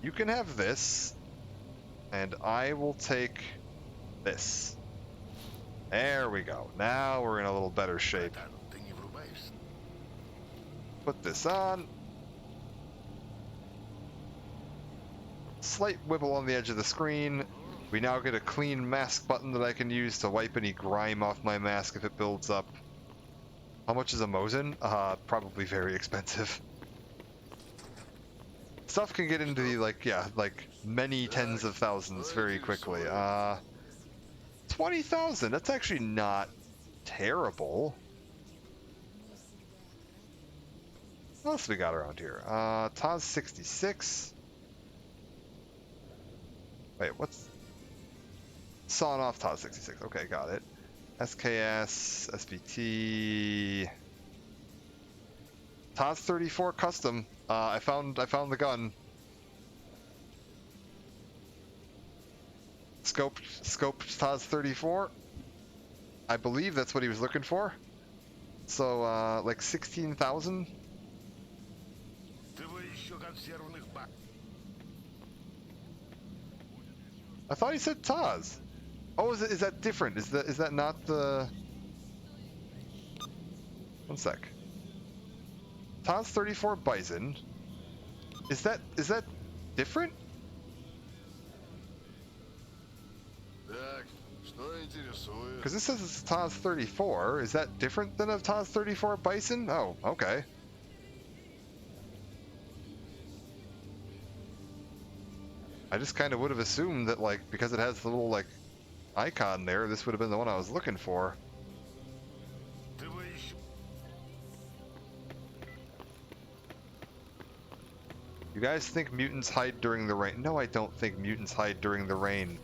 [SPEAKER 1] you can have this. And I will take this. There we go. Now we're in a little better shape. Put this on. Slight wibble on the edge of the screen. We now get a clean mask button that I can use to wipe any grime off my mask if it builds up. How much is a Mosin? Probably very expensive. Stuff can get into the, many tens of thousands very quickly. 20,000, that's actually not terrible. What else we got around here? Taz 66. Wait, what's... Sawing off Taz 66. Okay, got it. SKS, SBT... Taz 34 custom. I found the gun. Scoped Taz 34. I believe that's what he was looking for. So, like 16,000. I thought he said Taz. Oh, is that different? Is that not the... One sec. Taz 34 Bison. Is that different? Because this says it's Taz 34. Is that different than a Taz 34 Bison? Oh, okay. I just kind of would have assumed that, because it has the little, icon there, this would have been the one I was looking for. You guys think mutants hide during the rain? No, I don't think mutants hide during the rain.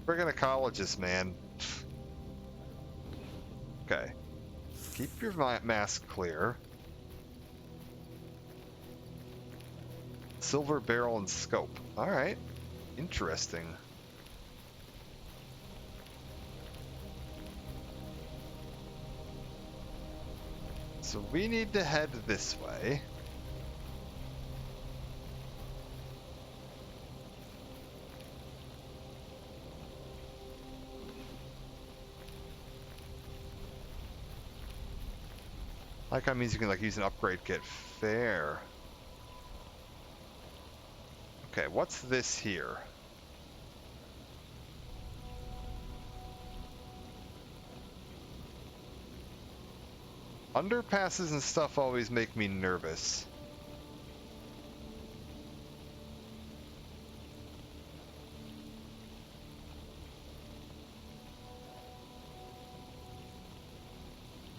[SPEAKER 1] Friggin' ecologists, man. Okay. Keep your mask clear. Silver barrel and scope. Alright. Interesting. So we need to head this way. Icon means you can like use an upgrade kit. Fair. Okay, what's this here? Underpasses and stuff always make me nervous.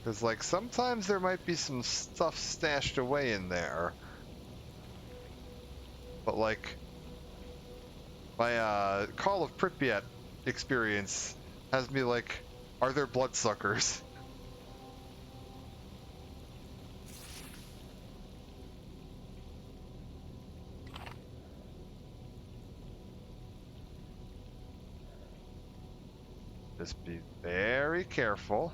[SPEAKER 1] Because, like, sometimes there might be some stuff stashed away in there. But, like, my Call of Pripyat experience has me like, are there bloodsuckers? Just be very careful.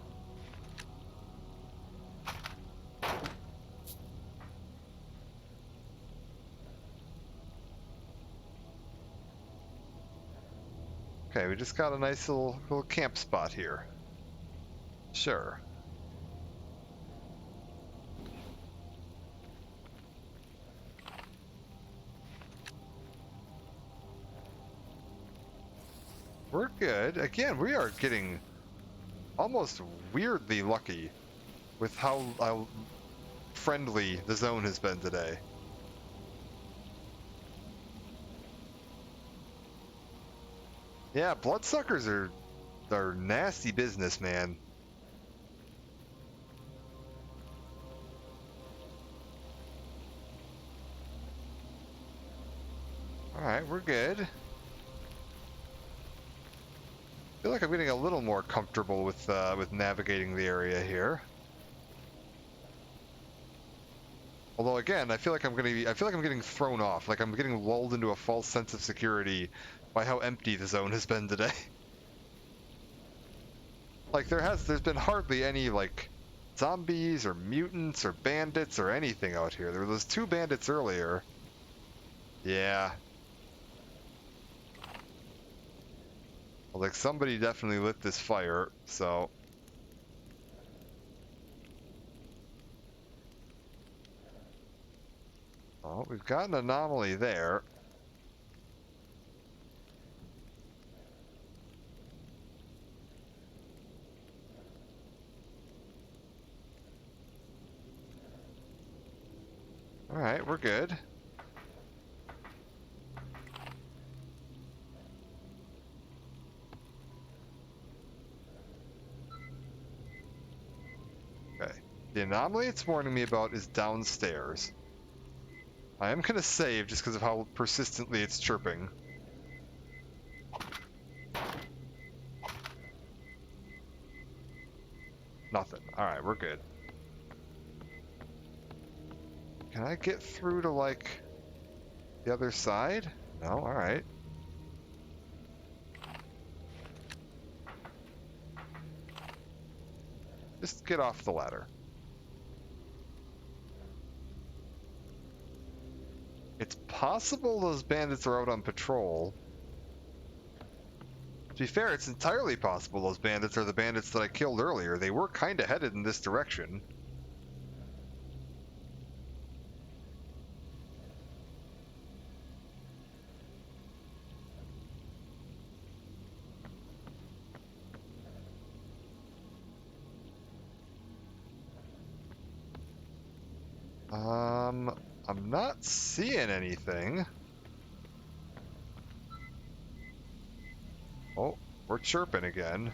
[SPEAKER 1] Okay, we just got a nice little camp spot here. Sure. We're good. Again, we are getting almost weirdly lucky with how friendly the zone has been today. Yeah, bloodsuckers are nasty business, man. Alright, we're good. I feel like I'm getting a little more comfortable with navigating the area here. Although again, I feel like I'm getting thrown off, like I'm getting lulled into a false sense of security by how empty the zone has been today. Like there's been hardly any like zombies or mutants or bandits or anything out here. There were those 2 bandits earlier. Yeah. Well, like somebody definitely lit this fire, so. Oh, we've got an anomaly there. Alright, we're good. Okay. The anomaly it's warning me about is downstairs. I am gonna save just because of how persistently it's chirping. Nothing. Alright, we're good. Can I get through to, like, the other side? No? Alright. Just get off the ladder. It's possible those bandits are out on patrol. To be fair, it's entirely possible those bandits are the bandits that I killed earlier. They were kinda headed in this direction. I'm not seeing anything. Oh, we're chirping again.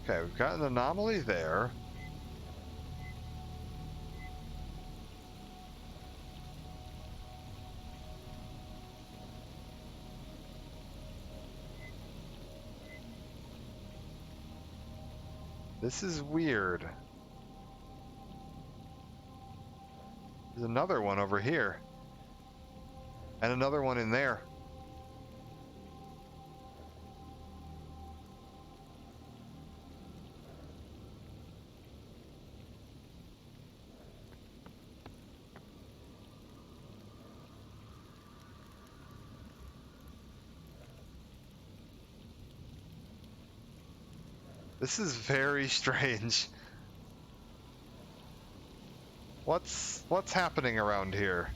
[SPEAKER 1] Okay, we've got an anomaly there. This is weird. There's another one over here. And another one in there. This is very strange. What's happening around here?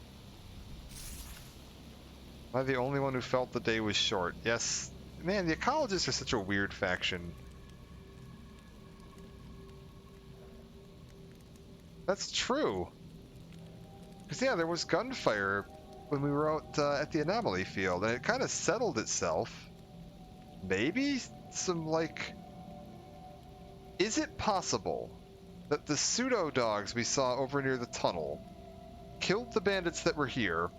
[SPEAKER 1] Am I the only one who felt the day was short? Yes. Man, the ecologists are such a weird faction. That's true. Because, yeah, there was gunfire when we were out at the Anomaly field, and it kind of settled itself. Maybe some, like... Is it possible that the pseudo-dogs we saw over near the tunnel killed the bandits that were here?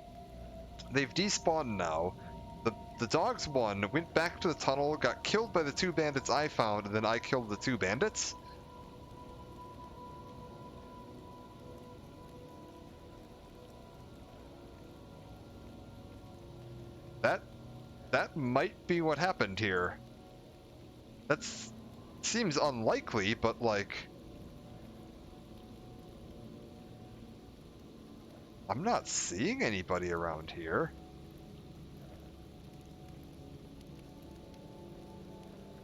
[SPEAKER 1] They've despawned now. The dogs won, went back to the tunnel, got killed by the 2 bandits I found, and then I killed the 2 bandits? That might be what happened here. That's seems unlikely, but like... I'm not seeing anybody around here.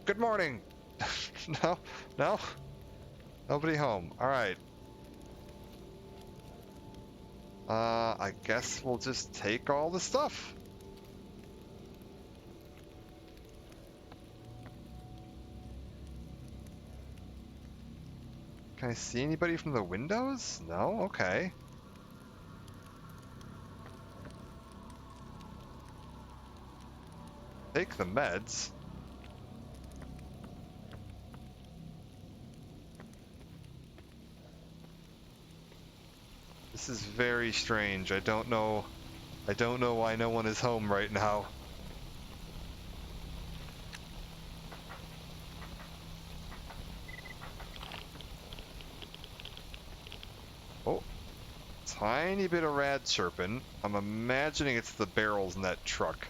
[SPEAKER 1] Good morning! No? Nobody home. Alright. I guess we'll just take all the stuff. Can I see anybody from the windows? No? Okay. Take the meds. This is very strange. I don't know why no one is home right now. Oh, tiny bit of rad chirping. I'm imagining it's the barrels in that truck.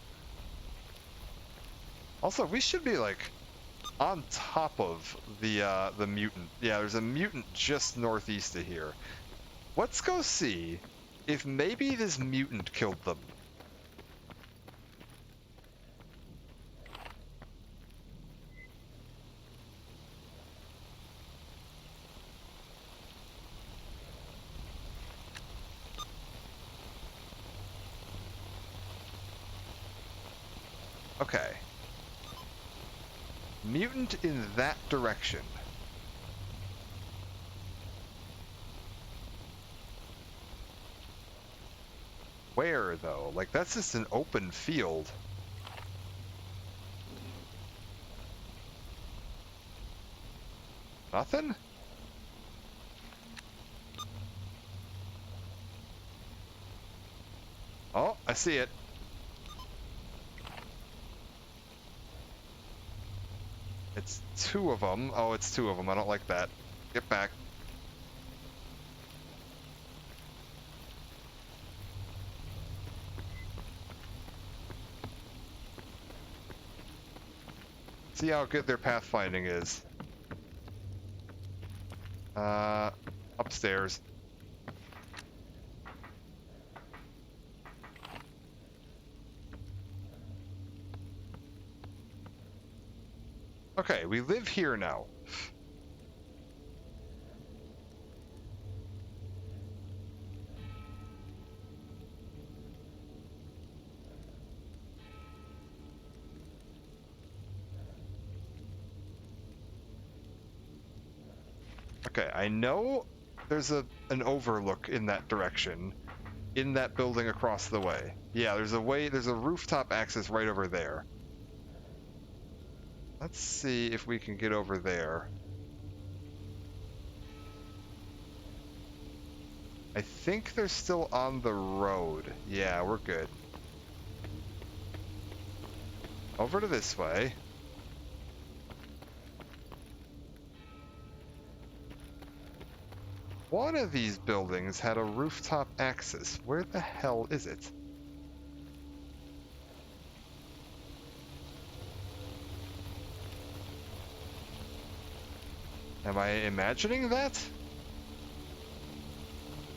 [SPEAKER 1] Also, we should be like on top of the mutant. Yeah, there's a mutant just northeast of here. Let's go see if maybe this mutant killed them. Okay. Mutant in that direction. Where, though? Like, that's just an open field. Nothing? Oh, I see it. It's 2 of them. Oh, it's 2 of them. I don't like that. Get back. See how good their pathfinding is. Upstairs. Okay, we live here now. Okay, I know there's an overlook in that direction, in that building across the way. Yeah, there's a rooftop access right over there. Let's see if we can get over there. I think they're still on the road. Yeah, we're good. Over to this way. One of these buildings had a rooftop access. Where the hell is it? Am I imagining that?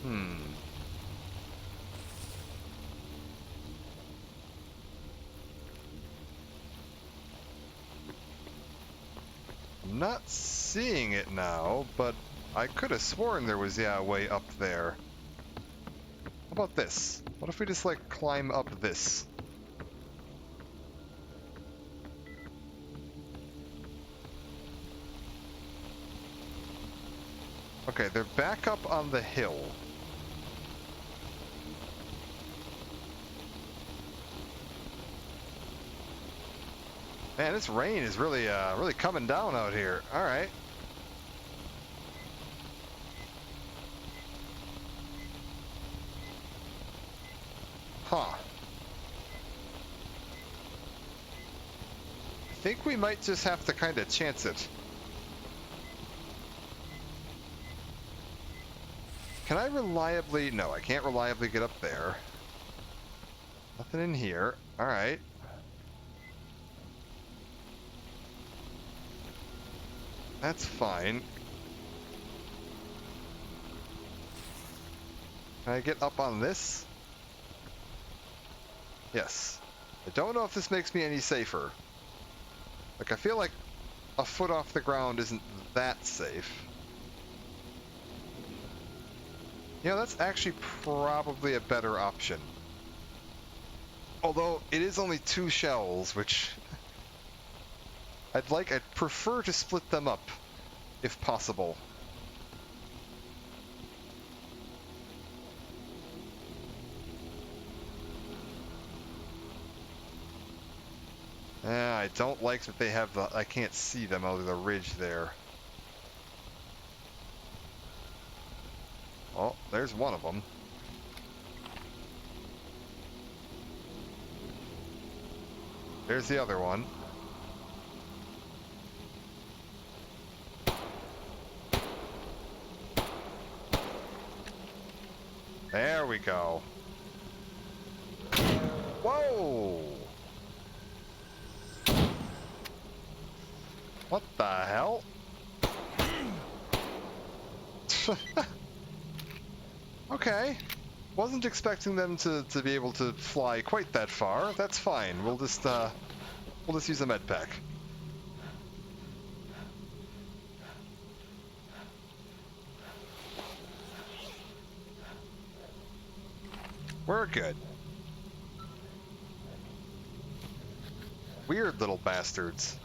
[SPEAKER 1] I'm I'm not seeing it now, but I could have sworn there was, yeah, a way up there. How about this? What if we just, like, climb up this? Okay, they're back up on the hill. Man, this rain is really, really coming down out here. All right. Huh. I think we might just have to kind of chance it. Can I reliably... No, I can't reliably get up there. Nothing in here. All right. That's fine. Can I get up on this? Yes. I don't know if this makes me any safer. Like, I feel like a foot off the ground isn't that safe. You know, that's actually probably a better option. Although, it is only 2 shells, which... I'd prefer to split them up, if possible. Yeah, I don't like that they have the... I can't see them out of the ridge there. Oh, there's one of them. There's the other one. There we go. Whoa! What the hell? Okay. Wasn't expecting them to be able to fly quite that far. That's fine. We'll just use a med pack. We're good. Weird little bastards.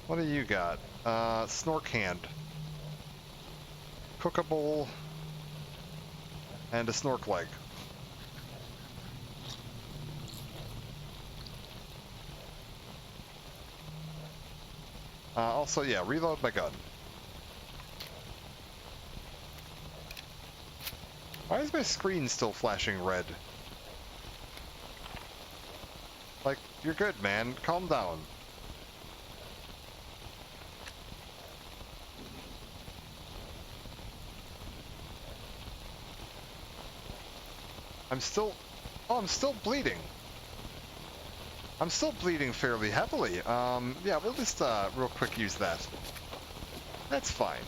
[SPEAKER 1] What do you got? Snork hand. Cookable. And a snork leg. Also, yeah, reload my gun. Why is my screen still flashing red? Like, you're good, man. Calm down. I'm still bleeding. I'm still bleeding fairly heavily. Yeah, we'll just, real quick use that. That's fine.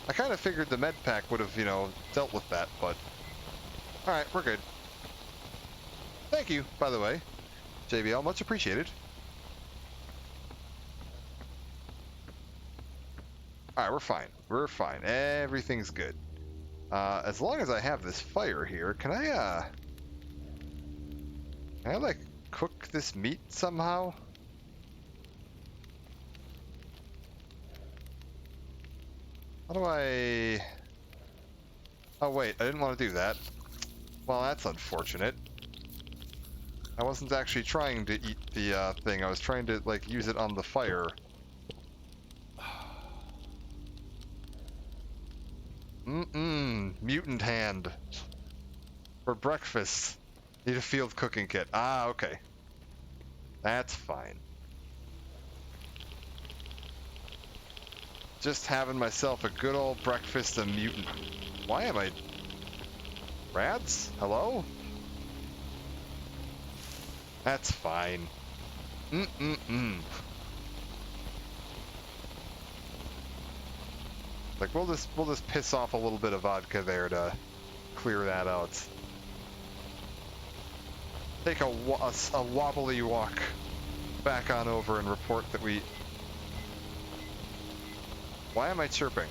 [SPEAKER 1] I kind of figured the med pack would have, you know, dealt with that, but... Alright, we're good. Thank you, by the way. JBL, much appreciated. Alright, we're fine. We're fine. Everything's good. As long as I have this fire here, can I, like, cook this meat somehow? How do I... Oh, wait, I didn't want to do that. Well, that's unfortunate. I wasn't actually trying to eat the, thing. I was trying to, like, use it on the fire. Mutant hand. For breakfast. Need a field cooking kit. Ah, okay. That's fine. Just having myself a good old breakfast of mutant. Why am I... Rads? Hello? That's fine. Like, we'll just piss off a little bit of vodka there to clear that out. Take a wobbly walk back on over and report that we... Why am I chirping?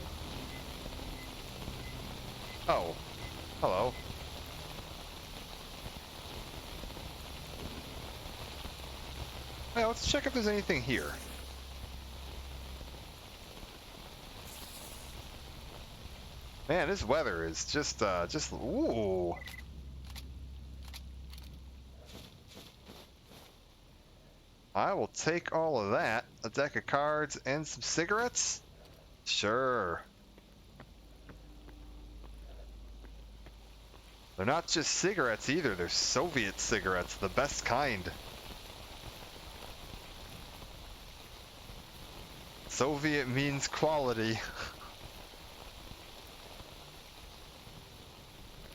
[SPEAKER 1] Oh. Hello. Hey, let's check if there's anything here. Man, this weather is just, ooh. I will take all of that. A deck of cards and some cigarettes? Sure. They're not just cigarettes either, they're Soviet cigarettes, the best kind. Soviet means quality.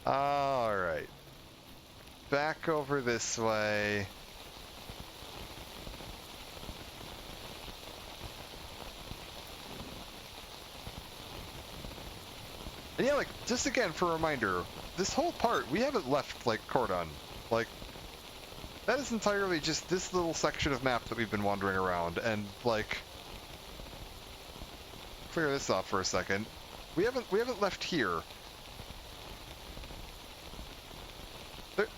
[SPEAKER 1] Alright. Back over this way. And yeah, like, just again for a reminder, this whole part, we haven't left, like, Cordon. Like, that is entirely just this little section of map that we've been wandering around, and, like... Clear this off for a second. We haven't left here.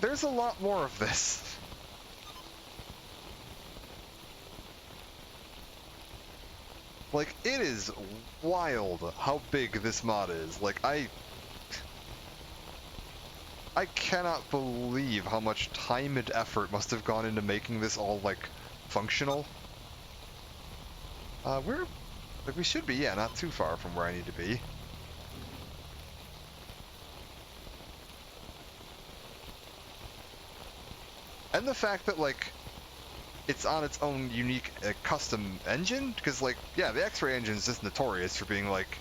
[SPEAKER 1] There's a lot more of this. Like, it is wild how big this mod is. Like, I cannot believe how much time and effort must have gone into making this all, like, functional. Like, we should be, yeah, not too far from where I need to be. And the fact that, like, it's on its own unique custom engine, because, like, yeah, the X-Ray engine is just notorious for being, like,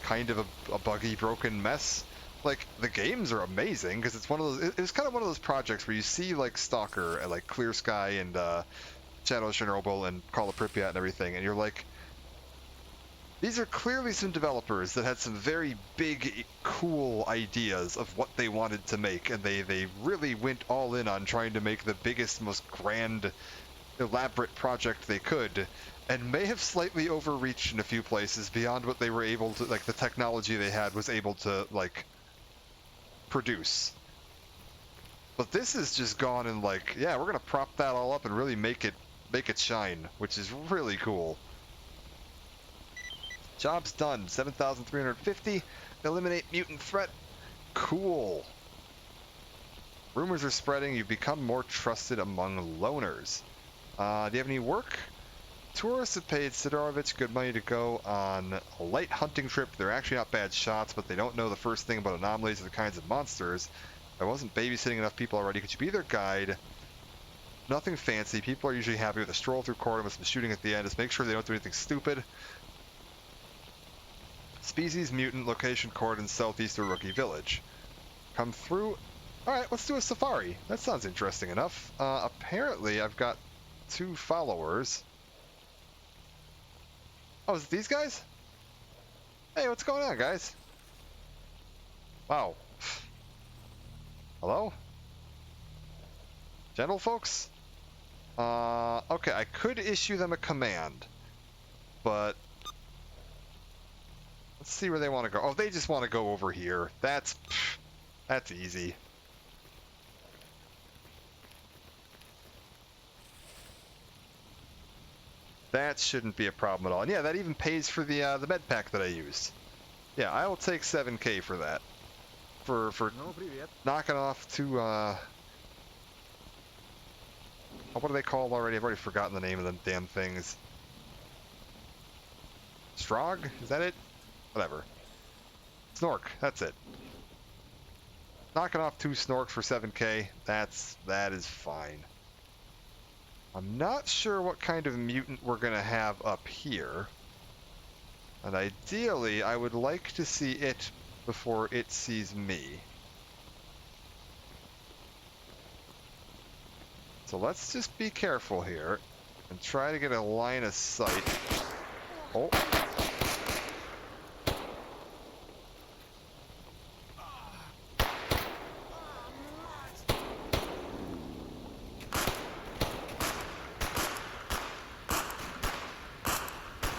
[SPEAKER 1] kind of a buggy, broken mess. Like, the games are amazing, because it's one of those, it's kind of one of those projects where you see, like, Stalker, and, like, Clear Sky, and, Shadow of Chernobyl, and Call of Pripyat, and everything, and you're like, these are clearly some developers that had some very big, cool ideas of what they wanted to make, and they really went all in on trying to make the biggest, most grand, elaborate project they could, and may have slightly overreached in a few places beyond what they were able to, like, the technology they had was able to, like, produce. But this has just gone and, like, yeah, we're gonna prop that all up and really make it shine, which is really cool. Job's done. 7,350. Eliminate mutant threat. Cool. Rumors are spreading. You've become more trusted among loners. Do you have any work? Tourists have paid Sidorovich good money to go on a light hunting trip. They're actually not bad shots, but they don't know the first thing about anomalies or the kinds of monsters. If I wasn't babysitting enough people already, could you be their guide? Nothing fancy. People are usually happy with a stroll through Cordon with some shooting at the end. Just make sure they don't do anything stupid. Species mutant, location Cordon, southeast of Rookie Village. Come through. Alright, let's do a safari. That sounds interesting enough. Apparently I've got 2 followers. Oh, is it these guys? Hey, what's going on, guys? Wow. Hello? Gentle folks? Okay, I could issue them a command, but let's see where they want to go. Oh, they just want to go over here. That's easy. That shouldn't be a problem at all. And yeah, that even pays for the med pack that I used. Yeah, I will take 7K for that. For knocking off 2 what are they called already? I've already forgotten the name of them damn things. Strog? Is that it? Whatever. Snork, that's it. Knocking off 2 Snorks for 7K, that is fine. I'm not sure what kind of mutant we're gonna have up here. And ideally, I would like to see it before it sees me. So let's just be careful here and try to get a line of sight. Oh.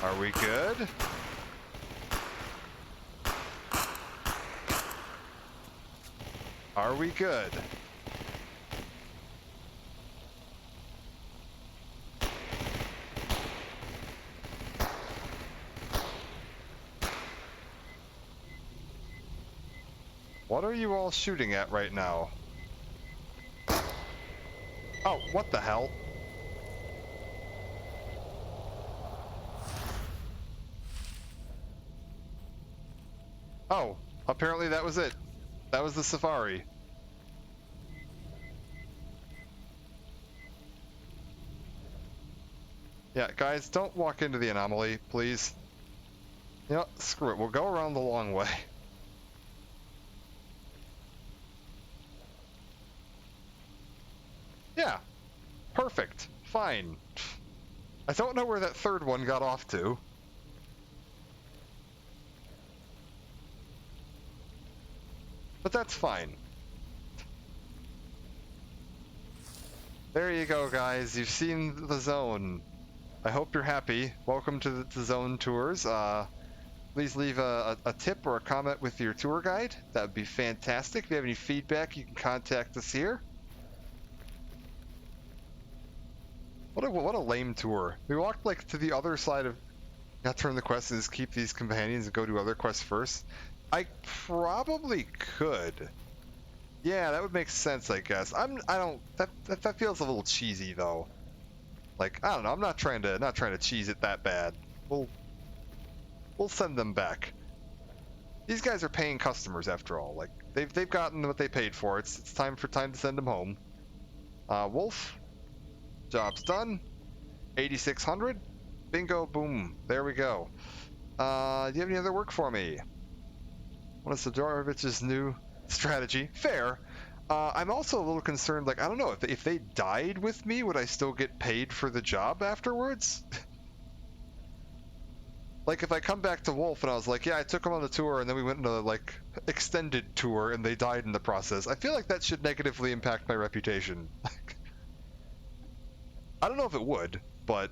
[SPEAKER 1] Are we good? Are we good? What are you all shooting at right now? Oh, what the hell? Oh, apparently that was it. That was the safari. Yeah, guys, don't walk into the anomaly, please. You know, screw it. We'll go around the long way. Yeah, perfect. Fine. I don't know where that third one got off to. But that's fine. There you go, guys. You've seen the zone. I hope you're happy. Welcome to the zone tours. Please leave a tip or a comment with your tour guide. That would be fantastic. If you have any feedback, you can contact us here. What a lame tour. We walked like to the other side of. Not turn the quests and just keep these companions and go do other quests first. I probably could. Yeah, that would make sense, I guess. I don't. That feels a little cheesy though. Like, I don't know. I'm not trying to cheese it that bad. We'll send them back. These guys are paying customers after all. Like, they've gotten what they paid for. It's time to send them home. Wolf, job's done. 8,600. Bingo, boom. There we go. Do you have any other work for me? What is Sidorovich's new strategy? Fair. I'm also a little concerned. Like, I don't know if they died with me, would I still get paid for the job afterwards? Like, if I come back to Wolf and I was like, yeah, I took them on the tour and then we went on a, like, extended tour and they died in the process, I feel like that should negatively impact my reputation. I don't know if it would, but...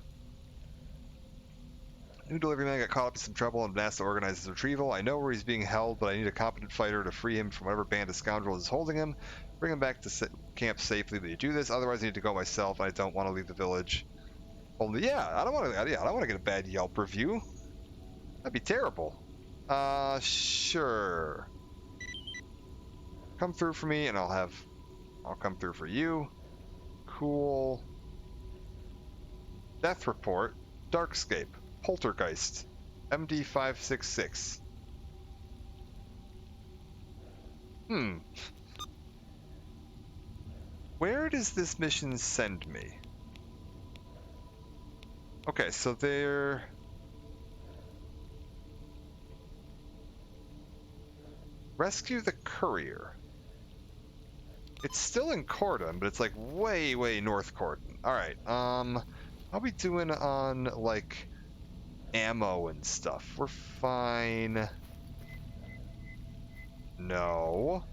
[SPEAKER 1] New delivery man got caught up in some trouble and been asked to organize his retrieval. I know where he's being held, but I need a competent fighter to free him from whatever band of scoundrels is holding him. Bring him back to camp safely when you do this. Otherwise, I need to go myself. I don't want to leave the village. Only, yeah, I don't want to get a bad Yelp review. That'd be terrible. Sure. Come through for me, and I'll come through for you. Cool. Death report. Darkscape. Poltergeist. MD566. Where does this mission send me? Okay, so they're... Rescue the courier. It's still in Cordon, but it's like way, way north Cordon. Alright, how we doing on, like, ammo and stuff? We're fine. No.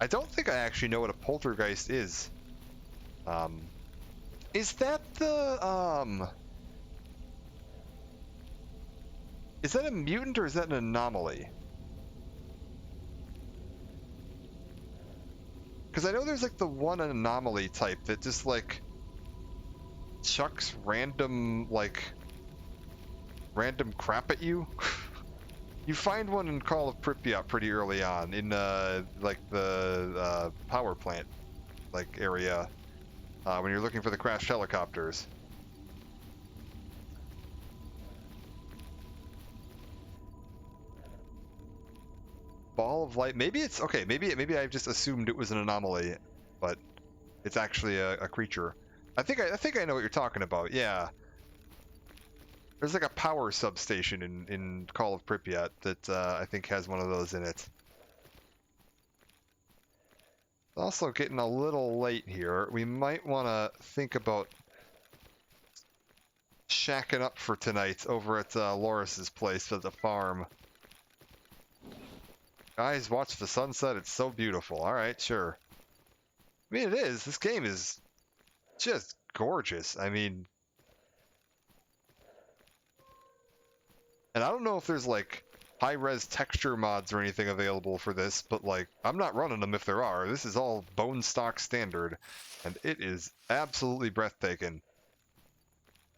[SPEAKER 1] I don't think I actually know what a poltergeist is. Is that the, is that a mutant or is that an anomaly? Because I know there's like the one anomaly type that just like chucks random crap at you. You find one in Call of Pripyat pretty early on in like the power plant like area when you're looking for the crashed helicopters. Ball of light. Maybe it's okay. Maybe I've just assumed it was an anomaly, but it's actually a creature. I think I know what you're talking about. Yeah. There's like a power substation in Call of Pripyat that I think has one of those in it. Also getting a little late here. We might want to think about shacking up for tonight over at Loris's place at the farm. Guys, watch the sunset. It's so beautiful. All right, sure. I mean, it is. This game is just gorgeous. I mean, and I don't know if there's like high-res texture mods or anything available for this, but like I'm not running them if there are. This is all bone stock standard, and it is absolutely breathtaking.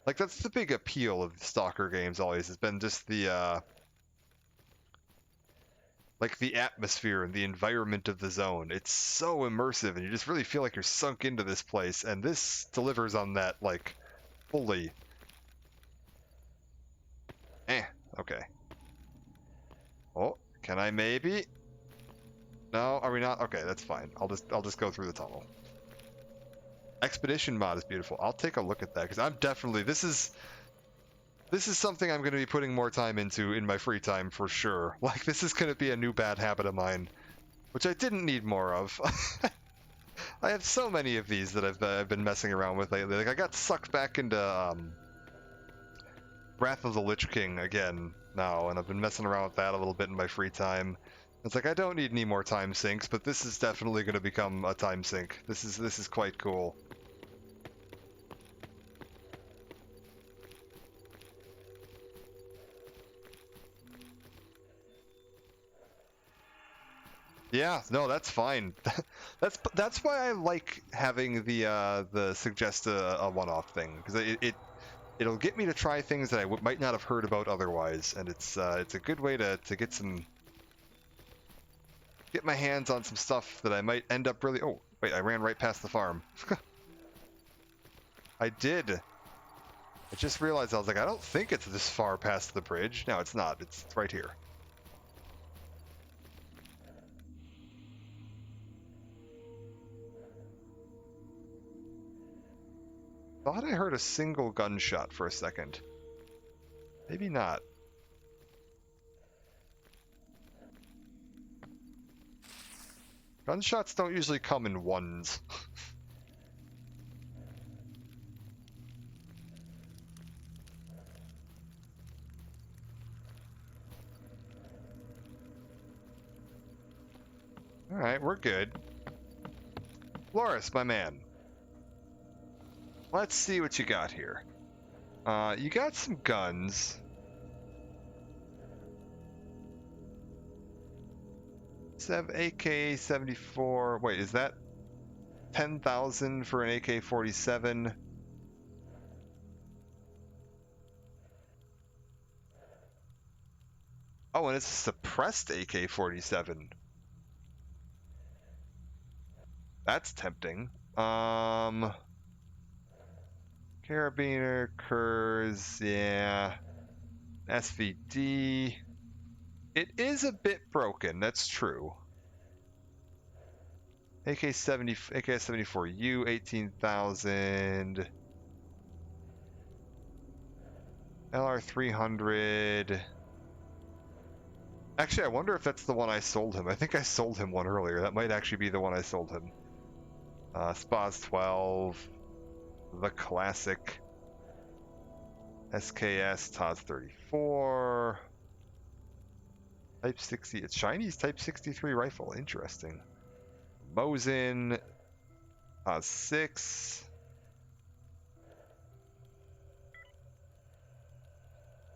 [SPEAKER 1] Like that's the big appeal of Stalker games always has been just the like the atmosphere and the environment of the zone. It's so immersive and you just really feel like you're sunk into this place, and this delivers on that like fully. Okay. Oh, can I maybe? No, are we not? Okay, that's fine. I'll just go through the tunnel. Expedition mod is beautiful. I'll take a look at that because I'm definitely this is something I'm going to be putting more time into in my free time for sure. Like this is going to be a new bad habit of mine, which I didn't need more of. I have so many of these that I've been messing around with lately. Like I got sucked back into Wrath of the Lich King again now, and I've been messing around with that a little bit in my free time. It's like I don't need any more time sinks, but this is definitely going to become a time sink. This is quite cool. Yeah, no, that's fine. That's why I like having the suggest a one-off thing, because it'll get me to try things that I might not have heard about otherwise, and it's a good way to get my hands on some stuff that I might end up really. Oh wait, I ran right past the farm. I did. I just realized I was like, I don't think it's this far past the bridge. No, it's not. It's right here. Thought I heard a single gunshot for a second. Maybe not. Gunshots don't usually come in ones. Alright, we're good. Loris, my man. Let's see what you got here. You got some guns. AK-74. Wait, is that 10,000 for an AK-47? Oh, and it's a suppressed AK-47. That's tempting. Carabiner, Kurz, yeah. SVD. It is a bit broken, that's true. AK-74U, 18,000. LR300. Actually, I wonder if that's the one I sold him. I think I sold him one earlier. That might actually be the one I sold him. Spaz 12. The classic. SKS, TOS 34. Type 60. It's Chinese Type 63 rifle. Interesting. Mosin. TOS 6.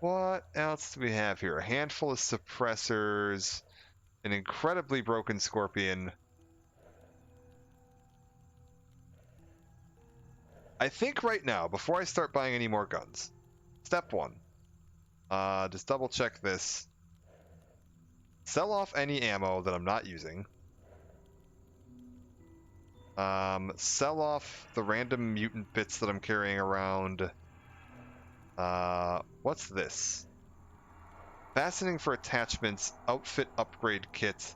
[SPEAKER 1] What else do we have here? A handful of suppressors, an incredibly broken Scorpion. I think right now, before I start buying any more guns, step one, just double check this. Sell off any ammo that I'm not using. Sell off the random mutant bits that I'm carrying around. What's this? Fastening for attachments, outfit upgrade kit.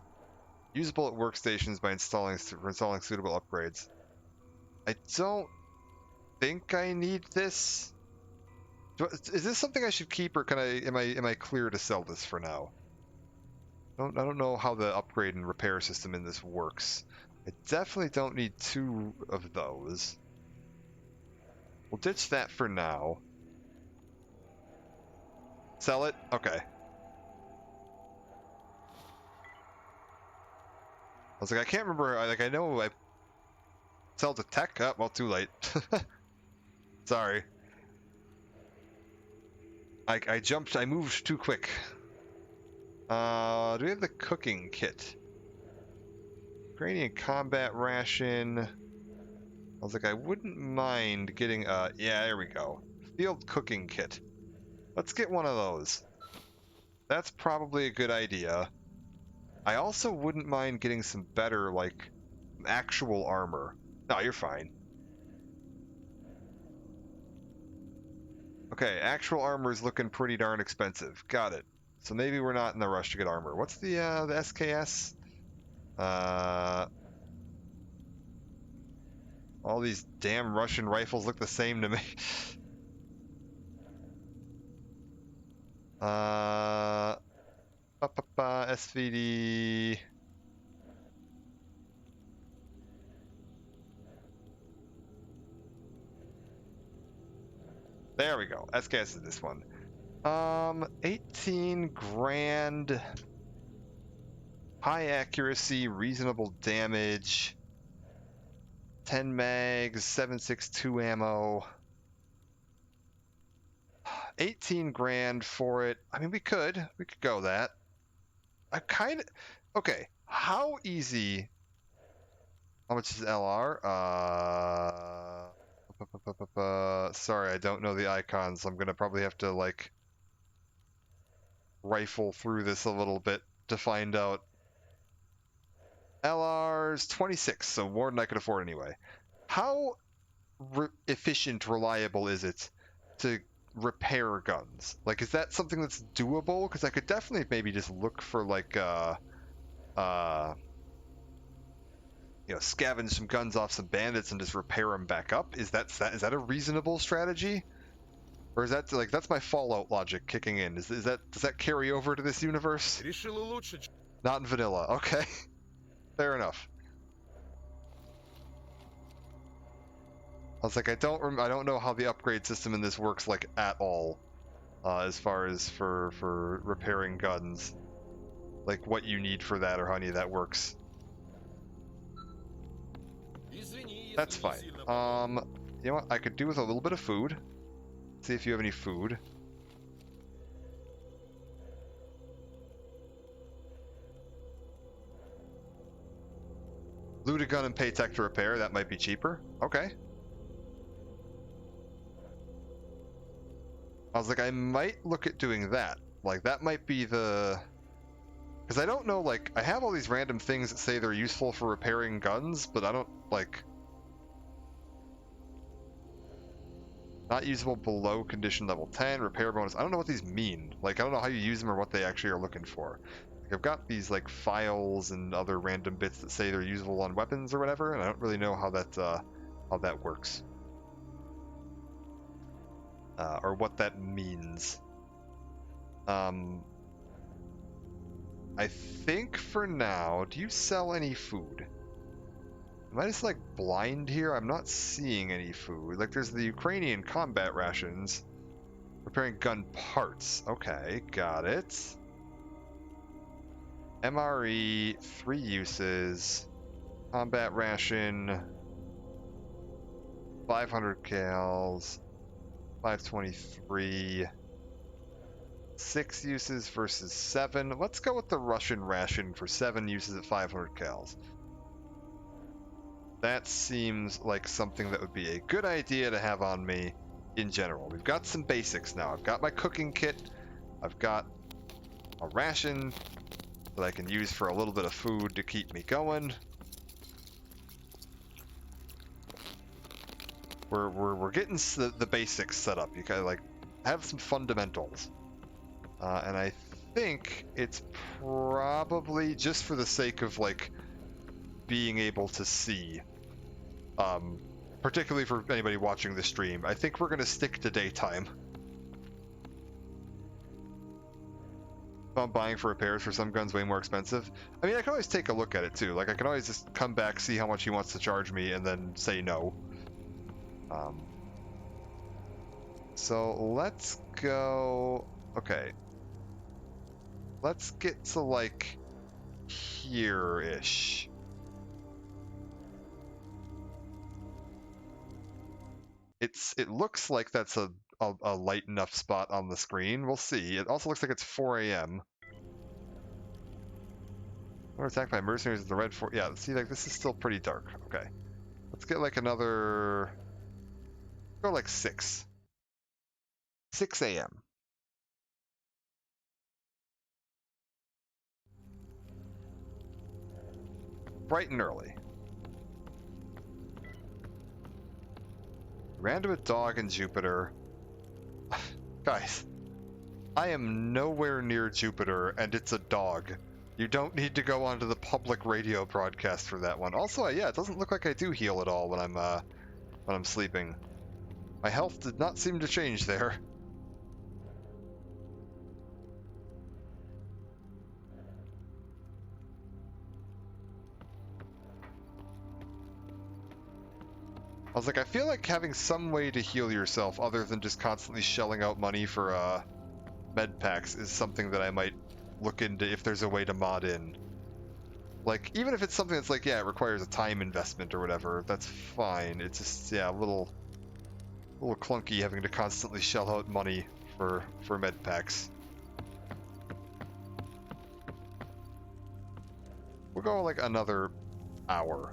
[SPEAKER 1] Usable at workstations by installing suitable upgrades. I don't think I need this. Is this something I should keep, or am I clear to sell this for now? I don't know how the upgrade and repair system in this works. I definitely don't need 2 of those. We'll ditch that for now. Sell it? Okay. I was like, I can't remember. I know Sell to tech? Oh, well, too late. Sorry. I jumped, I moved too quick. Do we have the cooking kit? Ukrainian combat ration. I was like, I wouldn't mind getting yeah, there we go. Field cooking kit. Let's get one of those. That's probably a good idea. I also wouldn't mind getting some better, like, actual armor. No, you're fine. Okay, actual armor is looking pretty darn expensive. Got it. So maybe we're not in the rush to get armor. What's the SKS? All these damn Russian rifles look the same to me. SVD. There we go. SKS is this one. 18 grand. High accuracy, reasonable damage. 10 mags, 7.62 ammo. 18 grand for it. I mean, we could go that. I kind of, okay. How easy? How much is LR? Sorry, I don't know the icons. I'm gonna probably have to like rifle through this a little bit to find out. LR's 26, so more than I could afford anyway. How efficient, reliable is it to repair guns? Like, is that something that's doable? Because I could definitely maybe just look for like you know, scavenge some guns off some bandits and just repair them back up. Is that a reasonable strategy? Or is that like, that's my Fallout logic kicking in? Is that, does that carry over to this universe? Not in vanilla. Okay. Fair enough. I was like, I don't know how the upgrade system in this works like at all, as far as for repairing guns, like what you need for that or how any of that works. That's fine. You know what? I could do with a little bit of food. See if you have any food. Loot a gun and pay tech to repair. That might be cheaper. Okay. I was like, I might look at doing that. Like, that might be the... Because I don't know, like, I have all these random things that say they're useful for repairing guns, but I don't, like... Not usable below condition level 10, repair bonus. I don't know what these mean. Like, I don't know how you use them or what they actually are looking for. Like, I've got these, like, files and other random bits that say they're usable on weapons or whatever, and I don't really know how that works. Or what that means. I think for now, do you sell any food? Am I just like blind here? I'm not seeing any food. Like there's the Ukrainian combat rations. Repairing gun parts. Okay, got it. MRE, 3 uses. Combat ration. 500 cals. 523. 6 uses versus 7. Let's go with the Russian ration for 7 uses at 500 cals. That seems like something that would be a good idea to have on me in general. We've got some basics now. I've got my cooking kit. I've got a ration that I can use for a little bit of food to keep me going. We're getting the basics set up. You gotta like have some fundamentals. And I think it's probably just for the sake of like being able to see, particularly for anybody watching the stream, I think we're going to stick to daytime. If I'm buying for repairs for some guns way more expensive. I mean, I can always take a look at it too. Like I can always just come back, see how much he wants to charge me, and then say no. So let's go. Okay. Let's get to like here-ish. it looks like that's a light enough spot on the screen. We'll see. It also looks like it's 4 a.m. We're attacked by mercenaries at the red fort. Yeah, see, like, this is still pretty dark. Okay. Let's get, like, another... Go, like, 6. 6 a.m. Bright and early. Ran to a dog in Jupiter. Guys, I am nowhere near Jupiter, and it's a dog. You don't need to go onto the public radio broadcast for that one. Also, yeah, it doesn't look like I do heal at all when I'm sleeping. My health did not seem to change there. I was like, I feel like having some way to heal yourself other than just constantly shelling out money for med packs is something that I might look into if there's a way to mod in. Like, even if it's something that's like, yeah, it requires a time investment or whatever, that's fine. It's just, yeah, a little clunky having to constantly shell out money for med packs. We'll go like another hour.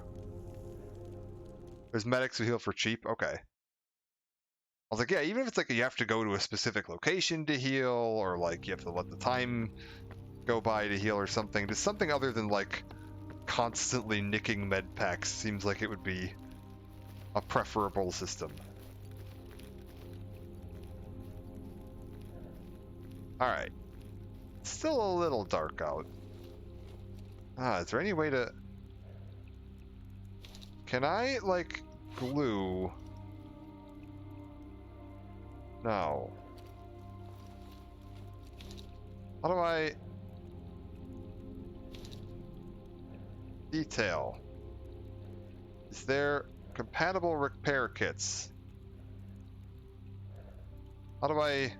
[SPEAKER 1] There's medics who heal for cheap. Okay. I was like, yeah, even if it's like you have to go to a specific location to heal, or like you have to let the time go by to heal or something, just something other than like constantly nicking med packs seems like it would be a preferable system. Alright. Still a little dark out. Is there any way to... Can I, like, glue? No. How do I... Detail. Is there compatible repair kits? How do I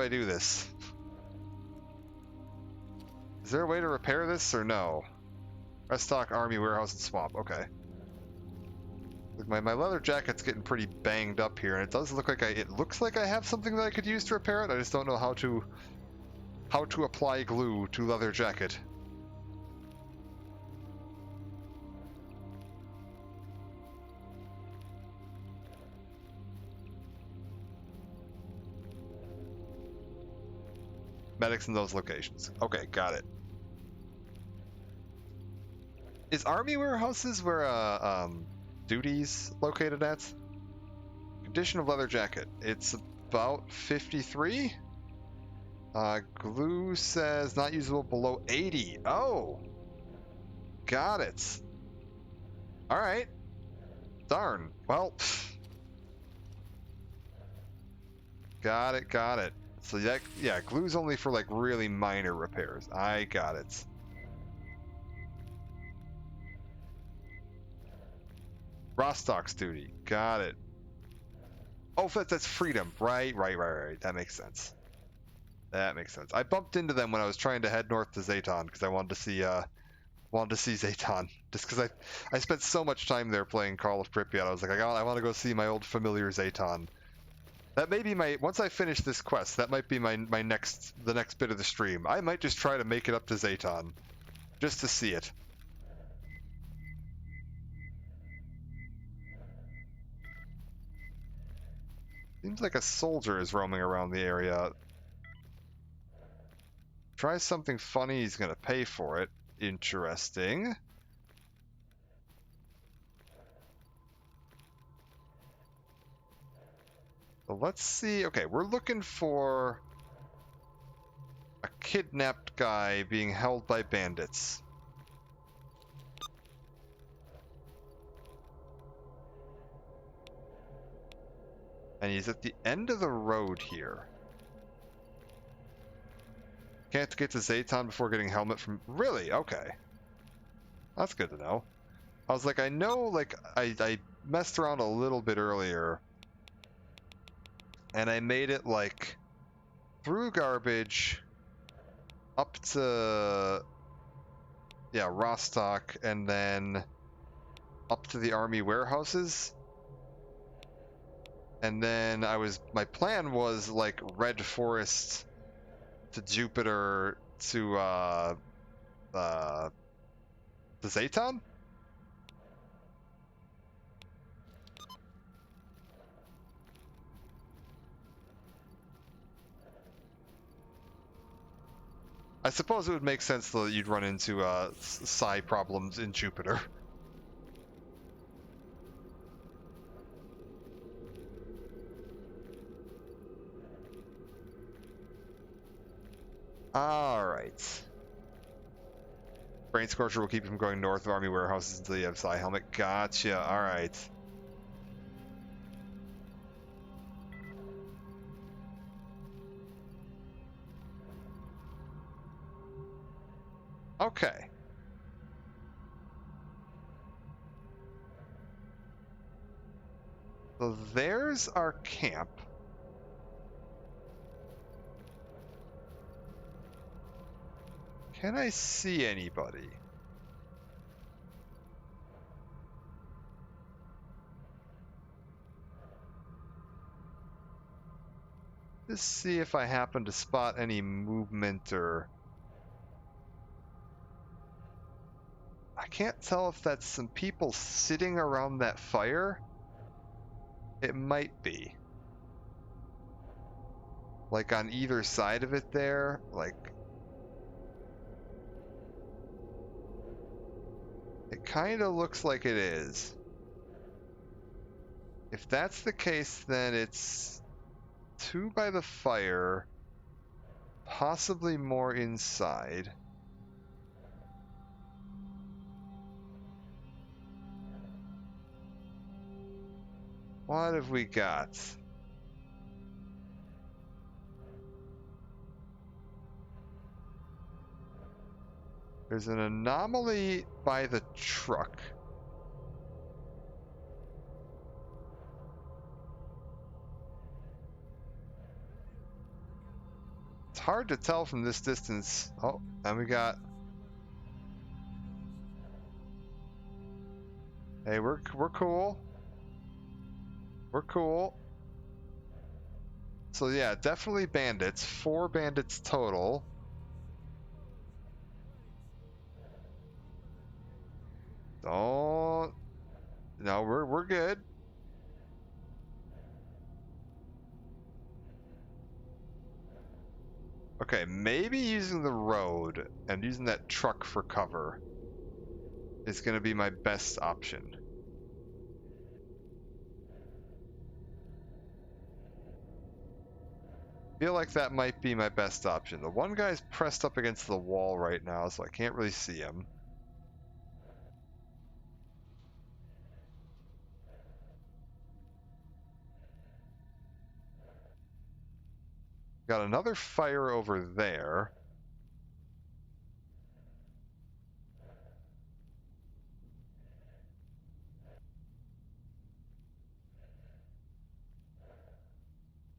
[SPEAKER 1] do this? Is there a way to repair this or no? Restock, army, warehouse, and swamp. Okay. My leather jacket's getting pretty banged up here, and it does look like it looks like I have something that I could use to repair it. I just don't know how to apply glue to leather jacket. Medics in those locations. Okay, got it. Is army warehouses where duties located at? Condition of leather jacket. It's about 53. Glue says not usable below 80. Oh, got it. All right. Darn. Well, got it. Got it. So that, yeah, glue's only for like really minor repairs. I got it. Rostock's duty. Got it. Oh, that's freedom. Right. That makes sense. That makes sense. I bumped into them when I was trying to head north to Zayton because I wanted to see Zayton. Just because I spent so much time there playing Call of Pripyat. I was like, I want to go see my old familiar Zayton. That may be once I finish this quest, that might be the next bit of the stream. I might just try to make it up to Zayton, just to see it. Seems like a soldier is roaming around the area. Try something funny, he's gonna pay for it. Interesting. So let's see. Okay, we're looking for a kidnapped guy being held by bandits. And he's at the end of the road here. Can't get to Zayton before getting helmet from... Really? Okay. That's good to know. I was like, I know, like, I messed around a little bit earlier. And I made it, like, through garbage, up to... Yeah, Rostock, and then up to the army warehouses. And then my plan was like Red Forest to Jupiter to Zayton? I suppose it would make sense though that you'd run into psi problems in Jupiter. Alright. Brain Scorcher will keep you from going north of Army warehouses until you have psi helmet. Gotcha, alright. Okay. So there's our camp. Can I see anybody? Just see if I happen to spot any movement or... I can't tell if that's some people sitting around that fire. It might be. Like on either side of it there, like... It kind of looks like it is. If that's the case, then it's 2 by the fire, possibly more inside. What have we got? There's an anomaly by the truck. It's hard to tell from this distance. Oh, and we got... Hey, we're cool. We're cool. So yeah, definitely bandits. 4 bandits total. Don't... No, we're good. Okay, maybe using the road and using that truck for cover is going to be my best option. Feel like that might be my best option. The one guy's pressed up against the wall right now, so I can't really see him. Got another fire over there.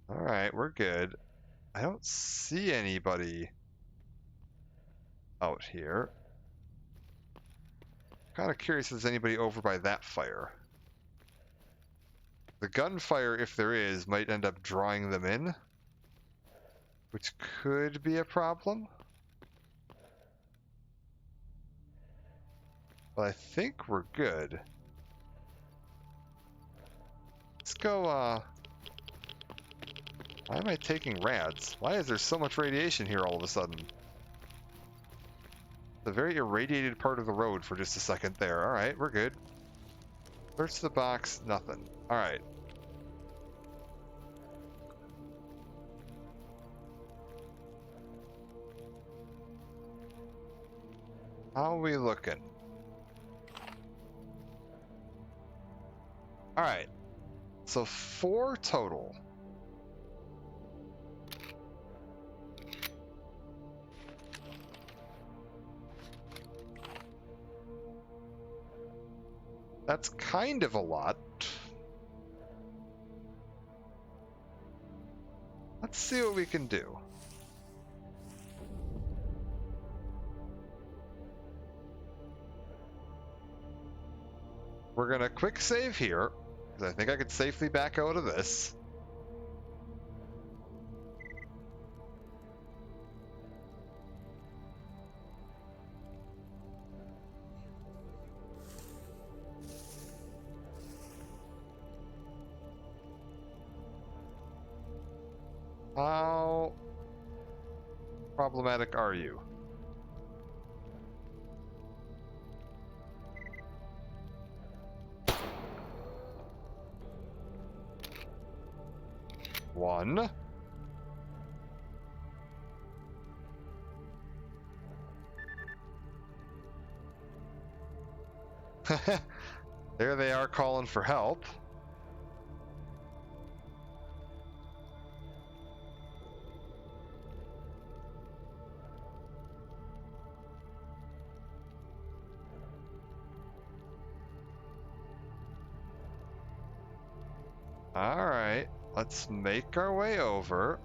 [SPEAKER 1] Alright, we're good. I don't see anybody out here. Kind of curious if there's anybody over by that fire. The gunfire, if there is, might end up drawing them in, which could be a problem. But I think we're good. Let's go, why am I taking rads? Why is there so much radiation here all of a sudden? The very irradiated part of the road for just a second there. Alright, we're good. Search the box, nothing. Alright. How are we looking? Alright. So 4 total. That's kind of a lot. Let's see what we can do. We're gonna quick save here, I think I could safely back out of this. How problematic are you? One. There they are calling for help. Alright, let's make our way over.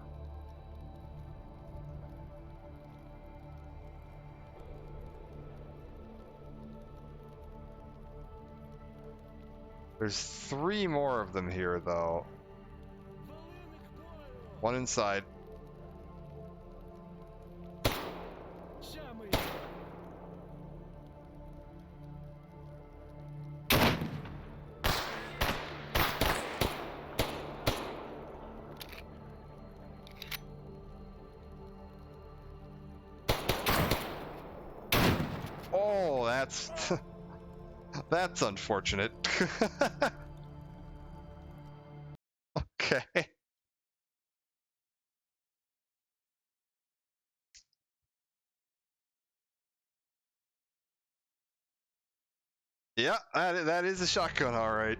[SPEAKER 1] There's 3 more of them here, though. One inside. Oh, that's that's unfortunate. Okay. Yeah, that is a shotgun, all right.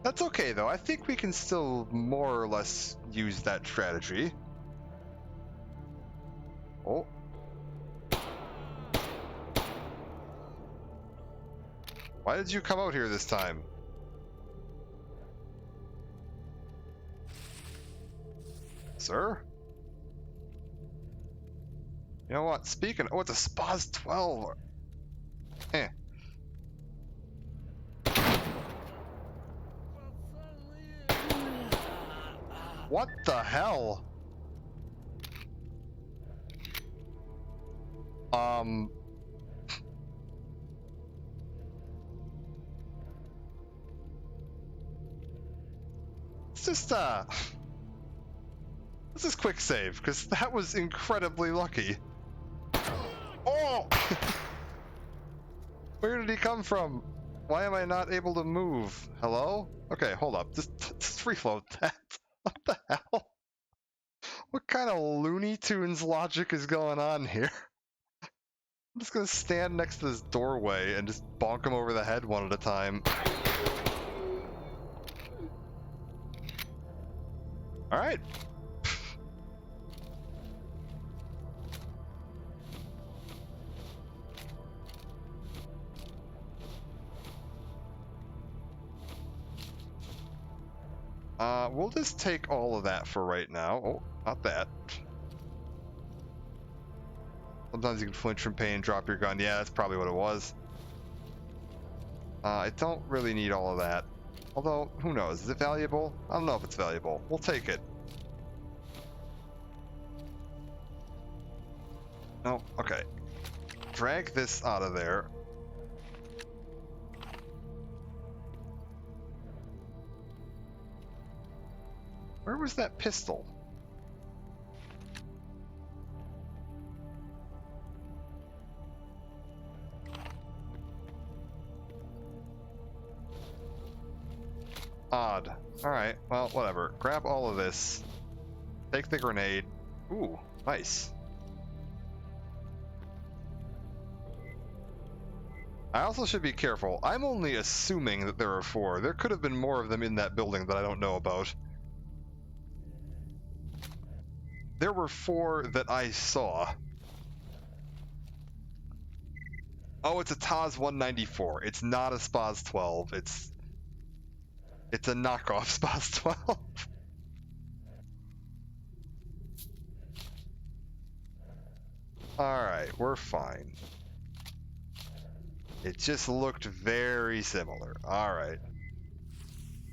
[SPEAKER 1] That's okay, though. I think we can still more or less use that strategy. Oh. Why did you come out here this time? Sir? You know what? Speaking... Oh, it's a SPAS 12. Eh. What the hell? It's just, let's just quick save, because that was incredibly lucky. Oh! Where did he come from? Why am I not able to move? Hello? Okay, hold up. Just refloat that. What the hell? What kind of Looney Tunes logic is going on here? I'm just gonna stand next to this doorway and just bonk him over the head one at a time. Alright. We'll just take all of that for right now. Oh, not that. Sometimes you can flinch from pain and drop your gun. Yeah, that's probably what it was. I don't really need all of that. Although, who knows? Is it valuable? I don't know if it's valuable. We'll take it. No, okay. Drag this out of there. Where was that pistol? Odd. Alright, well, whatever. Grab all of this. Take the grenade. Ooh, nice. I also should be careful. I'm only assuming that there are 4. There could have been more of them in that building that I don't know about. There were 4 that I saw. Oh, it's a TAS 194. It's not a SPAS 12. It's a knockoff SPAS 12. Alright, we're fine. It just looked very similar. Alright.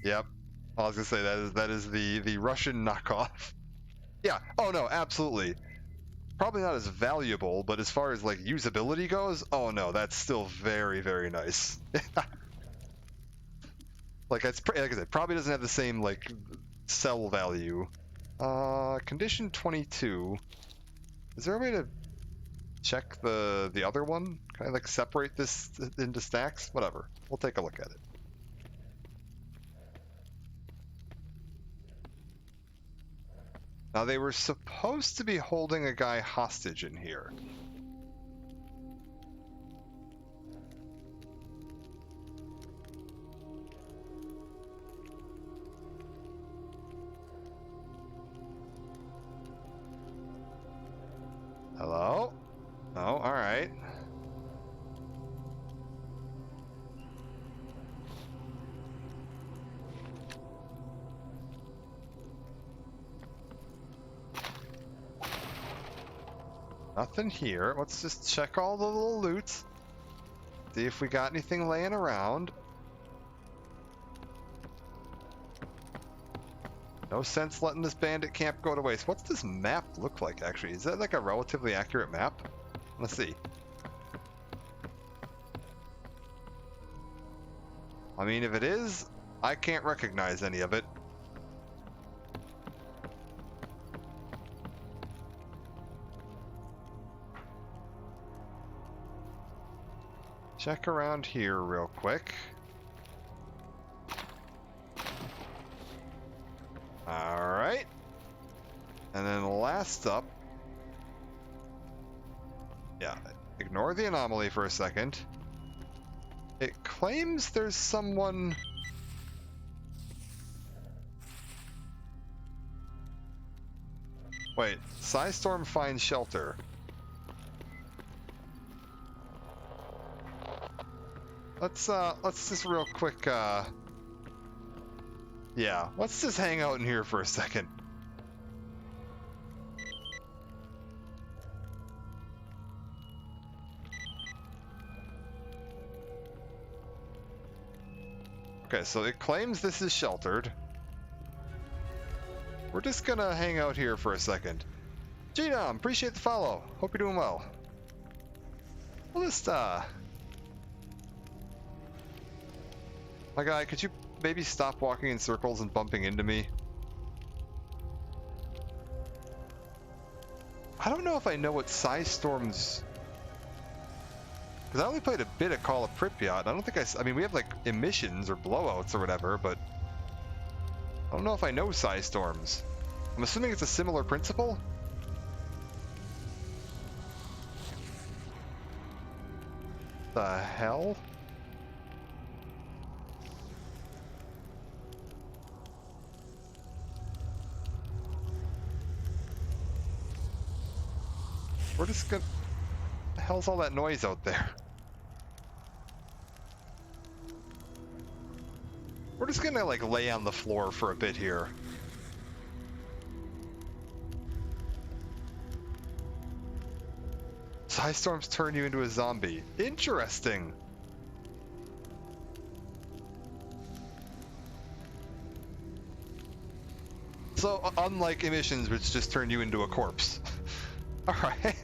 [SPEAKER 1] Yep. I was gonna say that is the Russian knockoff. Yeah. Oh no, absolutely. Probably not as valuable, but as far as like usability goes, oh no, that's still very, very nice. Like like I said, probably doesn't have the same like sell value. Condition 22. Is there a way to check the other one? Can I like separate this into stacks? Whatever. We'll take a look at it. Now they were supposed to be holding a guy hostage in here. Hello? Oh, alright. Nothing here. Let's just check all the little loot. See if we got anything laying around. No sense letting this bandit camp go to waste. What's this map look like, actually? Is that like a relatively accurate map? Let's see. I mean, if it is, I can't recognize any of it. Check around here real quick. Alright. And then last up. Yeah, ignore the anomaly for a second. It claims there's someone... Wait, Psystorm finds shelter. Let's just real quick, yeah, let's just hang out in here for a second. Okay, so it claims this is sheltered. We're just gonna hang out here for a second. G-Dom, appreciate the follow. Hope you're doing well. We'll just, my guy, could you maybe stop walking in circles and bumping into me? I don't know if I know what Psystorm's... Because I only played a bit of Call of Pripyat. I don't think I mean, we have like emissions or blowouts or whatever, but I don't know if I know Psystorms. I'm assuming it's a similar principle? The hell? We're just gonna... What the hell's all that noise out there? We're just gonna like lay on the floor for a bit here. Psystorms turn you into a zombie. Interesting. So, unlike emissions, which just turn you into a corpse. Alright.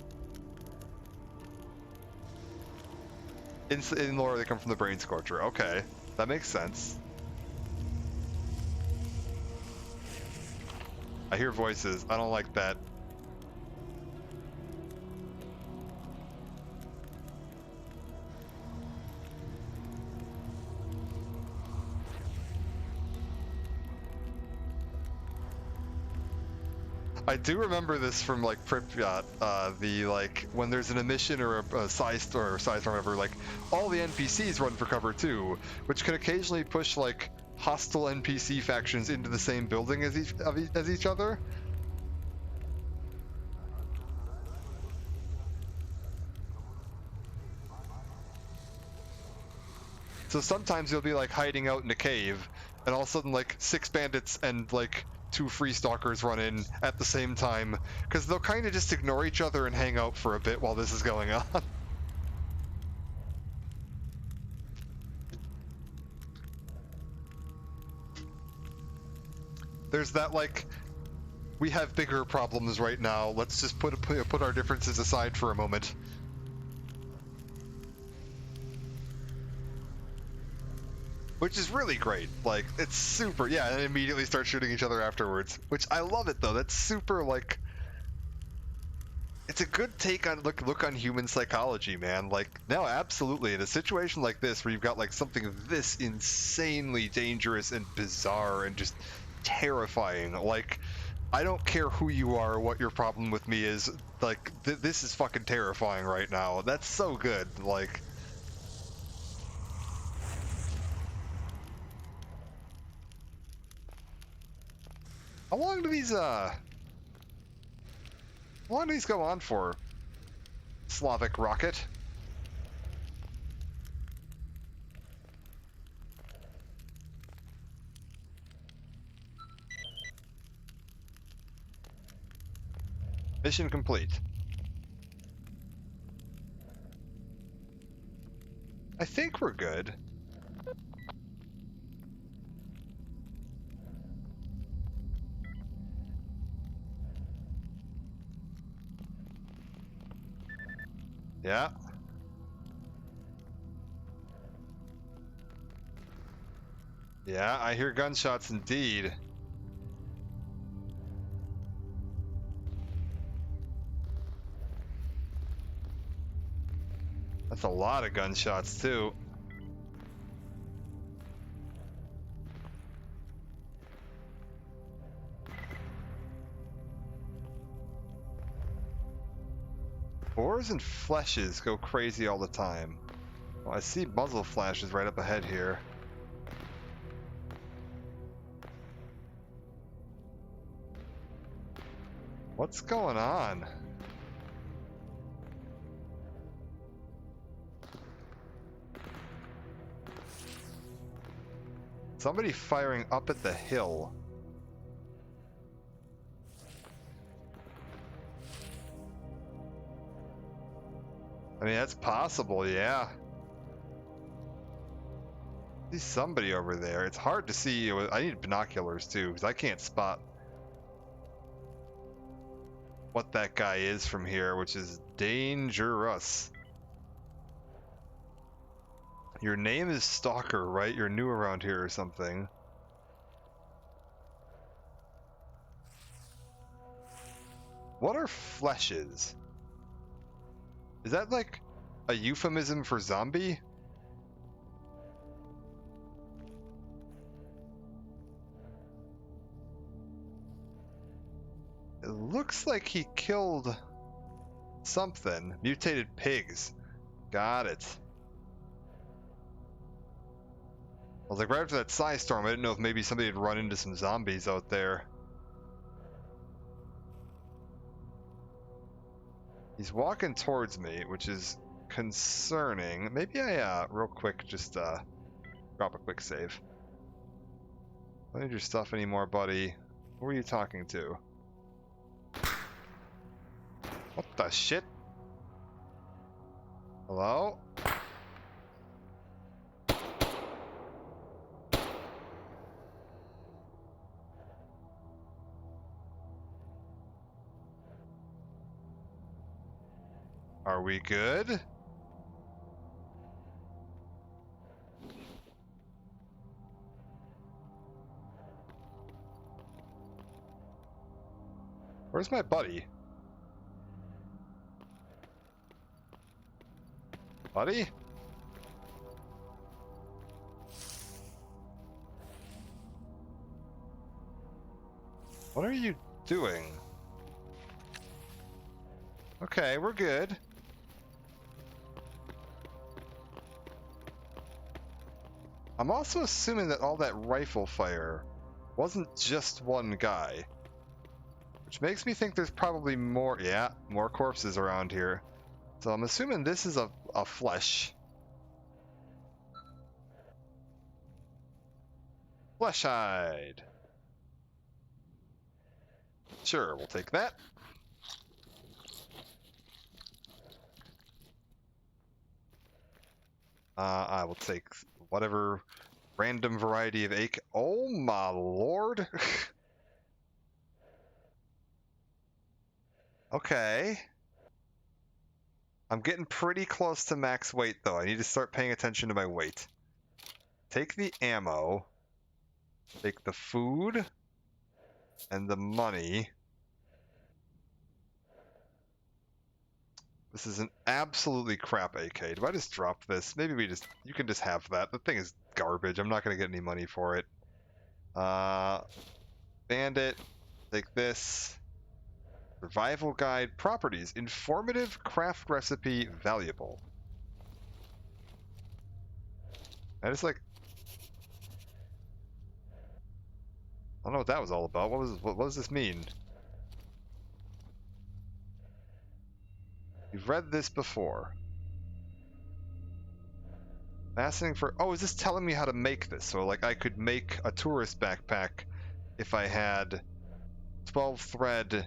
[SPEAKER 1] In lore, they come from the Brain Scorcher. Okay, that makes sense. I hear voices. I don't like that. I do remember this from like Pripyat, the like when there's an emission or a Psystorm or whatever, like all the NPCs run for cover too, which can occasionally push like hostile NPC factions into the same building as each other. So sometimes you'll be like hiding out in a cave, and all of a sudden like 6 bandits and like 2 free stalkers run in at the same time, because they'll kind of just ignore each other and hang out for a bit while this is going on. There's that, like, we have bigger problems right now. Let's just put our differences aside for a moment. Which is really great. Like, it's super, yeah, and immediately start shooting each other afterwards. Which, I love it, though. That's super, like... It's a good take on, look on human psychology, man. Like, no, absolutely. In a situation like this, where you've got, like, something this insanely dangerous and bizarre and just terrifying, like... I don't care who you are or what your problem with me is, like, this is fucking terrifying right now. That's so good, like... How long do these go on for? Slavic rocket. Mission complete. I think we're good. Yeah. Yeah, I hear gunshots indeed. That's a lot of gunshots, too. Boars and fleshes go crazy all the time. Well, I see muzzle flashes right up ahead here. What's going on? Somebody firing up at the hill. I mean, that's possible, yeah. See somebody over there. It's hard to see. I need binoculars too, because I can't spot what that guy is from here, which is dangerous. Your name is Stalker, right? You're new around here or something. What are fleshes? Is that like a euphemism for zombie? It looks like he killed something. Mutated pigs. Got it. I was like, right after that psi storm, I didn't know if maybe somebody had run into some zombies out there. He's walking towards me, which is concerning. Maybe I, real quick, just, drop a quick save. I don't need your stuff anymore, buddy. Who are you talking to? What the shit? Hello? Are we good? Where's my buddy? Buddy? What are you doing? Okay, we're good. I'm also assuming that all that rifle fire wasn't just one guy. Which makes me think there's probably more, yeah, more corpses around here. So I'm assuming this is a flesh. Flesh hide. Sure, we'll take that. I will take whatever random variety of ache. Oh my lord. Okay. I'm getting pretty close to max weight, though. I need to start paying attention to my weight. Take the ammo. Take the food. And the money. This is an absolutely crap AK. Do I just drop this? Maybe you can just have that. The thing is garbage. I'm not going to get any money for it. Bandit. Take this. Survival guide. Properties. Informative craft recipe. Valuable. I just like... I don't know what that was all about. What does this mean? You've read this before. Asking for... Oh, is this telling me how to make this? So, like, I could make a tourist backpack if I had 12 thread,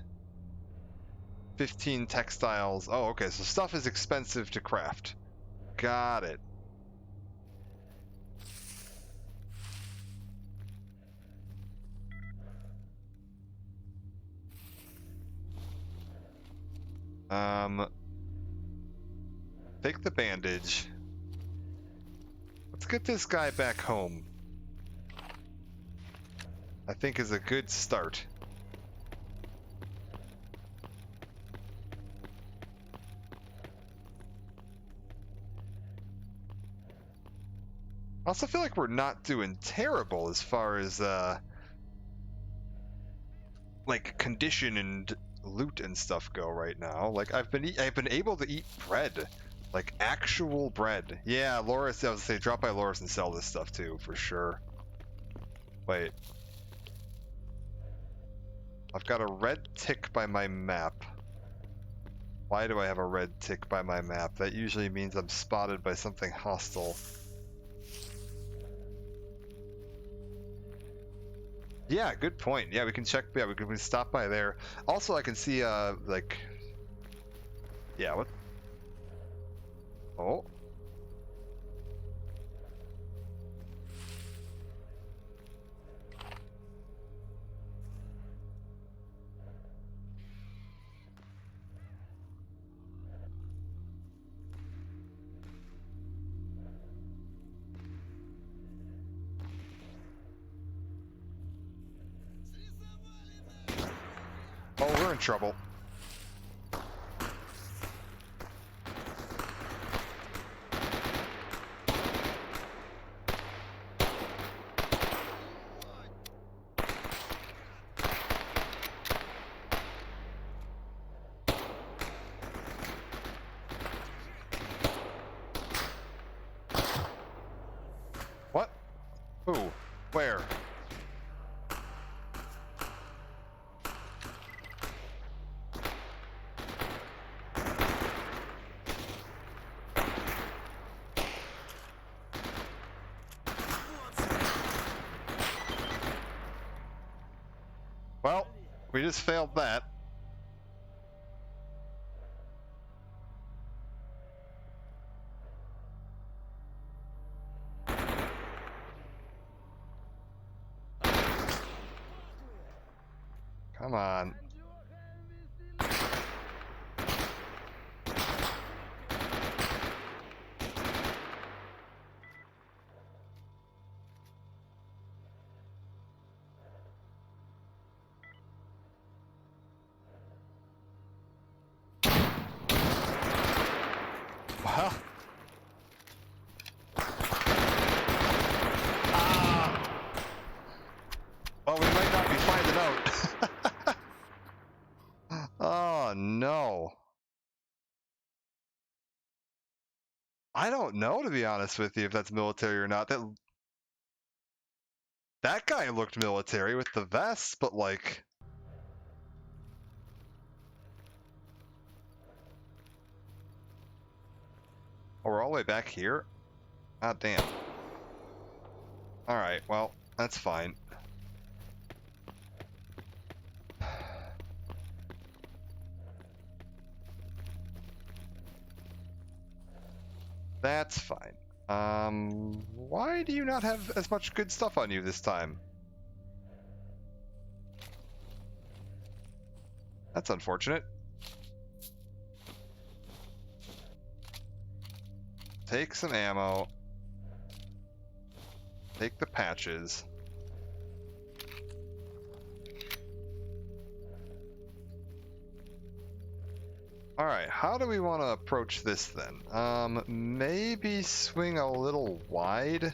[SPEAKER 1] 15 textiles. Oh, okay, so stuff is expensive to craft. Got it. Take the bandage. Let's get this guy back home. I think is a good start. I also feel like we're not doing terrible as far as like condition and loot and stuff go right now. Like I've been able to eat bread, like actual bread. Yeah, Loris. I was gonna say drop by Loris and sell this stuff too for sure. Wait, I've got a red tick by my map. Why do I have a red tick by my map? That usually means I'm spotted by something hostile. Yeah, good point. Yeah, we can check. Yeah, we can stop by there. Also, I can see, like... Yeah, what? Oh. Oh, we're in trouble. What? Who? Where? Well, we just failed that. Come on. Well. Well, we might not be finding out. Oh, no. I don't know, to be honest with you, if that's military or not. That guy looked military with the vest, but like... Oh, we're all the way back here? Ah, damn. Alright, well, that's fine. That's fine. Why do you not have as much good stuff on you this time? That's unfortunate. Take some ammo. Take the patches. Alright, how do we want to approach this then? Maybe swing a little wide?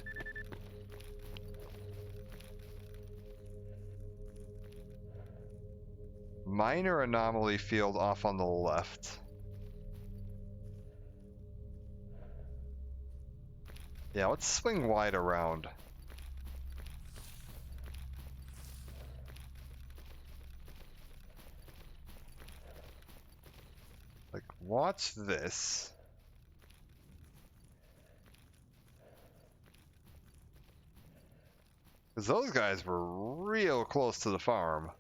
[SPEAKER 1] Minor anomaly field off on the left. Yeah, let's swing wide around. Like, watch this. Because those guys were real close to the farm.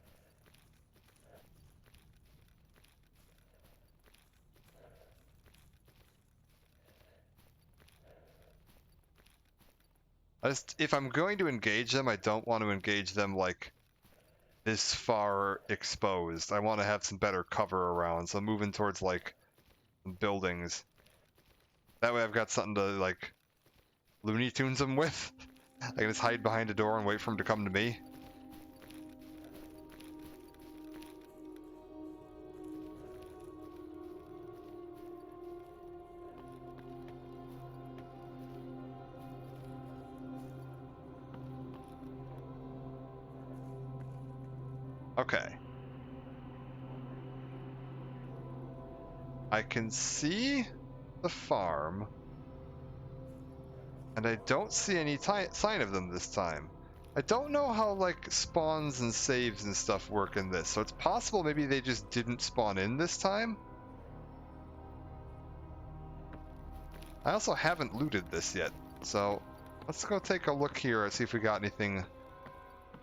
[SPEAKER 1] If I'm going to engage them, I don't want to engage them like this far exposed. I want to have some better cover around, so I'm moving towards like buildings. That way I've got something to like Looney Tunes them with. I can just hide behind a door and wait for him to come to me. Okay. I can see the farm, and I don't see any sign of them this time. I don't know how like spawns and saves and stuff work in this, so it's possible maybe they just didn't spawn in this time. I also haven't looted this yet, so let's go take a look here and see if we got anything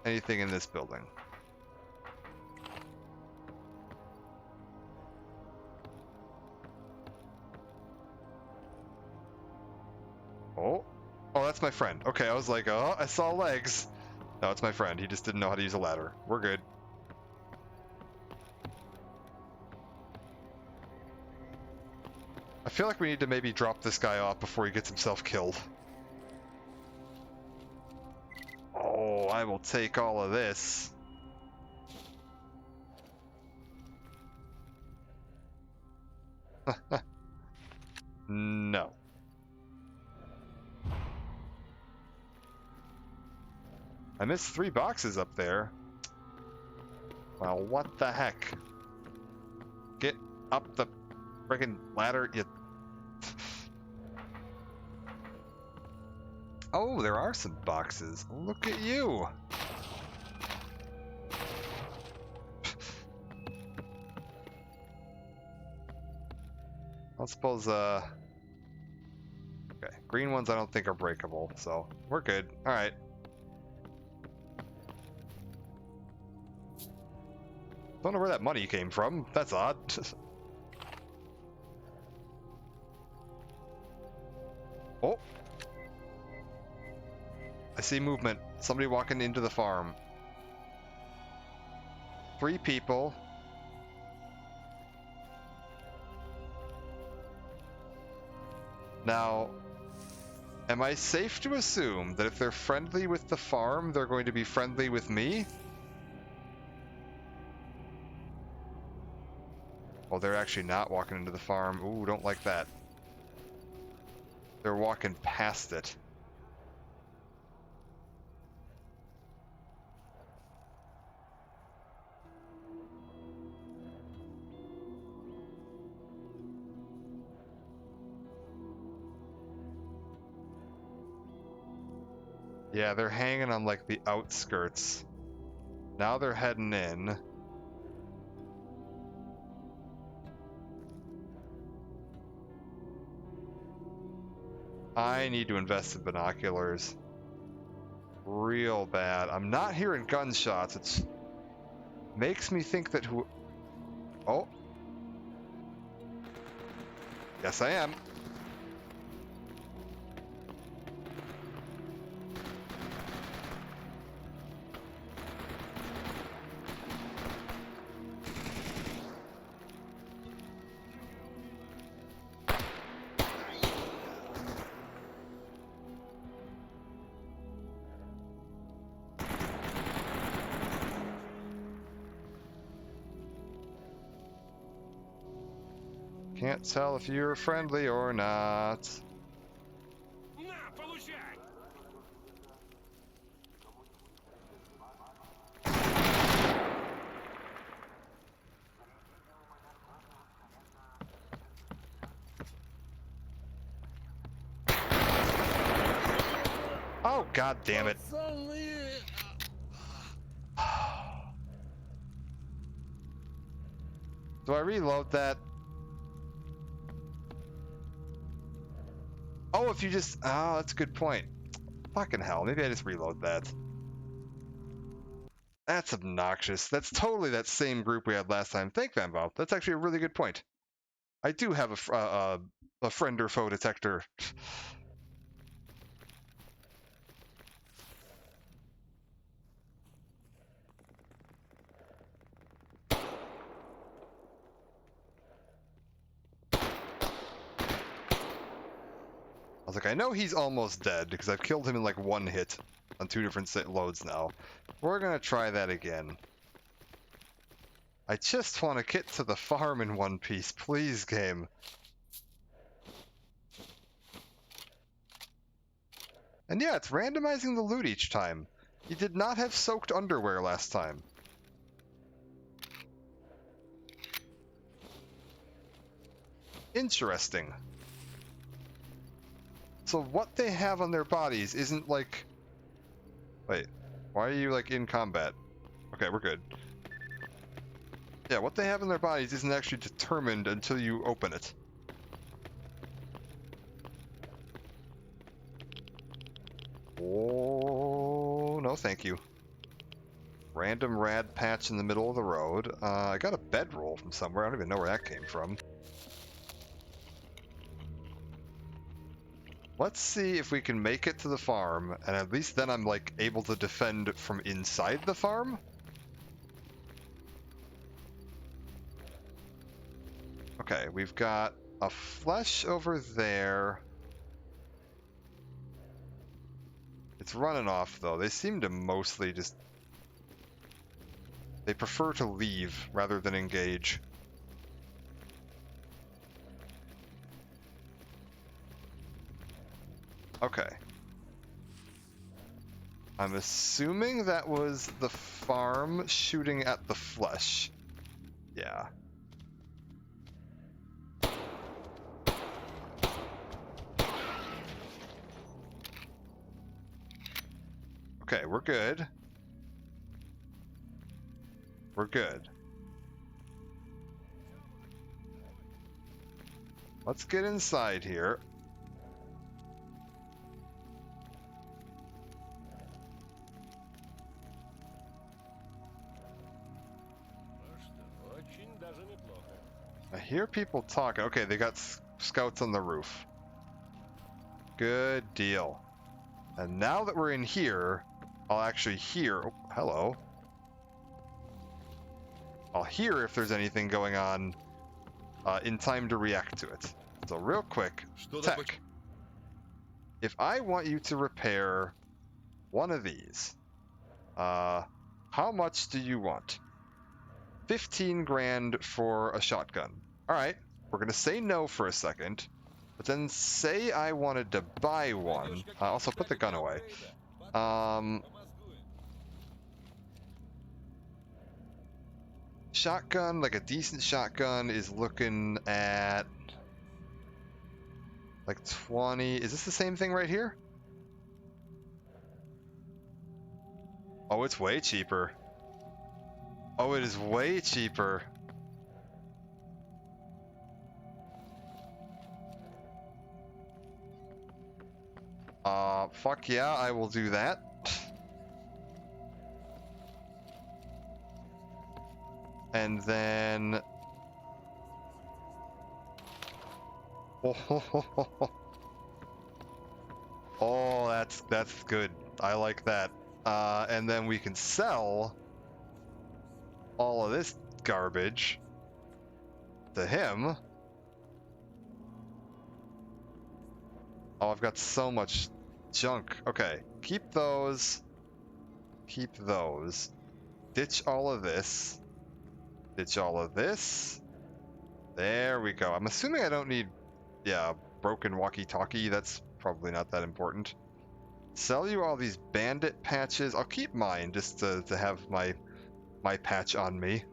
[SPEAKER 1] in this building. Oh, that's my friend. Okay, I was like, oh, I saw legs. No, it's my friend. He just didn't know how to use a ladder. We're good. I feel like we need to maybe drop this guy off before he gets himself killed. Oh, I will take all of this. No. I missed 3 boxes up there. Well, what the heck? Get up the friggin' ladder, you... Oh, there are some boxes. Look at you! I suppose, okay. Green ones I don't think are breakable, so we're good. Alright. Don't know where that money came from. That's odd. Oh! I see movement. Somebody walking into the farm. 3 people. Now, am I safe to assume that if they're friendly with the farm, they're going to be friendly with me? Oh, they're actually not walking into the farm. Ooh, don't like that. They're walking past it. Yeah, they're hanging on like the outskirts. Now they're heading in. I need to invest in binoculars. Real bad. I'm not hearing gunshots. It makes me think that who... Oh. Yes, I am. Can't tell if you're friendly or not.
[SPEAKER 2] На, получай!
[SPEAKER 1] Oh, god damn it.
[SPEAKER 3] Пацаны!
[SPEAKER 1] Do I reload that? Oh, if you just... Oh, that's a good point. Fucking hell, maybe I just reload that. That's obnoxious. That's totally that same group we had last time. Thank Vanvo. That's actually a really good point. I do have a friend or foe detector. I was like, I know he's almost dead because I've killed him in like one hit on 2 different loads now. We're gonna try that again. I just want to get to the farm in one piece, please, game. And yeah, it's randomizing the loot each time. You did not have soaked underwear last time. Interesting. So what they have on their bodies isn't like... Wait, why are you like in combat? Okay, we're good. Yeah, what they have in their bodies isn't actually determined until you open it. Oh, no thank you. Random rad patch in the middle of the road. I got a bedroll from somewhere. I don't even know where that came from. Let's see if we can make it to the farm, and at least then I'm like able to defend from inside the farm. Okay, we've got a flesh over there. It's running off though. They seem to mostly just... They prefer to leave rather than engage. Okay. I'm assuming that was the farm shooting at the flesh. Yeah. Okay, we're good. We're good. Let's get inside here.
[SPEAKER 3] Очень даже неплохо.
[SPEAKER 1] I hear people talking. Okay, they got scouts on the roof. Good deal. And now that we're in here, I'll actually hear... Oh, hello. I'll hear if there's anything going on in time to react to it. So real quick, tech. If I want you to repair one of these, how much do you want? 15 grand for a shotgun. Alright, we're gonna say no for a second, but then say I wanted to buy one. Also put the gun away. Shotgun, like a decent shotgun, is looking at like 20. Is this the same thing right here? Oh, it's way cheaper. Oh, it is way cheaper. Fuck yeah, I will do that. And then... Oh, that's good. I like that. And then we can sell all of this garbage to him. Oh, I've got so much junk. Okay, keep those. Keep those. Ditch all of this. Ditch all of this. There we go. I'm assuming I don't need, yeah, broken walkie-talkie. That's probably not that important. Sell you all these bandit patches. I'll keep mine just to have my patch on me.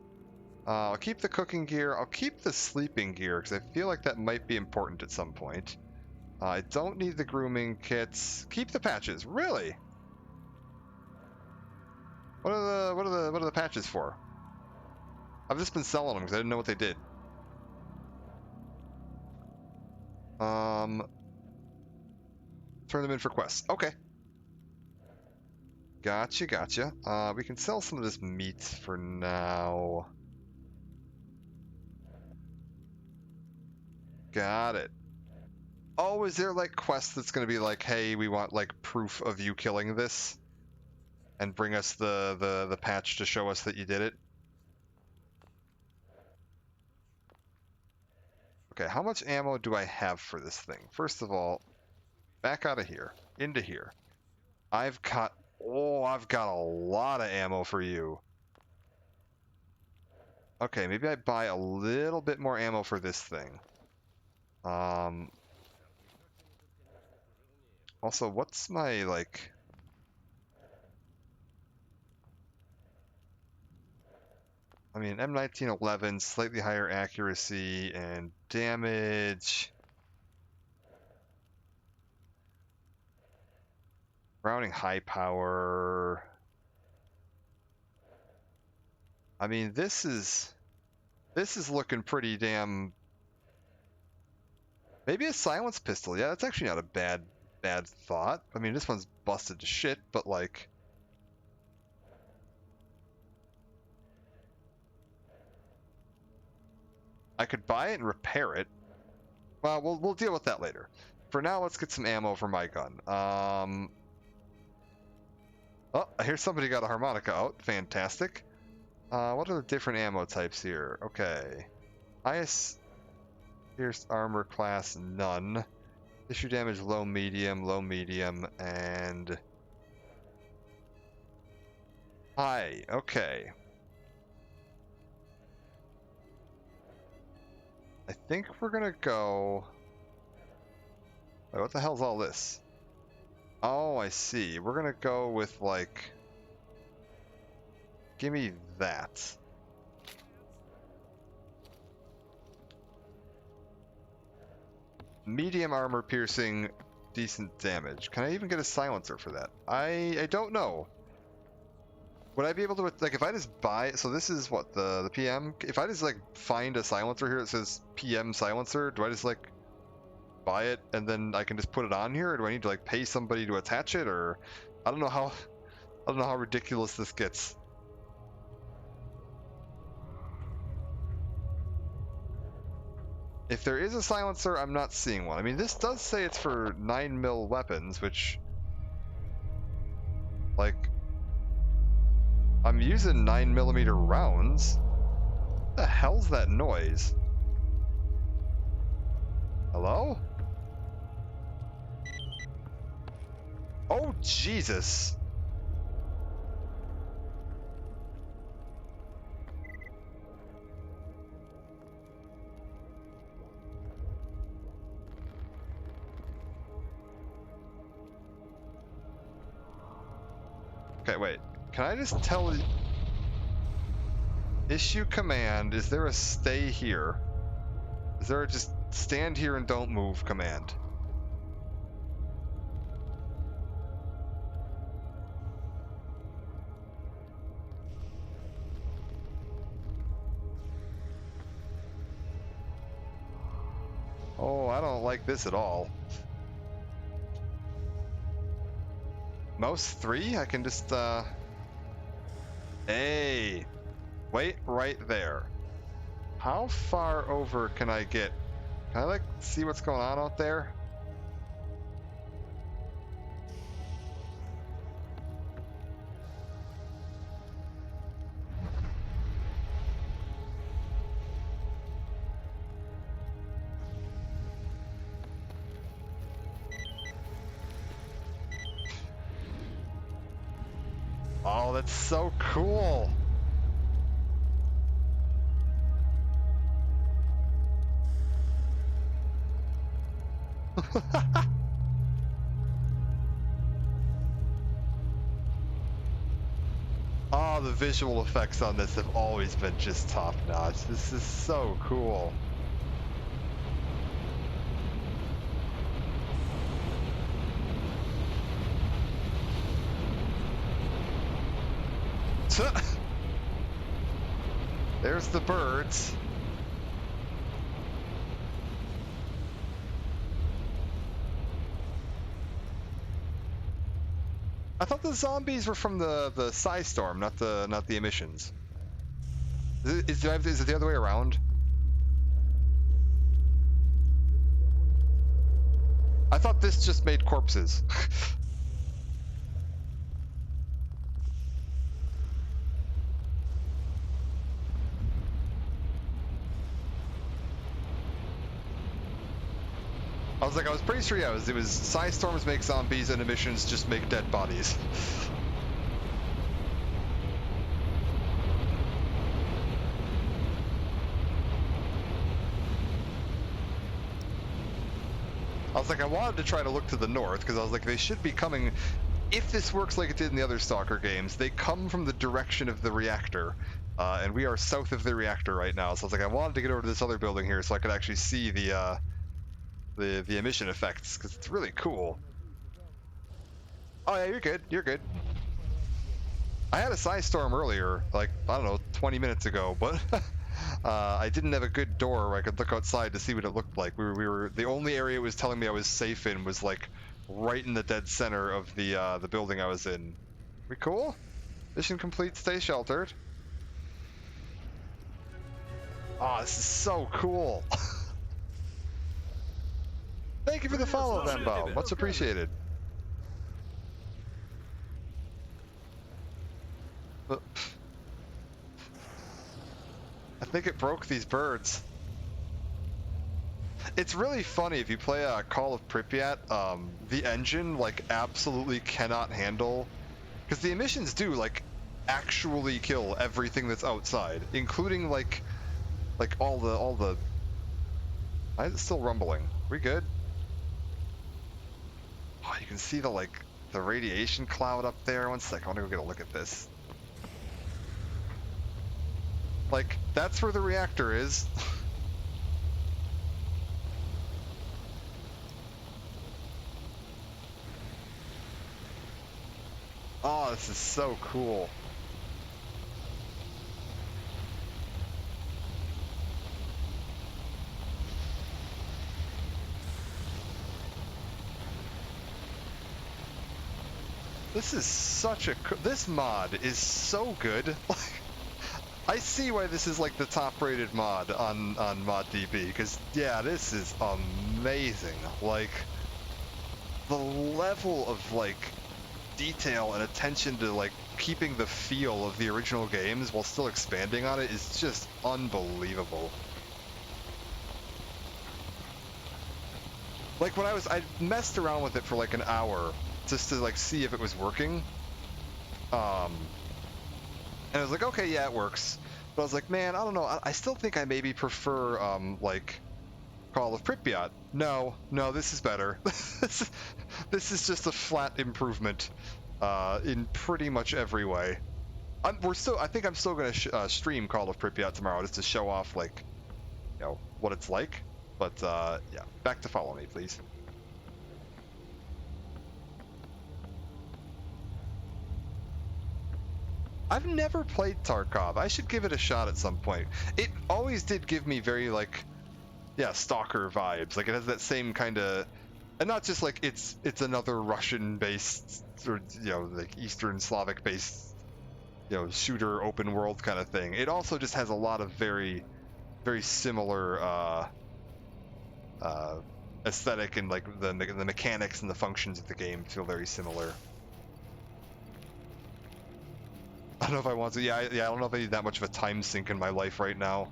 [SPEAKER 1] I'll keep the cooking gear. I'll keep the sleeping gear because I feel like that might be important at some point. I don't need the grooming kits. Keep the patches. Really? What are the patches for? I've just been selling them because I didn't know what they did. Turn them in for quests. Okay. Gotcha. We can sell some of this meat for now. Got it. Oh, is there like quests that's going to be like, hey, we want like proof of you killing this? And bring us the patch to show us that you did it? Okay, how much ammo do I have for this thing? First of all, back out of here, into here. I've got a lot of ammo for you. Okay, maybe I buy a little bit more ammo for this thing. Also, what's my, like... I mean, M1911, slightly higher accuracy and damage. Browning high power. I mean, this is looking pretty damn... Maybe a silence pistol. Yeah, that's actually not a bad thought. I mean, this one's busted to shit, but like... I could buy it and repair it. Well, we'll deal with that later. For now, let's get some ammo for my gun. Oh, I hear somebody got a harmonica out. Fantastic. What are the different ammo types here? Okay. Highest pierced armor class, none. Issue damage, low, medium, and... high. Okay. I think we're gonna go... Wait, what the hell's all this? Oh, I see. We're gonna go with, like... Give me that. Medium armor piercing, decent damage. Can I even get a silencer for that? I don't know. Would I be able to, like, if I just buy... So this is what, the PM? If I just, like, find a silencer here that says PM silencer, do I just, like, buy it and then I can just put it on here? Or do I need to, like, pay somebody to attach it? Or... I don't know how ridiculous this gets. If there is a silencer, I'm not seeing one. I mean, this does say it's for 9mm weapons, which... Like... I'm using 9mm rounds. What the hell's that noise? Hello? Oh, Jesus! Okay, wait. Can I just tell... Issue command, is there a stay here? Is there a just stand here and don't move command? Oh, I don't like this at all. Mouse 3? I can just, Hey! Wait right there. How far over can I get? Can I, like, see what's going on out there? Oh, that's so cool! Oh, the visual effects on this have always been just top notch. This is so cool. There's the birds. I thought the zombies were from the Psystorm, not the emissions. Is it the other way around? I thought this just made corpses. I was pretty sure, yeah, it was Psystorms make zombies and emissions just make dead bodies. I was like, I wanted to try to look to the north, because I was like, they should be coming, if this works like it did in the other Stalker games, they come from the direction of the reactor, and we are south of the reactor right now, so I was like, I wanted to get over to this other building here so I could actually see the emission effects, because it's really cool. Oh yeah, you're good, you're good. I had a Psystorm earlier, like, I don't know, 20 minutes ago, but I didn't have a good door where I could look outside to see what it looked like. We were the only area it was telling me I was safe in was like right in the dead center of the building I was in. We cool? Mission complete, stay sheltered. Oh, this is so cool. Thank you for the follow, Venbo. Much appreciated. I think it broke these birds. It's really funny if you play Call of Pripyat, the engine like absolutely cannot handle, because the emissions do like actually kill everything that's outside, including like all the. Why is it still rumbling? We good? Oh, you can see the radiation cloud up there. One sec, I want to go get a look at this. Like, that's where the reactor is. Oh, this is so cool. This is such a... This mod is so good. I see why this is like the top-rated mod on ModDB, because yeah, this is amazing. Like, the level of like detail and attention to like keeping the feel of the original games while still expanding on it is just unbelievable. Like when I messed around with it for like an hour just to like see if it was working. And I was like, okay, yeah, it works. But I was like, man, I don't know. I still think I maybe prefer like Call of Pripyat. No, this is better. This is just a flat improvement in pretty much every way. I think I'm still gonna stream Call of Pripyat tomorrow just to show off like, you know, what it's like. But yeah, back to follow me, please. I've never played Tarkov. I should give it a shot at some point. It always did give me very like, yeah, Stalker vibes. Like it has that same kind of, and not just like it's another Russian-based or like Eastern Slavic-based shooter open world kind of thing. It also just has a lot of very similar aesthetic, and like the mechanics and the functions of the game feel very similar. I don't know if I want to. Yeah, I don't know if I need that much of a time sink in my life right now.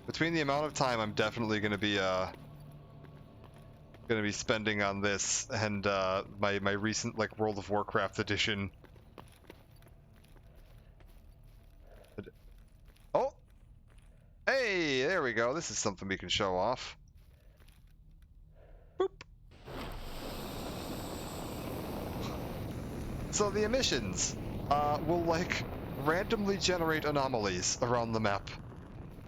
[SPEAKER 1] Between the amount of time I'm definitely going to be spending on this and my recent like World of Warcraft edition. Oh, hey, there we There we go. This is something we can show off. Boop. So the emissions will like randomly generate anomalies around the map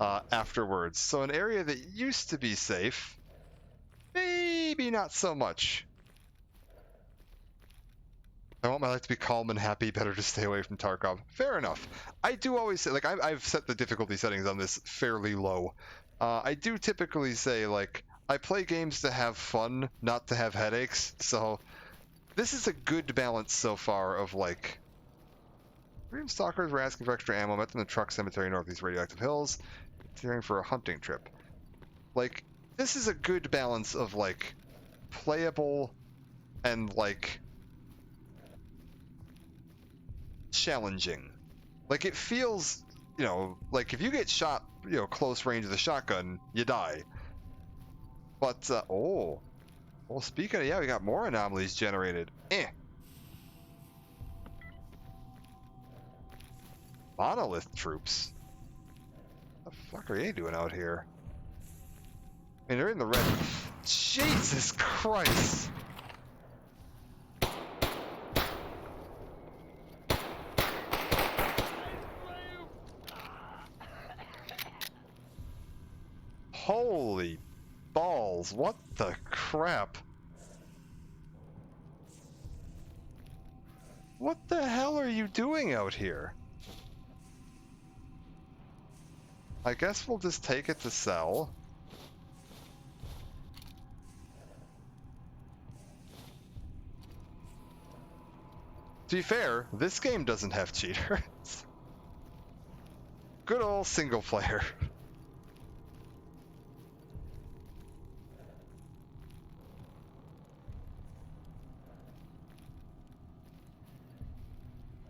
[SPEAKER 1] afterwards. So an area that used to be safe, maybe not so much. I want my life to be calm and happy. Better to stay away from Tarkov. Fair enough. I do always say, like, I've set the difficulty settings on this fairly low. I do typically say, like, I play games to have fun, not to have headaches. So this is a good balance so far of, like, Freedom Stalkers were asking for extra ammo, met them in the truck cemetery northeast radioactive hills, clearing for a hunting trip. Like, this is a good balance of, like, playable and, like, challenging. Like, it feels, you know, like if you get shot, you know, close range with a shotgun, you die. But, oh. Well, speaking of, yeah, we got more anomalies generated. Monolith troops? What the fuck are they doing out here? I mean, they're in the red. Jesus Christ! Holy balls, what the crap? What the hell are you doing out here? I guess we'll just take it to sell. To be fair, this game doesn't have cheaters. Good old single player.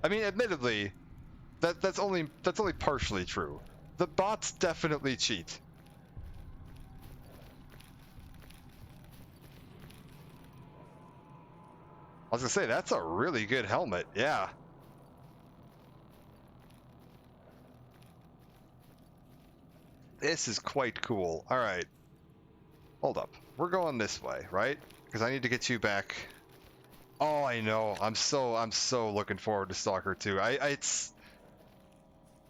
[SPEAKER 1] I mean, admittedly, that's only partially true. The bots definitely cheat. I was gonna say, that's a really good helmet, yeah. This is quite cool. Alright. Hold up. We're going this way, right? Because I need to get you back. Oh, I know. I'm so looking forward to Stalker 2. It's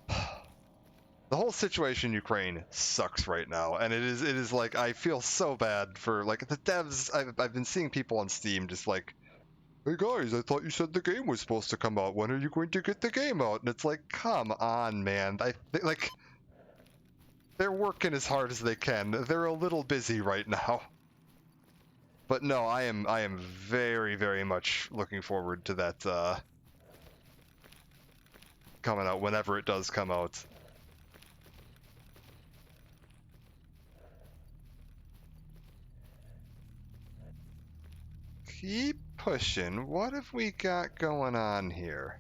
[SPEAKER 1] the whole situation in Ukraine sucks right now, and it is like I feel so bad for like the devs. I've been seeing people on Steam just like, hey guys, I thought you said the game was supposed to come out. When are you going to get the game out? And it's like, come on, man. Like they're working as hard as they can. They're a little busy right now. But no, I am very, very much looking forward to that coming out whenever it does come out. Keep pushing. What have we got going on here?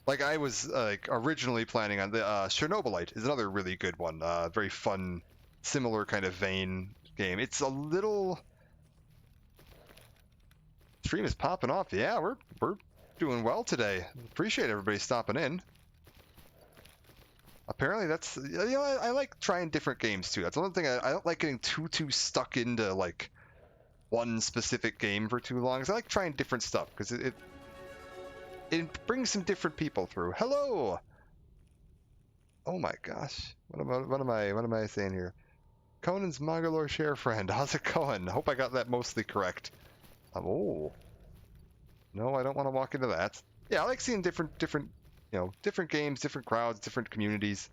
[SPEAKER 1] Like I was like originally planning on the Chernobylite is another really good one. Very fun, similar kind of vein game. It's a little. Stream is popping off. Yeah, we're doing well today. Appreciate everybody stopping in. Apparently that's, you know, I like trying different games too. That's one thing I don't like getting too stuck into like one specific game for too long. 'Cause I like trying different stuff because it brings some different people through. Hello. Oh my gosh. What am I saying here? Conan's Magalore share friend. How's it going? Hope I got that mostly correct. Oh. No, I don't want to walk into that. Yeah, I like seeing different, you know, different games, different crowds, different communities.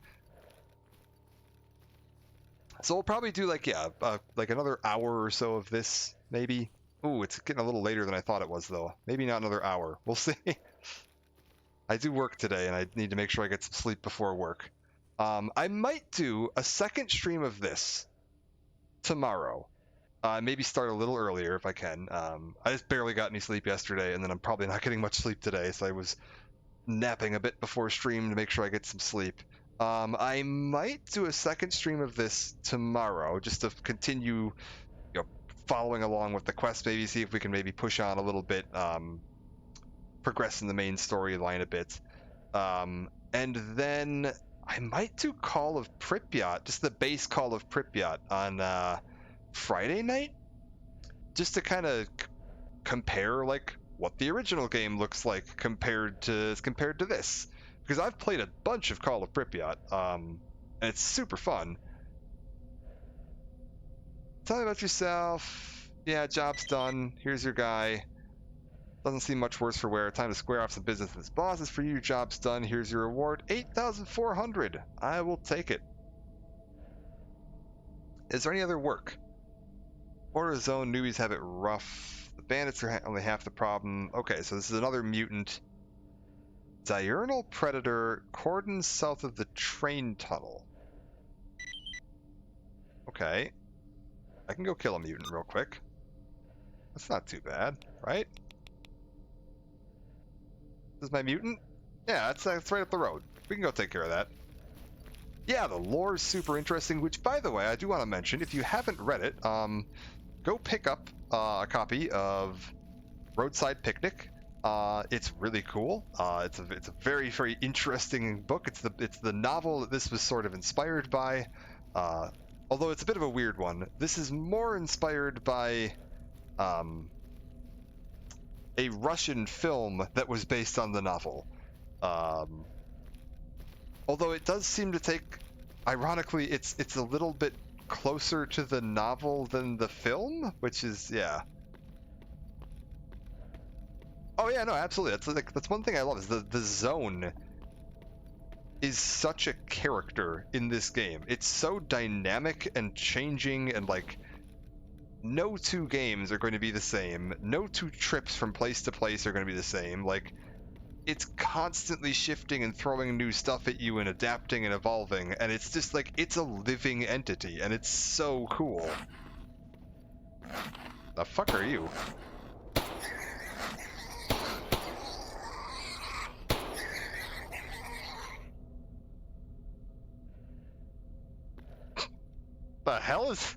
[SPEAKER 1] So we'll probably do like, yeah, like another hour or so of this, maybe. Ooh, it's getting a little later than I thought it was, though. Maybe not another hour. We'll see. I do work today, and I need to make sure I get some sleep before work. I might do a second stream of this tomorrow. Maybe start a little earlier if I can. I just barely got any sleep yesterday, and then I'm probably not getting much sleep today, so I was napping a bit before stream to make sure I get some sleep. I might do a second stream of this tomorrow, just to continue, you know, following along with the quest, maybe see if we can maybe push on a little bit, progress in the main storyline a bit. And then I might do Call of Pripyat, just the base Call of Pripyat on Friday night, just to kind of compare like what the original game looks like compared to this, because I've played a bunch of Call of Pripyat, and it's super fun. Tell me about yourself. Yeah, job's done. Here's your guy. Doesn't seem much worse for wear. Time to square off some business with his bosses for you. Job's done. Here's your reward. 8,400. I will take it. Is there any other work? Border zone newbies have it rough. The bandits are only half the problem. Okay, so this is another mutant. Diurnal predator, cordon south of the train tunnel. Okay. I can go kill a mutant real quick. That's not too bad, right? This is my mutant? Yeah, that's right up the road. We can go take care of that. Yeah, the lore is super interesting, which, by the way, I do want to mention, if you haven't read it, go pick up a copy of Roadside Picnic. It's really cool. It's a very, very interesting book. It's the novel that this was sort of inspired by, although it's a bit of a weird one. This is more inspired by a Russian film that was based on the novel. Although it does seem to take, ironically, it's a little bit closer to the novel than the film, which is, yeah. Oh yeah, no, absolutely. That's one thing I love is the zone is such a character in this game. It's so dynamic and changing, and like no two games are going to be the same. No two trips from place to place are going to be the same. Like, it's constantly shifting and throwing new stuff at you and adapting and evolving, and it's just like, it's a living entity, and it's so cool. The fuck are you? The hell is...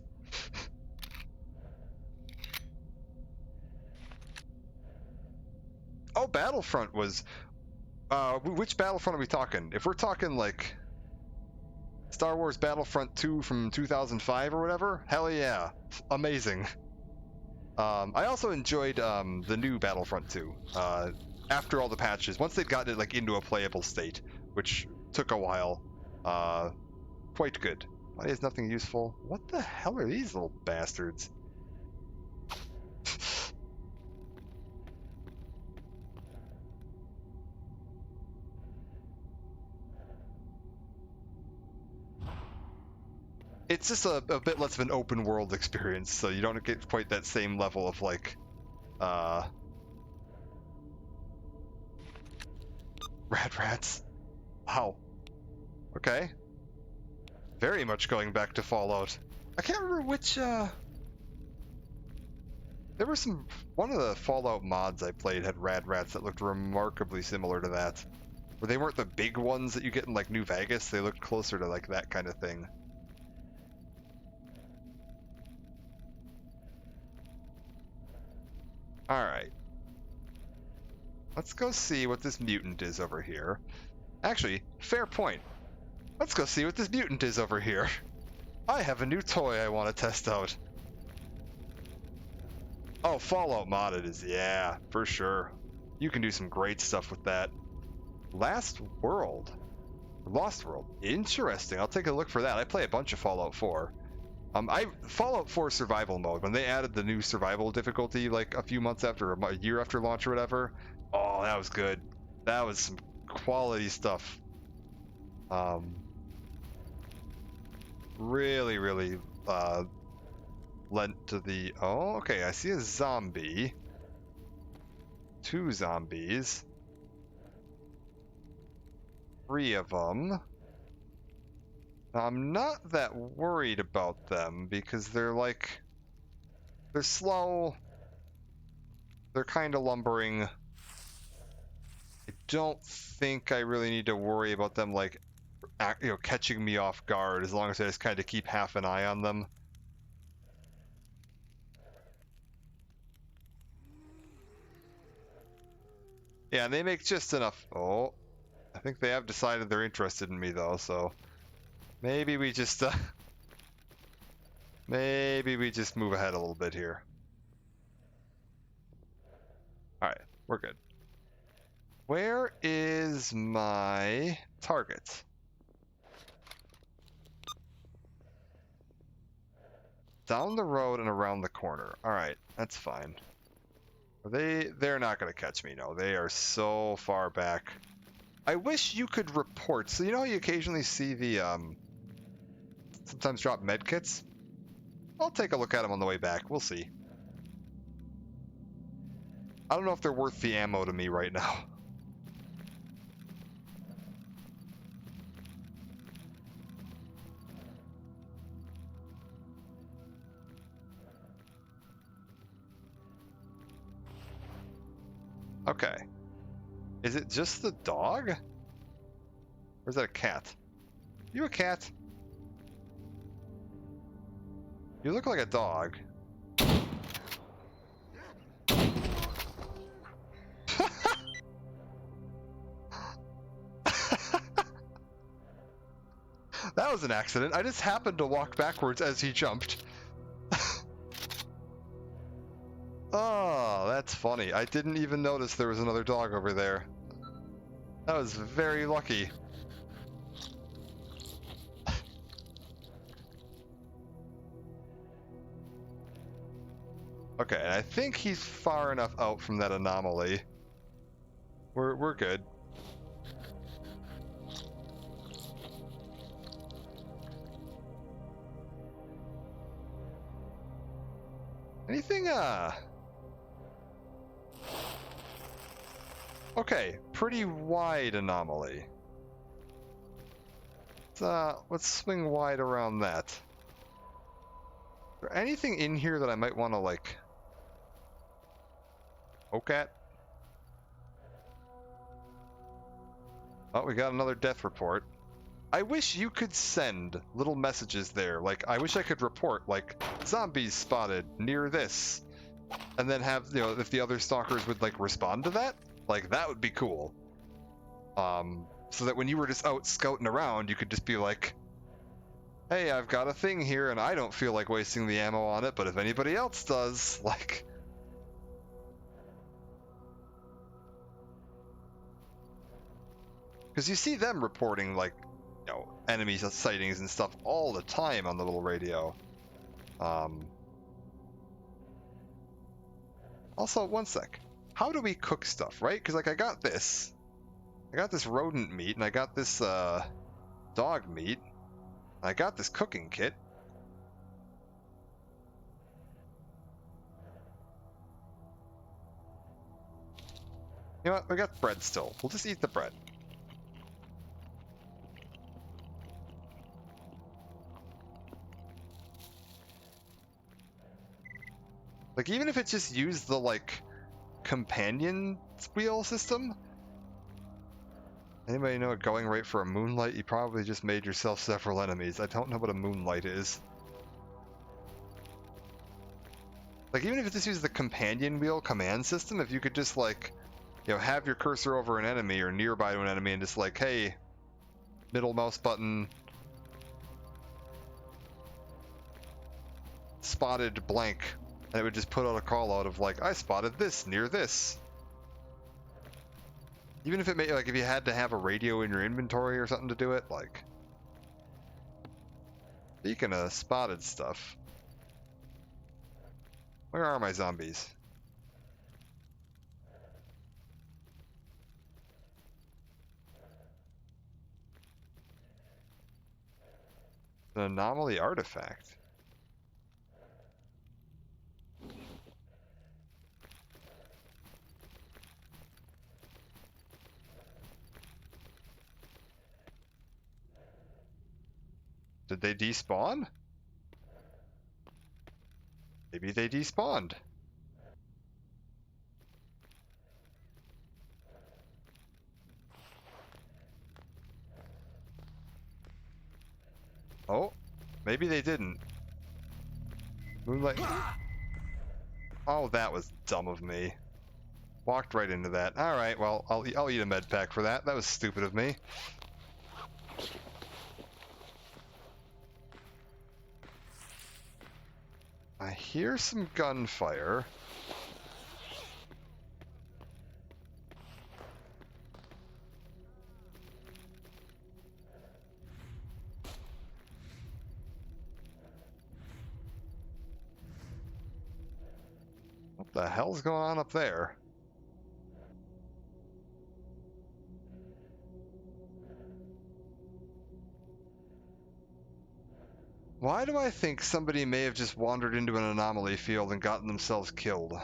[SPEAKER 1] Oh, Battlefront was... which Battlefront are we talking? If we're talking, like, Star Wars Battlefront 2 from 2005 or whatever, hell yeah. Amazing. I also enjoyed the new Battlefront 2, after all the patches. Once they'd gotten it, like, into a playable state, which took a while. Quite good. Why is nothing useful? What the hell are these little bastards? It's just a bit less of an open world experience, so you don't get quite that same level of, like, rats. Wow. Okay. Very much going back to Fallout. I can't remember which, there were one of the Fallout mods I played had rats that looked remarkably similar to that. Where they weren't the big ones that you get in, like, New Vegas, they looked closer to, like, that kind of thing. Alright. Let's go see what this mutant is over here. Actually, fair point. Let's go see what this mutant is over here. I have a new toy I want to test out. Oh, Fallout modded is, yeah, for sure. You can do some great stuff with that. Lost World. Interesting. I'll take a look for that. I play a bunch of Fallout 4. Fallout 4 survival mode, when they added the new survival difficulty like a few months after, a year after launch or whatever. Oh, that was good. That was some quality stuff. Really, really lent to the... Oh, okay, I see a zombie. 2 zombies. 3 of them. I'm not that worried about them because they're slow. They're kind of lumbering. I don't think I really need to worry about them, like, catching me off guard, as long as I just kind of keep half an eye on them. Yeah, and they make just enough. Oh, I think they have decided they're interested in me though, so maybe we just maybe we just move ahead a little bit here. All right, we're good. Where is my target? Down the road and around the corner. All right, that's fine. They're not going to catch me, no. They are so far back. I wish you could report. So you know how you occasionally see the sometimes drop medkits? I'll take a look at them on the way back. We'll see. I don't know if they're worth the ammo to me right now. Okay. Is it just the dog? Or is that a cat? You a cat? You look like a dog. That was an accident. I just happened to walk backwards as he jumped. Oh, that's funny. I didn't even notice there was another dog over there. That was very lucky. Okay, I think he's far enough out from that anomaly. We're good. Anything, okay, pretty wide anomaly. Let's swing wide around that. Is there anything in here that I might want to, like, poke at? Oh, we got another death report. I wish you could send little messages there. Like, I wish I could report, like, zombies spotted near this. And then have, you know, if the other stalkers would, like, respond to that. Like, that would be cool. So that when you were just out scouting around, you could just be like, hey, I've got a thing here and I don't feel like wasting the ammo on it, but if anybody else does, like... Because you see them reporting, like, you know, enemy sightings and stuff all the time on the little radio. Also, one sec. How do we cook stuff, right? Because, like, I got this rodent meat, and I got this, dog meat. I got this cooking kit. You know what? We got bread still. We'll just eat the bread. Like, even if it's just used the, like, companion wheel system. Anybody know a going rate for a moonlight? You probably just made yourself several enemies. I don't know what a moonlight is. Like, even if it just uses the companion wheel command system, if you could just, like, you know, have your cursor over an enemy or nearby to an enemy and just like, hey, middle mouse button, spotted blank, and it would just put out a call out of like, I spotted this near this. Even if it made, like, if you had to have a radio in your inventory or something to do it, like, speaking of spotted stuff, where are my zombies? An anomaly artifact. Did they despawn? Maybe they despawned. Oh, maybe they didn't. Moonlight. Oh, that was dumb of me. Walked right into that. Alright, well, I'll eat a med pack for that. That was stupid of me. I hear some gunfire. What the hell's going on up there? Why do I think somebody may have just wandered into an anomaly field and gotten themselves killed?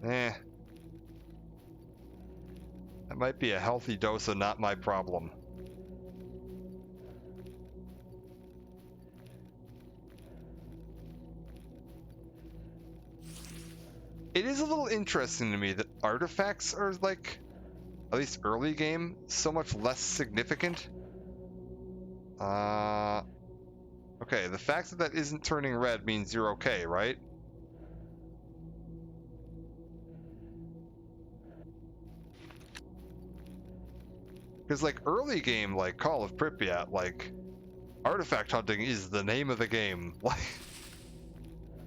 [SPEAKER 1] Eh. That might be a healthy dose of not my problem. It is a little interesting to me that artifacts are, like, at least early game, so much less significant. Okay, the fact that that isn't turning red means you're okay, right? Because, like, early game, like Call of Pripyat, like, artifact hunting is the name of the game. Like,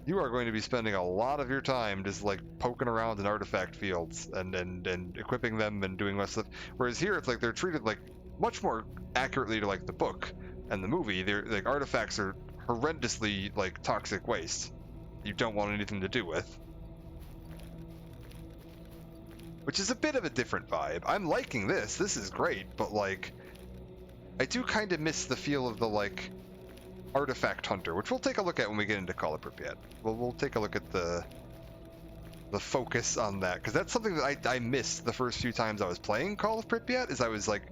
[SPEAKER 1] you are going to be spending a lot of your time just, like, poking around in artifact fields and equipping them and doing much stuff. Whereas here, it's like they're treated, like, much more accurately to, like, the book and the movie. They're, like, artifacts are horrendously, like, toxic waste you don't want anything to do with. Which is a bit of a different vibe. I'm liking this. This is great, but, like, I do kind of miss the feel of the, like, artifact hunter, which we'll take a look at when we get into Call of Pripyat. We'll take a look at the focus on that, because that's something that I missed the first few times I was playing Call of Pripyat, is I was like,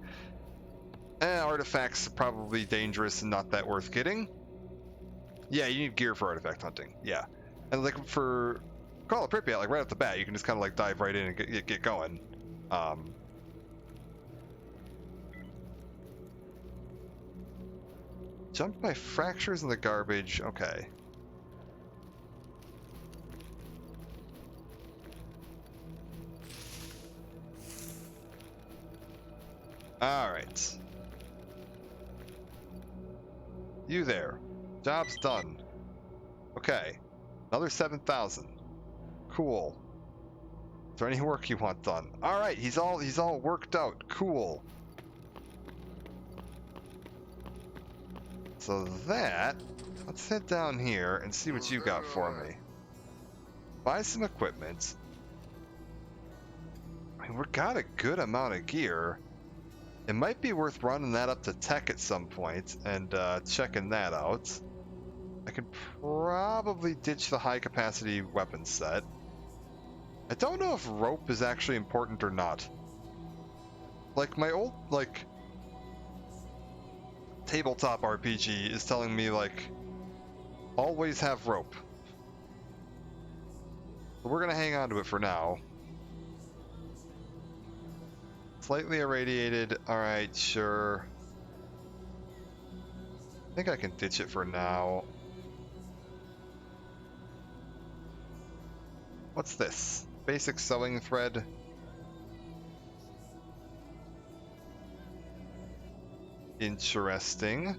[SPEAKER 1] artifacts are probably dangerous and not that worth getting. Yeah, you need gear for artifact hunting. Yeah. And, like, for Call of Pripyat, like, right off the bat, you can just kind of, like, dive right in and get going. Jumped my fractures in the garbage. Okay. Alright. You there. Job's done. Okay. Another 7,000. Cool. Is there any work you want done? Alright, he's all worked out. Cool. So that, let's head down here and see what you got for me. Buy some equipment. I mean, we've got a good amount of gear. It might be worth running that up to tech at some point and checking that out. I could probably ditch the high capacity weapon set. I don't know if rope is actually important or not. Like, my old, like, tabletop RPG is telling me, like, always have rope. But we're gonna hang on to it for now. Slightly irradiated. Alright, sure. I think I can ditch it for now. What's this? Basic sewing thread. Interesting.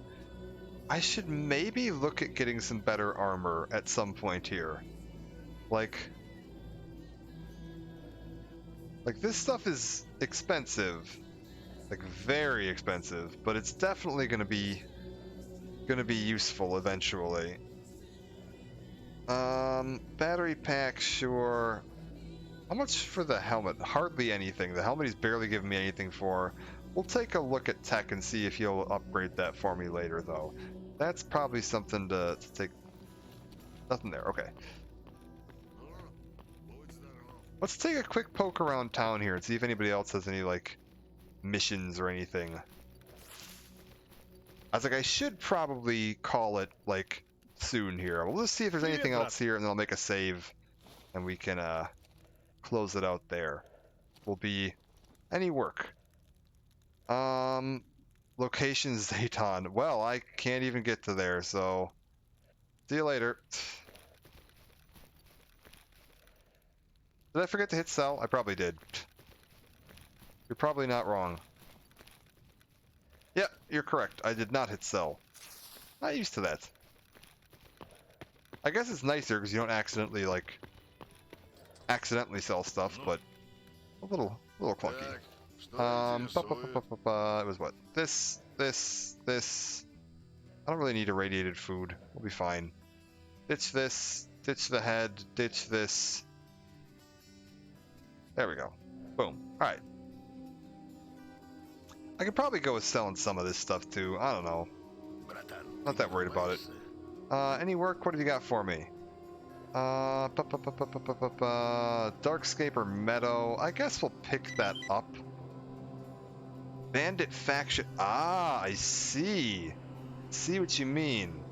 [SPEAKER 1] I should maybe look at getting some better armor at some point here. Like this stuff is expensive. Like, very expensive, but it's definitely gonna be useful eventually. Battery pack, sure. How much for the helmet? Hardly anything. The helmet he's barely giving me anything for. We'll take a look at tech and see if he'll upgrade that for me later, though. That's probably something to take. Nothing there. Okay. Let's take a quick poke around town here and see if anybody else has any, like, missions or anything. I was like, I should probably call it, like, soon here. We'll just see if there's anything else here, and then I'll make a save, and we can, close it out there. will be any work. Location Zayton. Well, I can't even get to there, so see you later. Did I forget to hit sell? I probably did. You're probably not wrong. Yeah, you're correct. I did not hit sell. Not used to that. I guess it's nicer because you don't accidentally sell stuff, but a little clunky.
[SPEAKER 3] Так, что интересует?
[SPEAKER 1] It was what? This. I don't really need irradiated food. We'll be fine. Ditch this. Ditch the head. Ditch this. There we go. Boom. Alright. I could probably go with selling some of this stuff too. I don't know.
[SPEAKER 3] Братан,
[SPEAKER 1] Not that worried about it. Any work? What have you got for me? Darkscaper Meadow. I guess we'll pick that up. Bandit Faction. Ah, I see. See what you mean.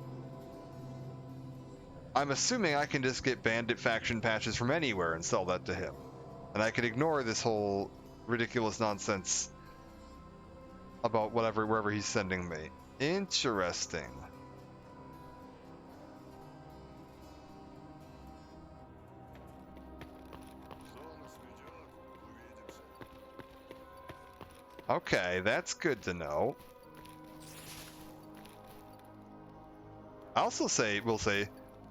[SPEAKER 1] I'm assuming I can just get Bandit Faction patches from anywhere and sell that to him. And I could ignore this whole ridiculous nonsense about wherever he's sending me. Interesting. Okay, that's good to know. I also will say,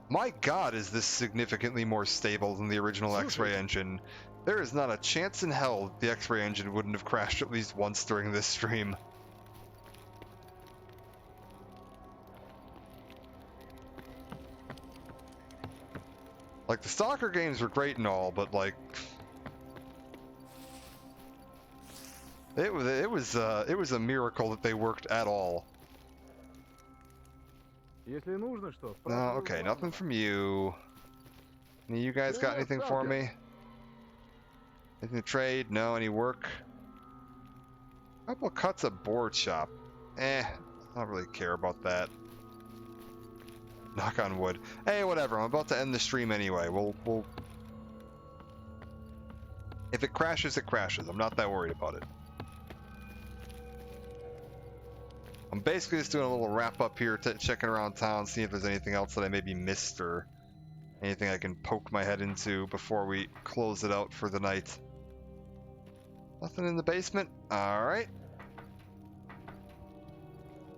[SPEAKER 1] my god, is this significantly more stable than the original X-Ray engine. There is not a chance in hell the X-Ray engine wouldn't have crashed at least once during this stream. Like, the Stalker games were great and all, but like... It was a miracle that they worked at all. No, okay, nothing from you. Any of you guys got anything for me? Anything to trade? No, any work? Couple cuts of board shop. I don't really care about that. Knock on wood. Hey, whatever, I'm about to end the stream anyway. We'll... If it crashes, it crashes. I'm not that worried about it. I'm basically just doing a little wrap up here, checking around town, seeing if there's anything else that I maybe missed or anything I can poke my head into before we close it out for the night. Nothing in the basement? Alright.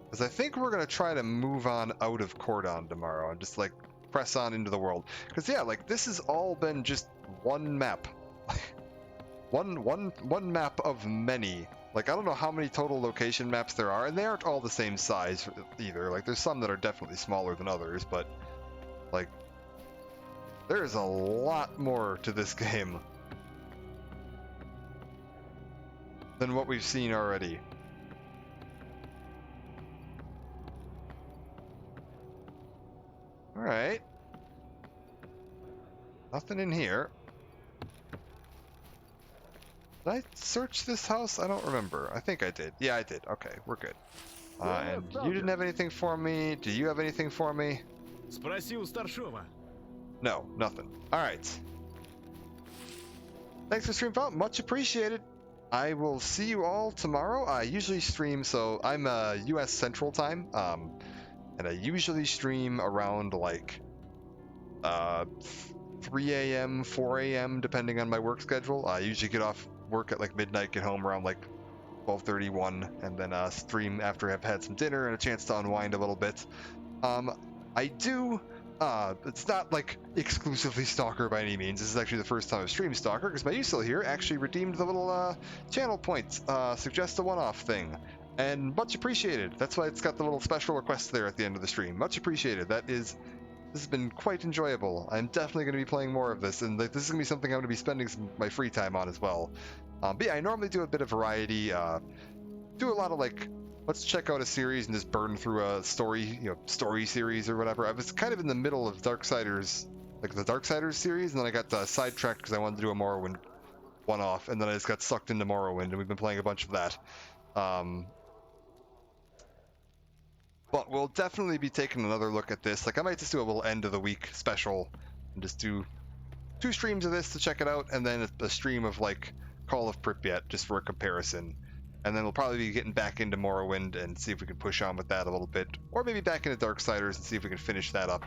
[SPEAKER 1] Because I think we're going to try to move on out of Cordon tomorrow and just like press on into the world. Because yeah, like this has all been just one map. one map of many. Like, I don't know how many total location maps there are, and they aren't all the same size either. Like, there's some that are definitely smaller than others, but, like, there's a lot more to this game than what we've seen already. Alright. Nothing in here. Did I search this house? I don't remember. I think I did. Yeah, I did. Okay, we're good. And you didn't have anything for me. Do you have anything for me?
[SPEAKER 2] Спроси у старшего.
[SPEAKER 1] No, nothing. Alright. Thanks for streaming out. Much appreciated. I will see you all tomorrow. I usually stream, so I'm US Central Time. And I usually stream around like 3 a.m., 4 a.m., depending on my work schedule. I usually get off work at like midnight, get home around like 12:31, and then stream after I've had some dinner and a chance to unwind a little bit. I do, it's not like exclusively Stalker by any means. This is actually the first time I've streamed Stalker, because my usual here actually redeemed the little channel points, suggest a one-off thing. And much appreciated. That's why it's got the little special request there at the end of the stream. Much appreciated. This has been quite enjoyable. I'm definitely going to be playing more of this, and like, this is going to be something I'm going to be spending my free time on as well. But yeah, I normally do a bit of variety. Do a lot of like, let's check out a series and just burn through a story series or whatever. I was kind of in the middle of Darksiders, like the Darksiders series, and then I got sidetracked because I wanted to do a Morrowind one-off, and then I just got sucked into Morrowind, and we've been playing a bunch of that. But we'll definitely be taking another look at this. Like, I might just do a little end of the week special and just do 2 streams of this to check it out, and then a stream of like Call of Pripyat just for a comparison. And then we'll probably be getting back into Morrowind and see if we can push on with that a little bit. Or maybe back into Darksiders and see if we can finish that up.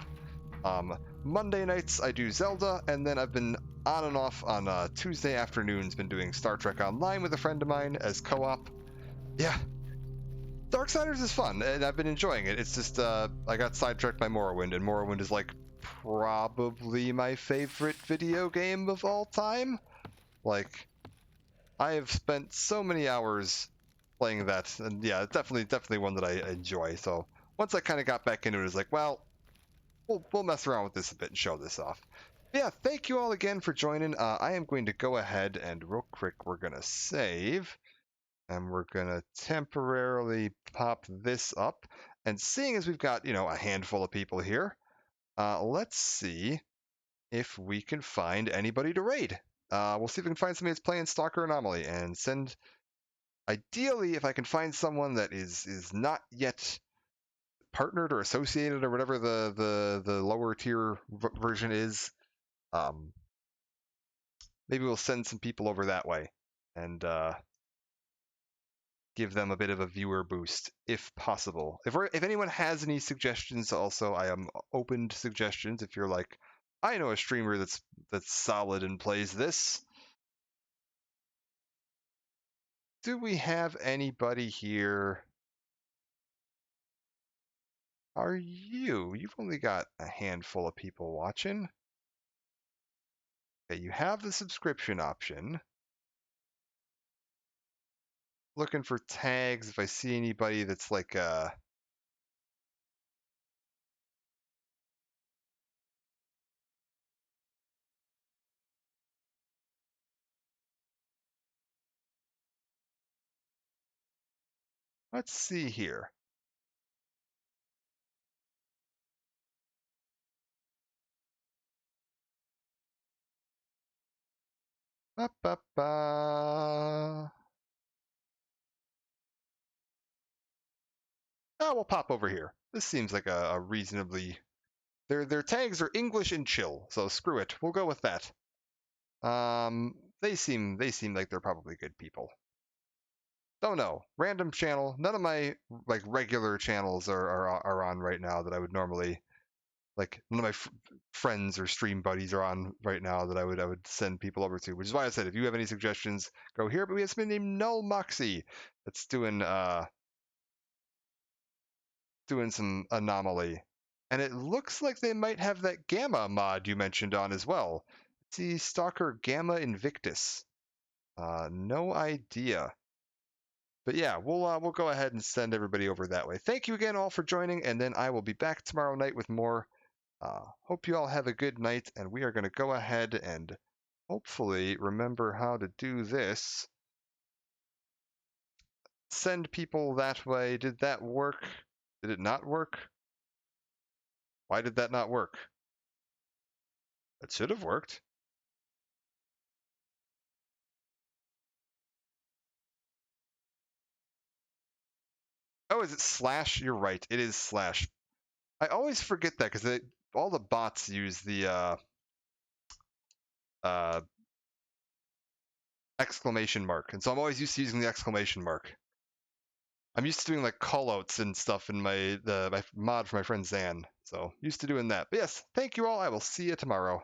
[SPEAKER 1] Monday nights I do Zelda, and then I've been on and off on Tuesday afternoons, been doing Star Trek Online with a friend of mine as co-op. Yeah, Darksiders is fun, and I've been enjoying it. It's just I got sidetracked by Morrowind, and Morrowind is like probably my favorite video game of all time. Like, I have spent so many hours playing that, and yeah, definitely one that I enjoy. So once I kind of got back into it, it was like, well, we'll mess around with this a bit and show this off. But yeah, thank you all again for joining. I am going to go ahead and real quick, we're gonna save, and we're gonna temporarily pop this up. And seeing as we've got, a handful of people here, let's see if we can find anybody to raid. We'll see if we can find somebody that's playing Stalker Anomaly and send. Ideally, if I can find someone that is not yet partnered or associated or whatever the lower tier version is, maybe we'll send some people over that way and give them a bit of a viewer boost if possible. If anyone has any suggestions, also I am open to suggestions. If you're like, I know a streamer that's solid and plays this. Do we have anybody here? Are you? You've only got a handful of people watching. Okay, you have the subscription option. Looking for tags if I see anybody that's like let's see here. Ba, ba, ba. Oh, we'll pop over here. This seems like a reasonably. Their tags are English and chill, so screw it. We'll go with that. They seem like they're probably good people. Don't know. Random channel. None of my like regular channels are on right now that I would normally like. None of my friends or stream buddies are on right now that I would send people over to. Which is why I said if you have any suggestions, go here. But we have somebody named Null Moxie that's doing some Anomaly. And it looks like they might have that Gamma mod you mentioned on as well. See, Stalker Gamma Invictus. No idea. But yeah, we'll go ahead and send everybody over that way. Thank you again all for joining, and then I will be back tomorrow night with more. Hope you all have a good night, and we are going to go ahead and hopefully remember how to do this. Send people that way. Did that work? Did it not work? Why did that not work? It should have worked. Oh, is it slash? You're right. It is slash. I always forget that because all the bots use the exclamation mark, and so I'm always used to using the exclamation mark. I'm used to doing like callouts and stuff in my mod for my friend Zan, so used to doing that. But yes, thank you all. I will see you tomorrow.